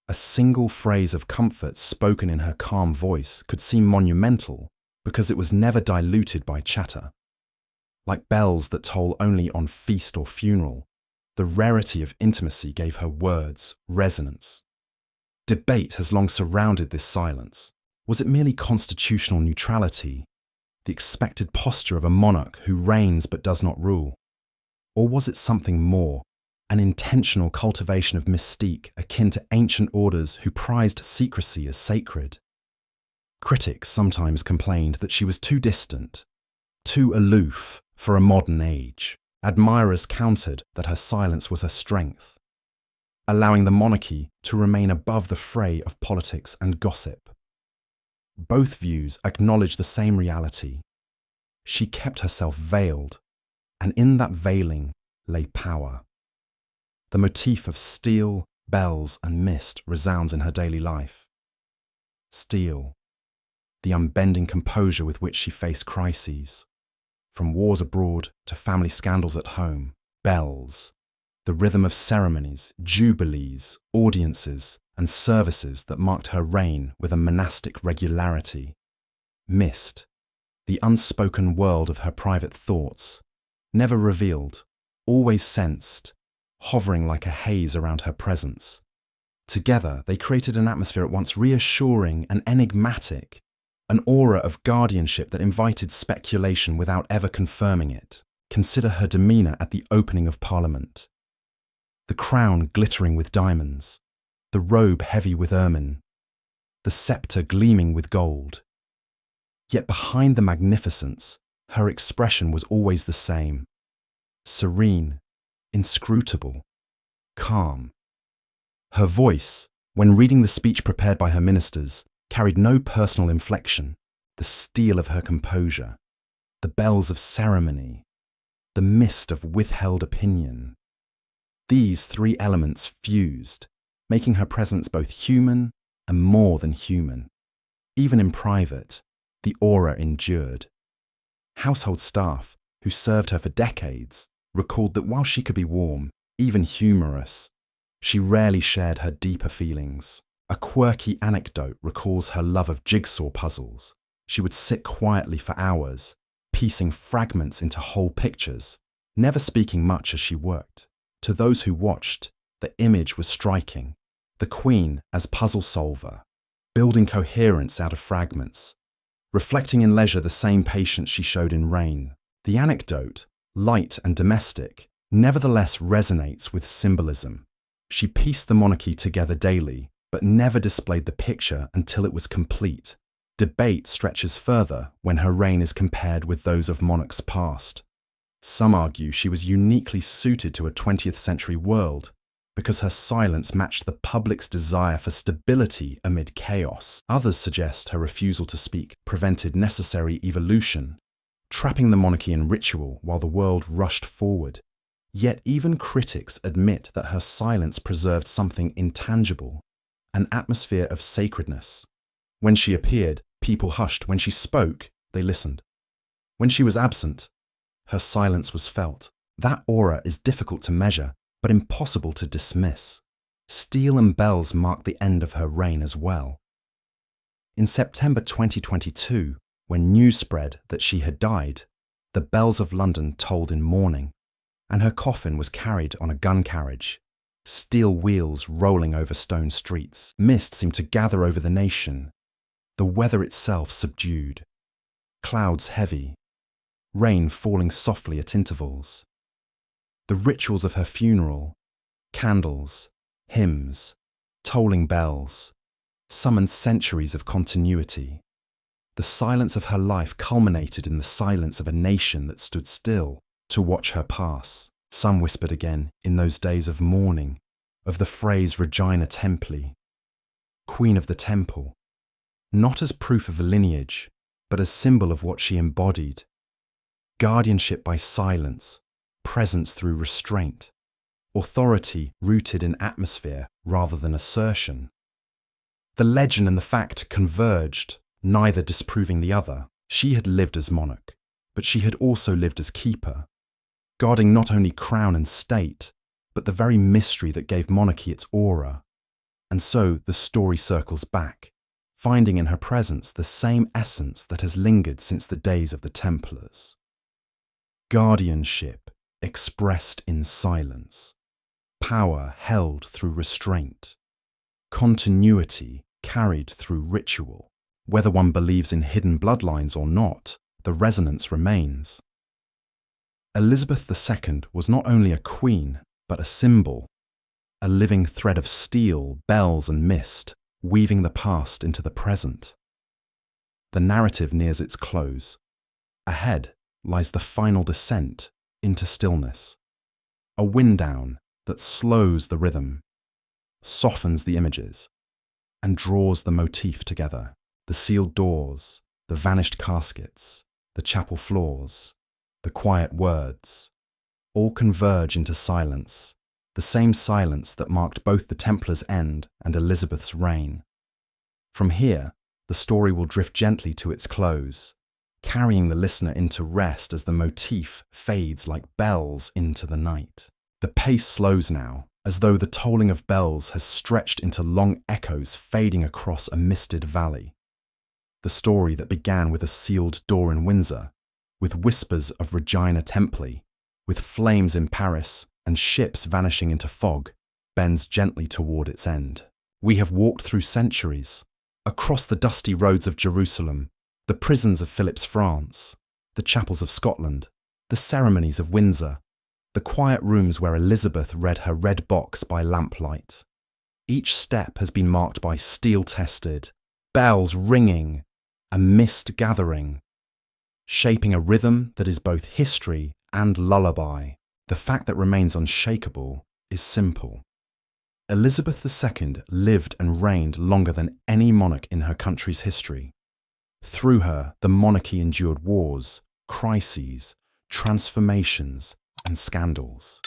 A single phrase of comfort spoken in her calm voice could seem monumental because it was never diluted by chatter. Like bells that toll only on feast or funeral, the rarity of intimacy gave her words resonance. Debate has long surrounded this silence. Was it merely constitutional neutrality, the expected posture of a monarch who reigns but does not rule? Or was it something more, an intentional cultivation of mystique akin to ancient orders who prized secrecy as sacred? Critics sometimes complained that she was too distant, too aloof for a modern age. Admirers countered that her silence was her strength, allowing the monarchy to remain above the fray of politics and gossip. Both views acknowledge the same reality. She kept herself veiled, and in that veiling lay power. The motif of steel, bells, and mist resounds in her daily life. Steel, the unbending composure with which she faced crises, from wars abroad to family scandals at home. Bells, the rhythm of ceremonies, jubilees, audiences, and services that marked her reign with a monastic regularity. Mist, the unspoken world of her private thoughts, never revealed, always sensed, hovering like a haze around her presence. Together, they created an atmosphere at once reassuring and enigmatic, an aura of guardianship that invited speculation without ever confirming it. Consider her demeanour at the opening of Parliament. The crown glittering with diamonds, the robe heavy with ermine, the sceptre gleaming with gold. Yet behind the magnificence, her expression was always the same: serene, inscrutable, calm. Her voice, when reading the speech prepared by her ministers, carried no personal inflection. The steel of her composure, the bells of ceremony, the mist of withheld opinion. These three elements fused, making her presence both human and more than human. Even in private, the aura endured. Household staff, who served her for decades, recalled that while she could be warm, even humorous, she rarely shared her deeper feelings. A quirky anecdote recalls her love of jigsaw puzzles. She would sit quietly for hours, piecing fragments into whole pictures, never speaking much as she worked. To those who watched, the image was striking. The Queen as puzzle solver, building coherence out of fragments, reflecting in leisure the same patience she showed in reign. The anecdote, light and domestic, nevertheless resonates with symbolism. She pieced the monarchy together daily, but never displayed the picture until it was complete. Debate stretches further when her reign is compared with those of monarchs past. Some argue she was uniquely suited to a 20th century world because her silence matched the public's desire for stability amid chaos. Others suggest her refusal to speak prevented necessary evolution, trapping the monarchy in ritual while the world rushed forward. Yet even critics admit that her silence preserved something intangible, an atmosphere of sacredness. When she appeared, people hushed. When she spoke, they listened. When she was absent, Her silence was felt. That aura is difficult to measure, but impossible to dismiss. Steel and bells marked the end of her reign as well. In September 2022, when news spread that she had died, the bells of London tolled in mourning, and her coffin was carried on a gun carriage, steel wheels rolling over stone streets. Mist seemed to gather over the nation, the weather itself subdued, clouds heavy, rain falling softly at intervals. The rituals of her funeral, candles, hymns, tolling bells, summoned centuries of continuity. The silence of her life culminated in the silence of a nation that stood still to watch her pass. Some whispered again, in those days of mourning, of the phrase Regina Templey, Queen of the Temple, not as proof of a lineage, but as symbol of what she embodied: guardianship by silence, presence through restraint, authority rooted in atmosphere rather than assertion. The legend and the fact converged, neither disproving the other. She had lived as monarch, but she had also lived as keeper, guarding not only crown and state, but the very mystery that gave monarchy its aura. And so the story circles back, finding in her presence the same essence that has lingered since the days of the Templars. Guardianship expressed in silence, power held through restraint, continuity carried through ritual. Whether one believes in hidden bloodlines or not, the resonance remains. Elizabeth II was not only a queen, but a symbol, a living thread of steel, bells and mist, weaving the past into the present. The narrative nears its close. Ahead lies the final descent into stillness, a wind down that slows the rhythm, softens the images, and draws the motif together. The sealed doors, the vanished caskets, the chapel floors, the quiet words, all converge into silence, the same silence that marked both the Templars' end and Elizabeth's reign. From here, the story will drift gently to its close, carrying the listener into rest as the motif fades like bells into the night. The pace slows now, as though the tolling of bells has stretched into long echoes fading across a misted valley. The story that began with a sealed door in Windsor, with whispers of Regina Templey, with flames in Paris and ships vanishing into fog, bends gently toward its end. We have walked through centuries, across the dusty roads of Jerusalem, the prisons of Philip's France, the chapels of Scotland, the ceremonies of Windsor, the quiet rooms where Elizabeth read her red box by lamplight. Each step has been marked by steel-tested, bells ringing, a mist gathering, shaping a rhythm that is both history and lullaby. The fact that remains unshakable is simple. Elizabeth II lived and reigned longer than any monarch in her country's history. Through her, the monarchy endured wars, crises, transformations, and scandals.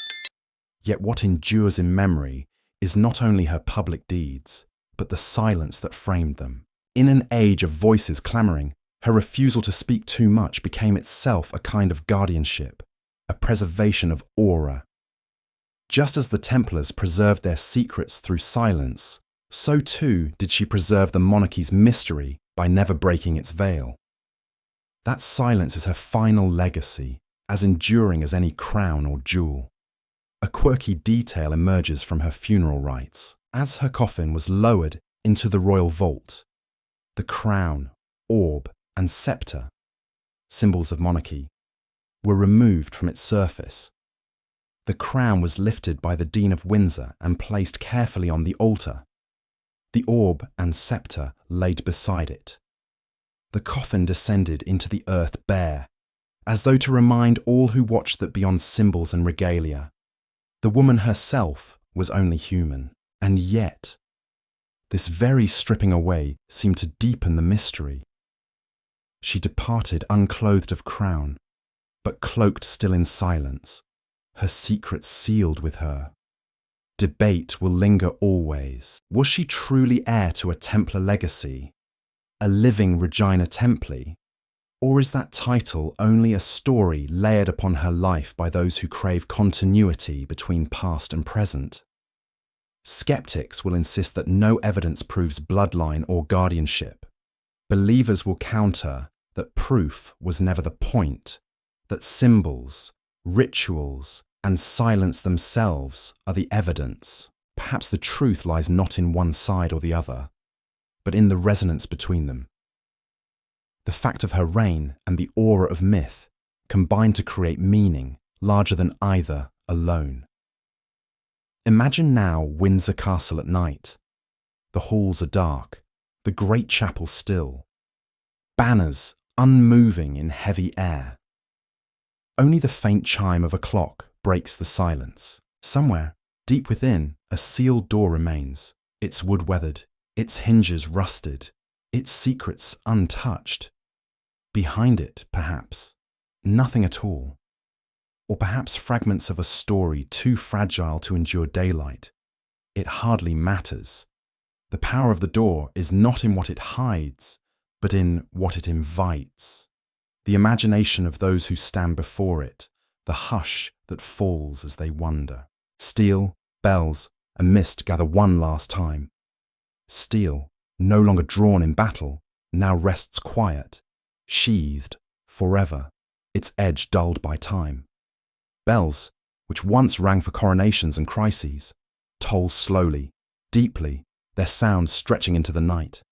Yet what endures in memory is not only her public deeds, but the silence that framed them. In an age of voices clamouring, her refusal to speak too much became itself a kind of guardianship, a preservation of aura. Just as the Templars preserved their secrets through silence, so too did she preserve the monarchy's mystery by never breaking its veil. That silence is her final legacy, as enduring as any crown or jewel. A quirky detail emerges from her funeral rites. As her coffin was lowered into the royal vault, the crown, orb, and sceptre, symbols of monarchy, were removed from its surface. The crown was lifted by the Dean of Windsor and placed carefully on the altar, the orb and sceptre laid beside it. The coffin descended into the earth bare, as though to remind all who watched that beyond symbols and regalia, the woman herself was only human. And yet, this very stripping away seemed to deepen the mystery. She departed unclothed of crown, but cloaked still in silence, her secret sealed with her. Debate will linger always. Was she truly heir to a Templar legacy, a living Regina Templey, Or is that title only a story layered upon her life by those who crave continuity between past and present? Skeptics will insist that no evidence proves bloodline or guardianship. Believers will counter that proof was never the point, that symbols, rituals, and silence themselves are the evidence. Perhaps the truth lies not in one side or the other, but in the resonance between them. The fact of her reign and the aura of myth combine to create meaning larger than either alone. Imagine now Windsor Castle at night. The halls are dark, the great chapel still, banners unmoving in heavy air. Only the faint chime of a clock breaks the silence. Somewhere, deep within, a sealed door remains, its wood weathered, its hinges rusted, its secrets untouched. Behind it, perhaps, nothing at all. Or perhaps fragments of a story too fragile to endure daylight. It hardly matters. The power of the door is not in what it hides, but in what it invites. The imagination of those who stand before it, the hush that falls as they wonder. Steel, bells, and mist gather one last time. Steel, no longer drawn in battle, now rests quiet, sheathed forever, its edge dulled by time. Bells, which once rang for coronations and crises, toll slowly, deeply, their sound stretching into the night.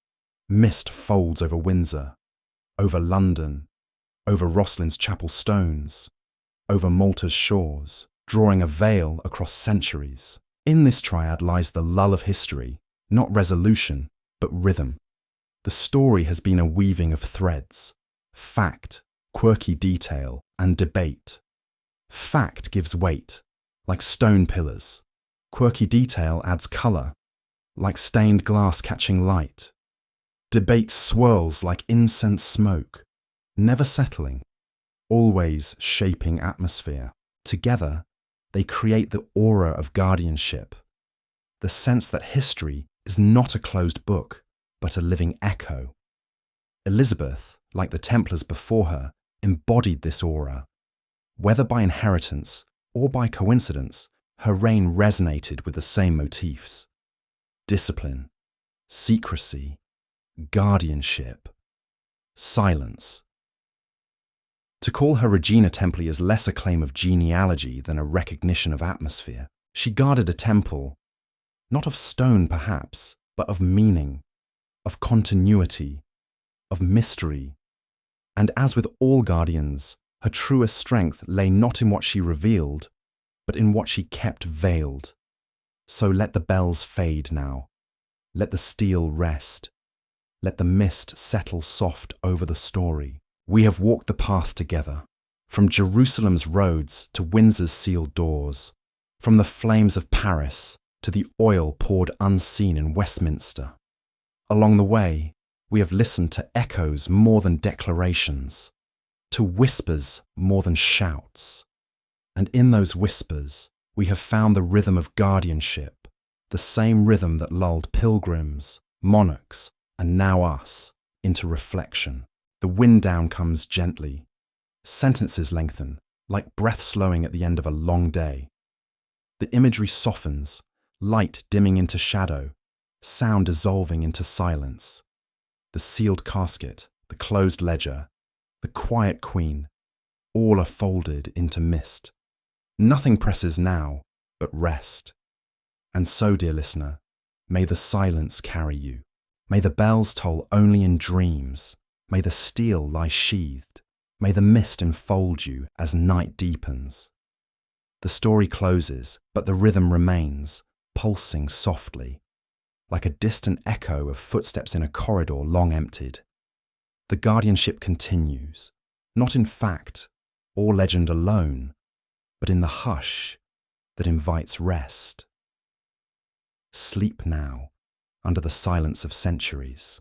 Mist folds over Windsor, over London, over Rosslyn Chapel stones, over Malta's shores, drawing a veil across centuries. In this triad lies the lull of history, not resolution, but rhythm. The story has been a weaving of threads, fact, quirky detail, and debate. Fact gives weight, like stone pillars. Quirky detail adds colour, like stained glass catching light. Debate swirls like incense smoke, never settling, always shaping atmosphere. Together, they create the aura of guardianship, the sense that history is not a closed book, but a living echo. Elizabeth, like the Templars before her, embodied this aura. Whether by inheritance or by coincidence, her reign resonated with the same motifs: discipline, secrecy, guardianship, silence. To call her Regina Templey is less a claim of genealogy than a recognition of atmosphere. She guarded a temple, not of stone perhaps, but of meaning, of continuity, of mystery. And as with all guardians, her truest strength lay not in what she revealed, but in what she kept veiled. So let the bells fade now. Let the steel rest. Let the mist settle soft over the story. We have walked the path together, from Jerusalem's roads to Windsor's sealed doors, from the flames of Paris to the oil poured unseen in Westminster. Along the way, we have listened to echoes more than declarations, to whispers more than shouts. And in those whispers, we have found the rhythm of guardianship, the same rhythm that lulled pilgrims, monarchs, and now us, into reflection. The wind down comes gently. Sentences lengthen, like breath slowing at the end of a long day. The imagery softens, light dimming into shadow, sound dissolving into silence. The sealed casket, the closed ledger, the quiet queen, all are folded into mist. Nothing presses now but rest. And so, dear listener, may the silence carry you. May the bells toll only in dreams. May the steel lie sheathed. May the mist enfold you as night deepens. The story closes, but the rhythm remains, pulsing softly, like a distant echo of footsteps in a corridor long emptied. The guardianship continues, not in fact or legend alone, but in the hush that invites rest. Sleep now, under the silence of centuries.